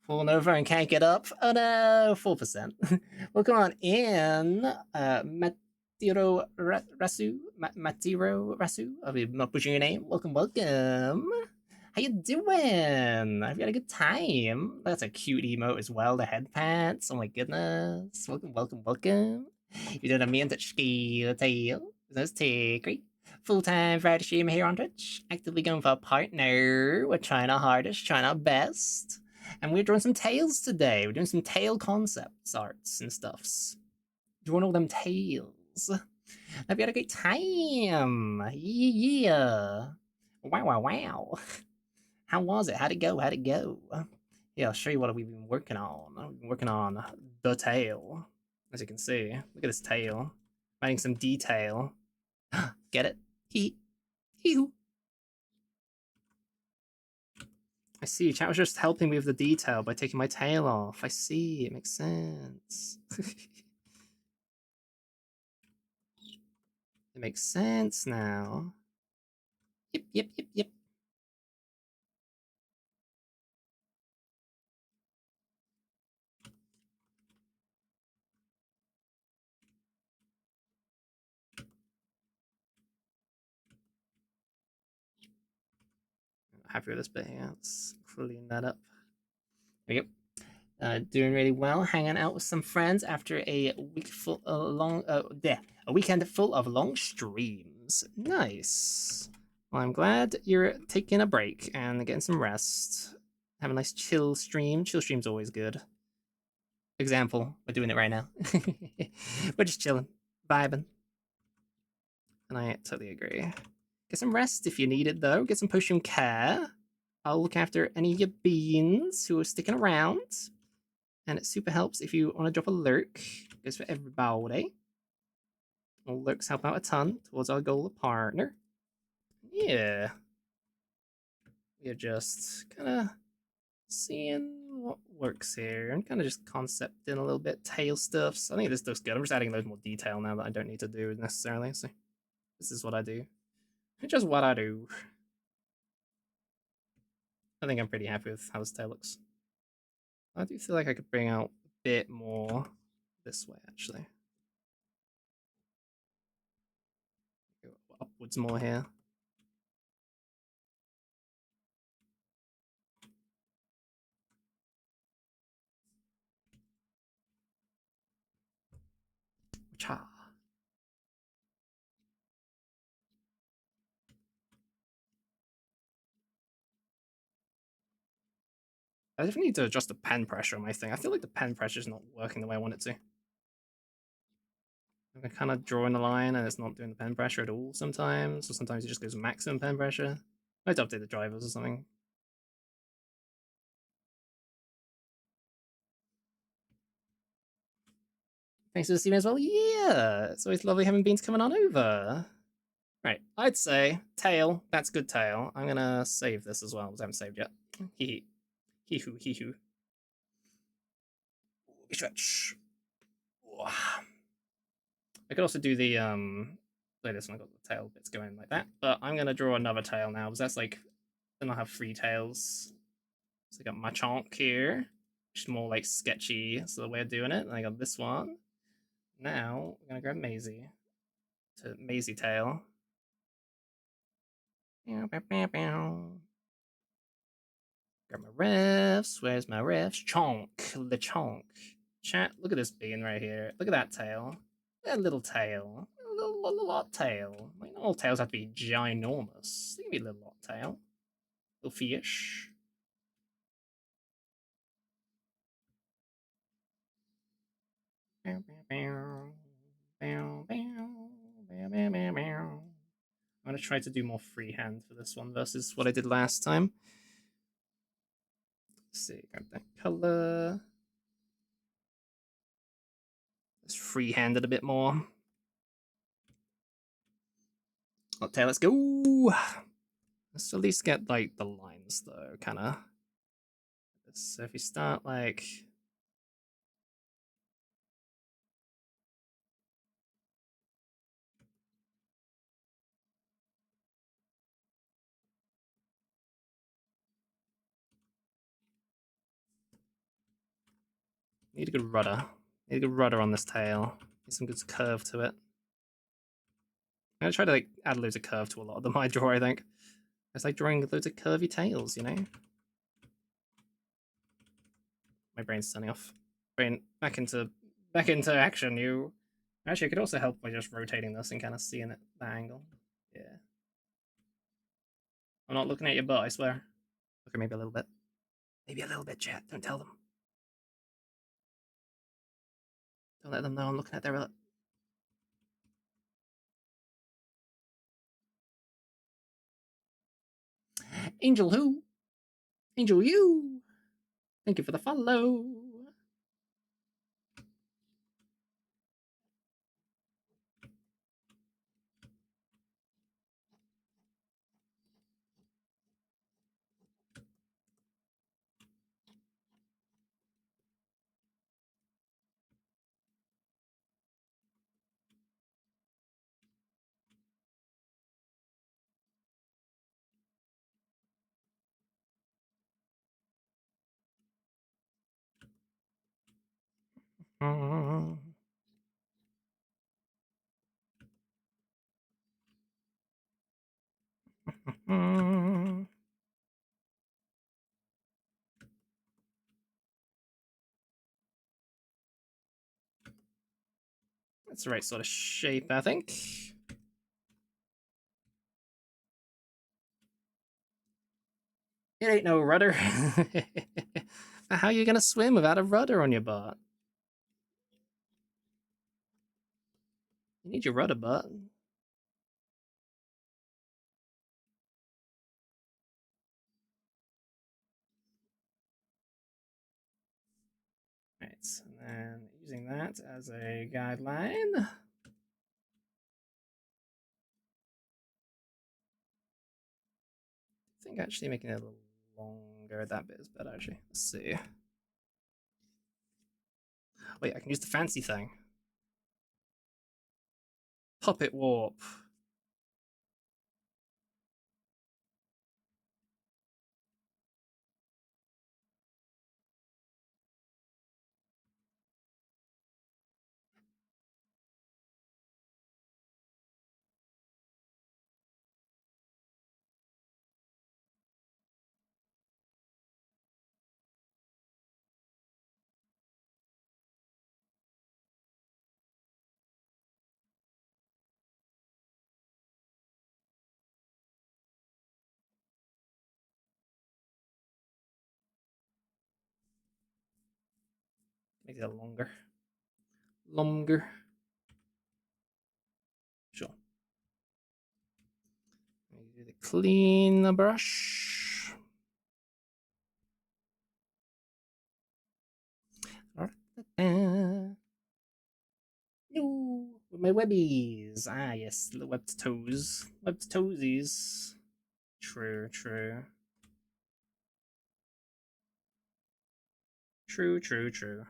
Falling over and can't get up. Oh no, 4%. Welcome on in, Matiro Rasu. Matiro Rasu. I'll be not butchering your name. Welcome, welcome. How you doing? I've got a good time. That's a cute emote as well. The head pants. Oh my goodness. Welcome, welcome, welcome. You're doing a mean touch ski tail. That's great. Full-time Friday streamer here on Twitch. Actively going for a partner. We're trying our hardest, trying our best. And we're drawing some tails today. We're doing some tail concepts, arts, and stuffs. Drawing all them tails. I've had a great time. Yeah. Wow, wow, wow. How was it? How'd it go? How'd it go? Yeah, I'll show you what we've been working on. We've been working on the tail. As you can see, look at this tail. Adding some detail. Get it? Hee. Hee. I see. Chat was just helping me with the detail by taking my tail off. I see. It makes sense. It makes sense now. Yep, yep, yep, yep. Happy with this bit here. Let's clean that up. There you go. Doing really well, hanging out with some friends after a weekend full of long streams. Nice. Well, I'm glad you're taking a break and getting some rest. Have a nice chill stream. Chill stream's always good. Example, we're doing it right now. We're just chilling, vibing. And I totally agree. Get some rest if you need it, though. Get some potion care. I'll look after any of your beans who are sticking around. And it super helps if you want to drop a lurk. It goes for everybody. Well, lurks help out a ton towards our goal of partner. Yeah. We're just kind of seeing what works here and kind of just concepting a little bit tail stuff. So I think this looks good. I'm just adding a little more detail now that I don't need to do necessarily. So this is what I do. Just what I do. I think I'm pretty happy with how this tail looks. I do feel like I could bring out a bit more this way, actually. Go upwards more here. Cha. I definitely need to adjust the pen pressure on my thing. I feel like the pen pressure is not working the way I want it to. I'm kind of drawing a line and it's not doing the pen pressure at all sometimes, or sometimes it just goes maximum pen pressure. I have to update the drivers or something. Thanks for the stream as well. Yeah, it's always lovely having beans coming on over. Right, I'd say tail. That's good tail. I'm gonna save this as well because I haven't saved yet. Hee hee hoo hee hoo. Stretch. I could also do the like this one. I got the tail bits going like that, but I'm gonna draw another tail now because that's like then I'll have 3 tails. So I got my chonk here, which is more like sketchy. So the way of doing it. And I got this one. Now I'm gonna grab Maisie to Maisie tail. Grab my refs. Where's my refs? Chonk. The chonk. Chat, look at this bean right here. Look at that tail. That little tail. A little lot tail. Like, not all tails have to be ginormous. They can be a little lot tail. Little fish. I'm gonna try to do more freehand for this one versus what I did last time. Let's see, grab that color. Let's freehand it a bit more. Okay, let's go. Let's at least get like the lines though, kind of. So if you start like Need a good rudder. Need a good rudder on this tail. Need some good curve to it. I'm gonna try to like add loads of curve to a lot of them I draw, I think. It's like drawing loads of curvy tails, you know? My brain's turning off. Brain, back into action, you. Actually, it could also help by just rotating this and kind of seeing it that angle. Yeah. I'm not looking at your butt, I swear. Okay, maybe a little bit. Maybe a little bit, chat. Don't tell them. Don't let them know I'm looking at their butt. Angel who? Angel you. Thank you for the follow. That's the right sort of shape, I think. It ain't no rudder. How are you gonna swim without a rudder on your butt? You need your rudder butt. Right, and then using that as a guideline. I think actually making it a little longer, that bit is better actually. Let's see. Wait, I can use the fancy thing. Puppet warp. Make it longer. Longer. Sure. Do the clean brush. No, with my webbies. Ah, yes, the webbed toes. Webbed toesies. True, true. True, true, true.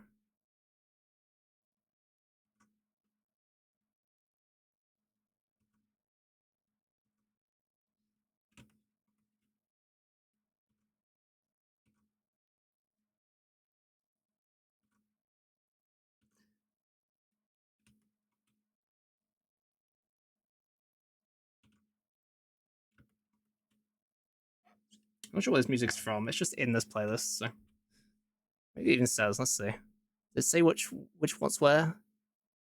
I'm not sure what this music's from. It's just in this playlist, so maybe it even says. Let's see. Does it say which one's where?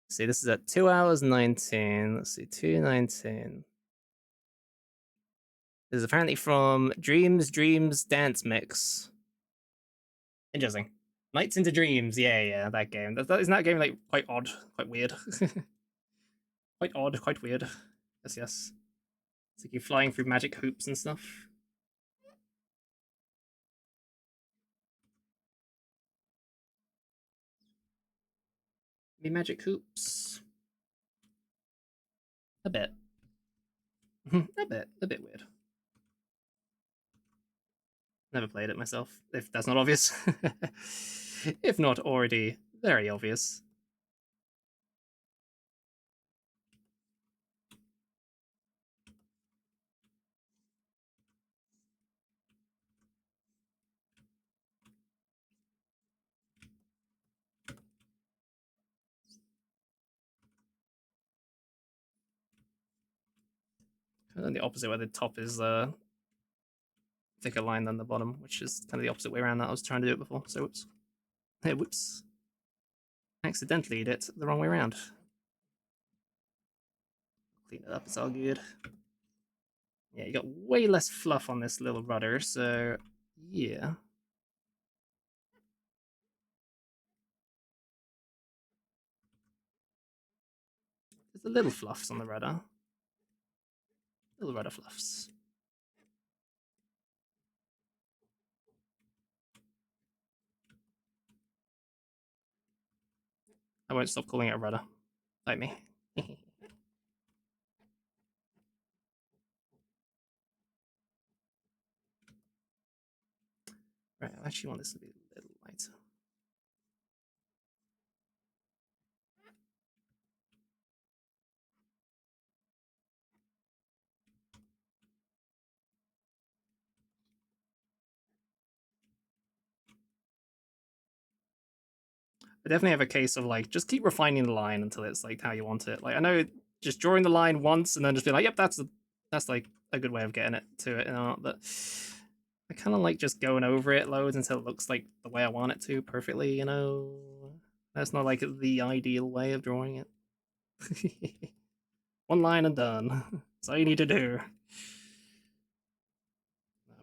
Let's see, this is at 2 hours 19. Let's see, 2:19. This is apparently from Dreams Dance Mix. Interesting. Nights into Dreams. Yeah, yeah, that game. Isn't that game like quite odd, quite weird? Quite odd, quite weird. Yes, yes. It's like you're flying through magic hoops and stuff. Maybe magic hoops. A bit. A bit weird. Never played it myself, if that's not obvious. If not already very obvious. And then the opposite where the top is thicker line than the bottom, which is kind of the opposite way around that I was trying to do it before. So whoops. Hey, whoops. Accidentally did it the wrong way around. Clean it up, it's all good. Yeah, you got way less fluff on this little rudder, so yeah. There's the little fluffs on the rudder. Little rudder fluffs. I won't stop calling it a rudder. Like me. Right, I actually want this to be a little lighter. I definitely have a case of like just keep refining the line until it's like how you want it. Like I know just drawing the line once and then just be like, yep, that's like a good way of getting it to it, you know. But I kind of like just going over it loads until it looks like the way I want it to perfectly, you know. That's not like the ideal way of drawing it. One line and done. That's all you need to do.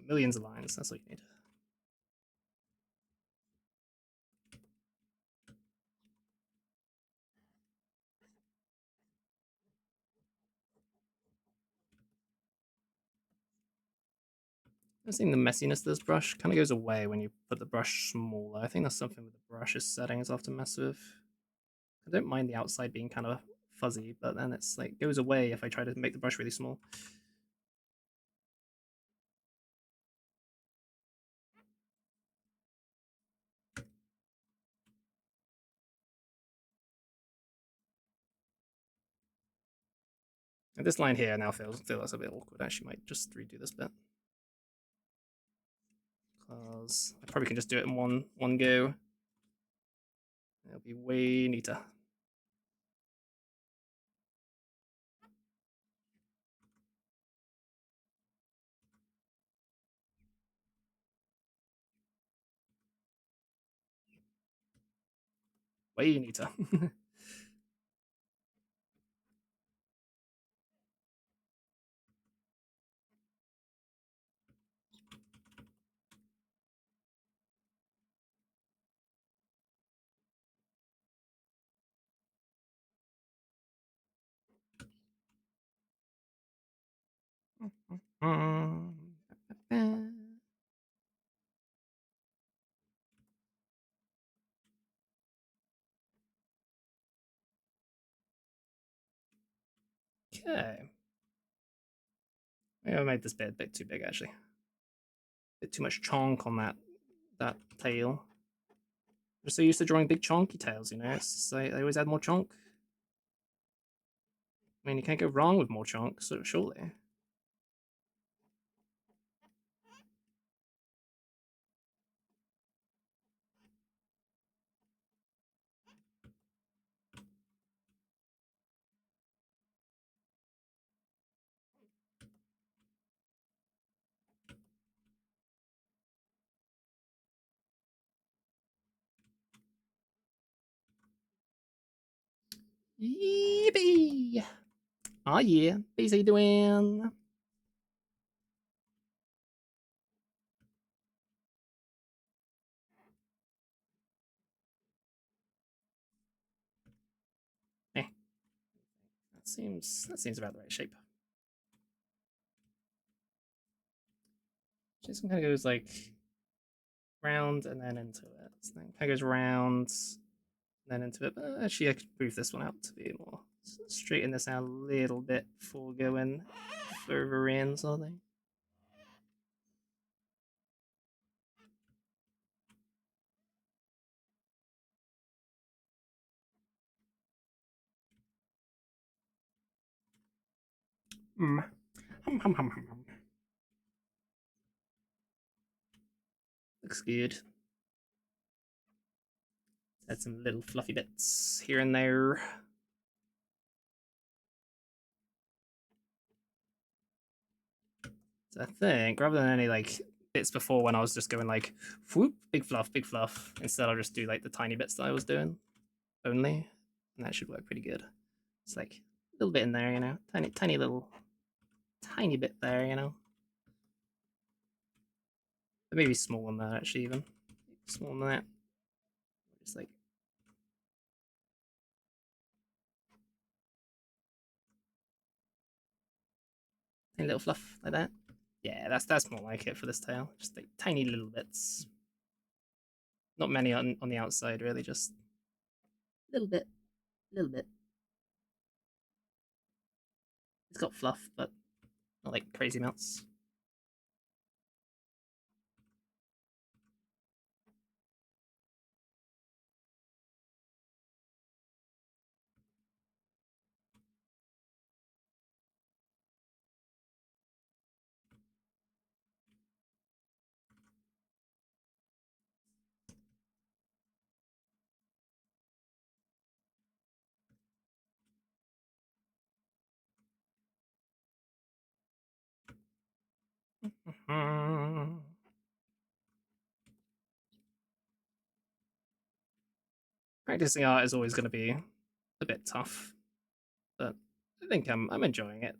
Millions of lines. That's what you need. I think the messiness of this brush kind of goes away when you put the brush smaller. I think that's something with the brush's settings I'll have to mess with. I don't mind the outside being kind of fuzzy, but then it's like goes away if I try to make the brush really small. And this line here now feels a bit awkward. I actually might just redo this bit. Because I probably can just do it in one go. It'll be way neater. Way neater. Okay. Maybe I made this bit a bit too big actually. A bit too much chonk on that tail. I'm so used to drawing big chonky tails, you know. It's just, they always add more chonk. I mean, you can't go wrong with more chonk, so surely. Yippee! Oh yeah, bees, how you doing? Eh, that seems about the right shape. Jason kind of goes like round and then into it. So then kind of goes round and then into it. But actually, I could move this one out to be more straighten this out a little bit before going further in, sort of thing. Mm. Hum, hum, hum, hum, hum. Looks good. Add some little fluffy bits here and there. So I think rather than any like bits before when I was just going like whoop, big fluff, instead I'll just do like the tiny bits that I was doing only, and that should work pretty good. It's like a little bit in there, you know, tiny little tiny bit there, you know. But maybe small than that actually, even smaller than that. Just like tiny little fluff like that. Yeah, that's more like it for this tail. Just like tiny little bits. Not many on the outside, really, just a little bit, little bit. It's got fluff, but not like crazy amounts. Practicing art is always going to be a bit tough, but I think I'm enjoying it.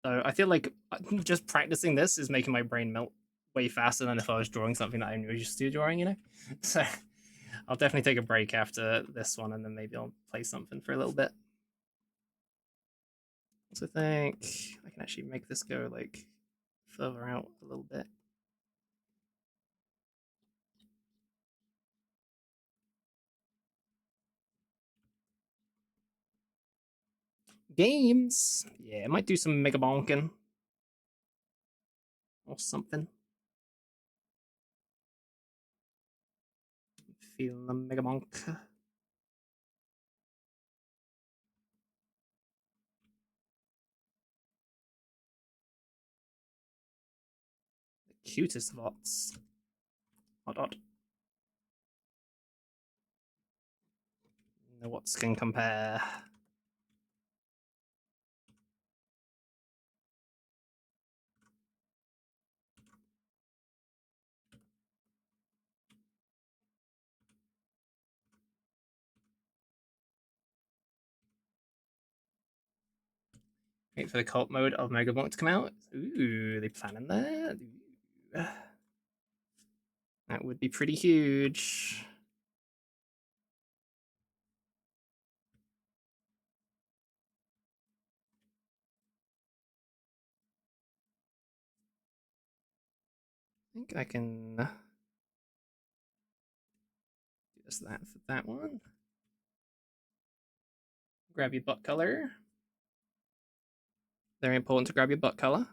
So I feel like just practicing this is making my brain melt way faster than if I was drawing something that I'm used to drawing, you know? So I'll definitely take a break after this one and then maybe I'll play something for a little bit. So I think I can actually make this go like further out a little bit. Games. Yeah, I might do some Mega Bonking or something. Feeling the Mega Bonk. The cutest of ots. Ot. No ots can compare. Wait for the cult mode of Mega Bonk to come out. Ooh, they planning that? Ooh. That would be pretty huge. I think I can do just that for that one. Grab your butt color. Very important to grab your butt color.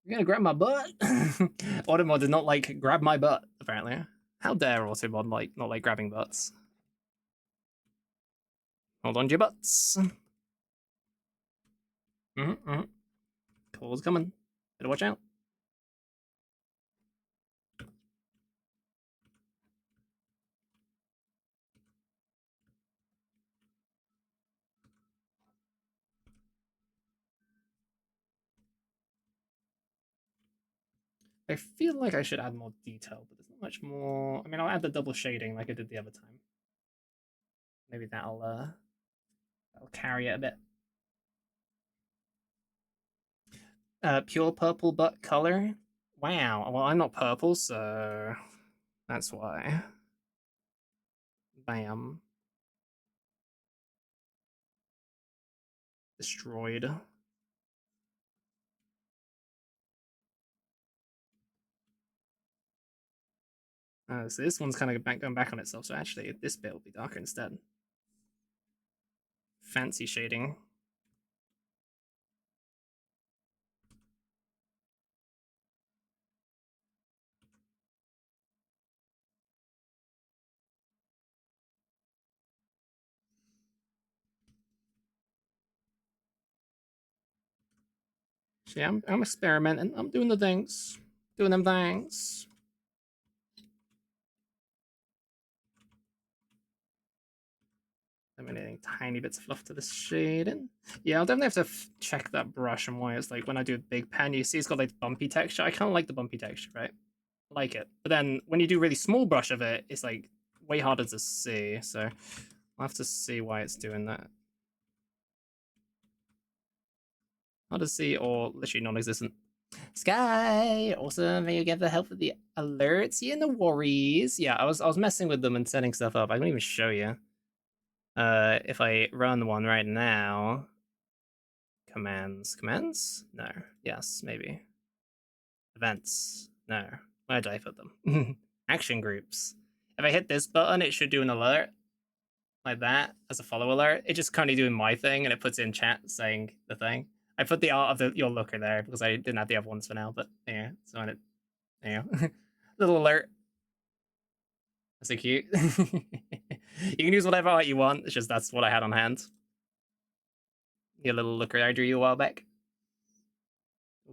You're gonna grab my butt? Automod did not like grab my butt, apparently. How dare Automod like not like grabbing butts? Hold on to your butts. Call's coming. Better watch out. I feel like I should add more detail, but there's not much more. I mean, I'll add the double shading like I did the other time. Maybe that'll carry it a bit. Pure purple butt color. Wow. Well, I'm not purple, so that's why. Bam. Destroyed. So this one's kind of going back on itself. So actually, this bit will be darker instead. Fancy shading. See, I'm experimenting. I'm doing the things. Doing them things. I'm adding tiny bits of fluff to the shading. Yeah, I'll definitely have to check that brush and why it's like when I do a big pen, you see it's got like bumpy texture. I kind of like the bumpy texture, right? I like it. But then when you do really small brush of it, it's like way harder to see. So I'll have to see why it's doing that. Hard to see or literally non-existent. Sky, awesome. You get the help with the alerts. Yeah, no worries. Yeah, I was messing with them and setting stuff up. I can even show you. If I run one right now, commands? No. Yes, maybe. Events. No. Where did I put them? Action groups. If I hit this button, it should do an alert like that as a follow alert. It's just currently doing my thing and it puts in chat saying the thing. I put the art of your looker there because I didn't have the other ones for now, but yeah, so it, yeah. Little alert. That's so cute. You can use whatever art you want, it's just that's what I had on hand. Your little looker I drew you a while back.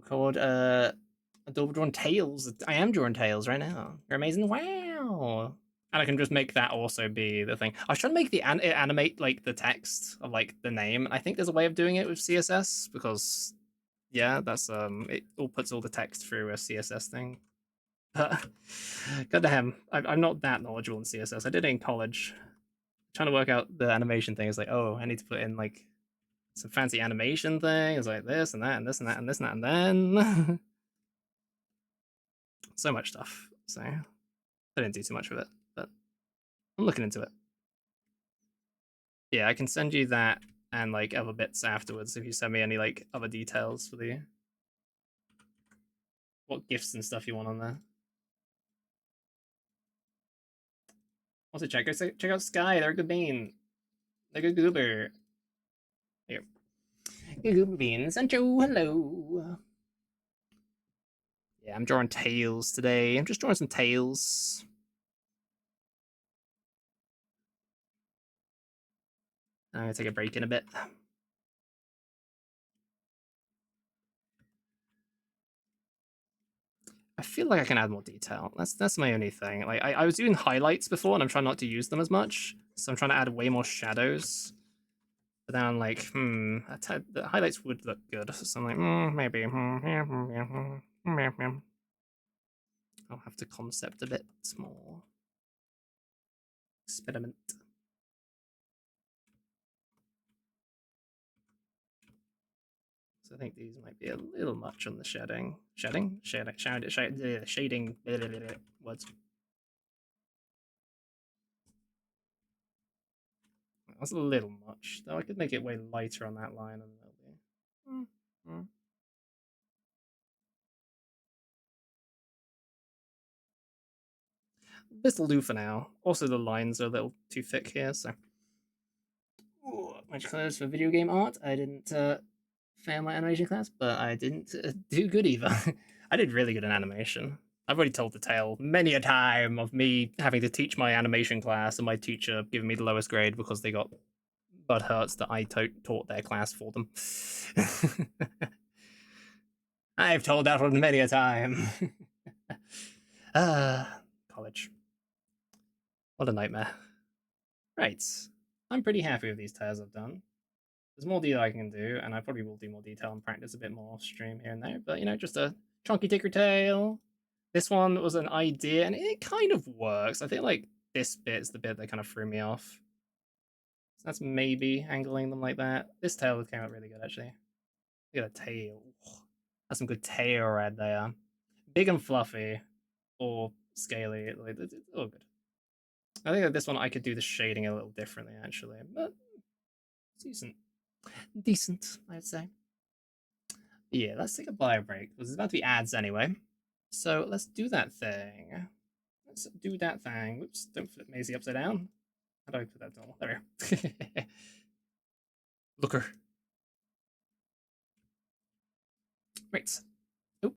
Called Adobe Drawn Tails. I am drawing tails right now. You're amazing. Wow. And I can just make that also be the thing. I was trying to make the animate like the text of like the name. I think there's a way of doing it with CSS because yeah, that's it all puts all the text through a CSS thing. God damn, I'm not that knowledgeable in CSS. I did it in college. Trying to work out the animation thing is like, oh, I need to put in like some fancy animation thing. It's like this and that and this and that and this and that and then so much stuff. So I didn't do too much with it, but I'm looking into it. Yeah, I can send you that and like other bits afterwards if you send me any like other details for the what gifts and stuff you want on there. Also, check out Sky. They're a good bean. They're a good goober. Here. Good goober bean. Sancho, hello. Yeah, I'm drawing tails today. I'm just drawing some tails. I'm gonna take a break in a bit. I feel like I can add more detail. That's my only thing. Like I was doing highlights before, and I'm trying not to use them as much. So I'm trying to add way more shadows. But then I'm like, the highlights would look good. So I'm like, maybe. I'll have to concept a bit more. Experiment. So I think these might be a little much on the shading. Shading? Shading. Words. That's a little much, though I could make it way lighter on that line and it'll be. This'll do for now. Also, the lines are a little too thick here, so. Ooh, much clothes for video game art. I didn't fail my animation class, but I didn't do good either. I did really good in animation. I've already told the tale many a time of me having to teach my animation class and my teacher giving me the lowest grade because they got butt hurts that I taught their class for them. I've told that one many a time. College. What a nightmare. Right. I'm pretty happy with these tears I've done. There's more detail I can do, and I probably will do more detail and practice a bit more stream here and there. But, you know, just a chunky ticker tail. This one was an idea, and it kind of works. I think, like, this bit's the bit that kind of threw me off. So that's maybe angling them like that. This tail came out really good, actually. Look at the tail. That's some good tail right there. Big and fluffy, or scaly. It's all good. I think that this one I could do the shading a little differently, actually. But it's decent. Decent, I'd say. Yeah, let's take a bio break. This is about to be ads anyway. So let's do that thing. Let's do that thing. Whoops, don't flip Maisie upside down. How do I put that down? There we go. Looker. Right.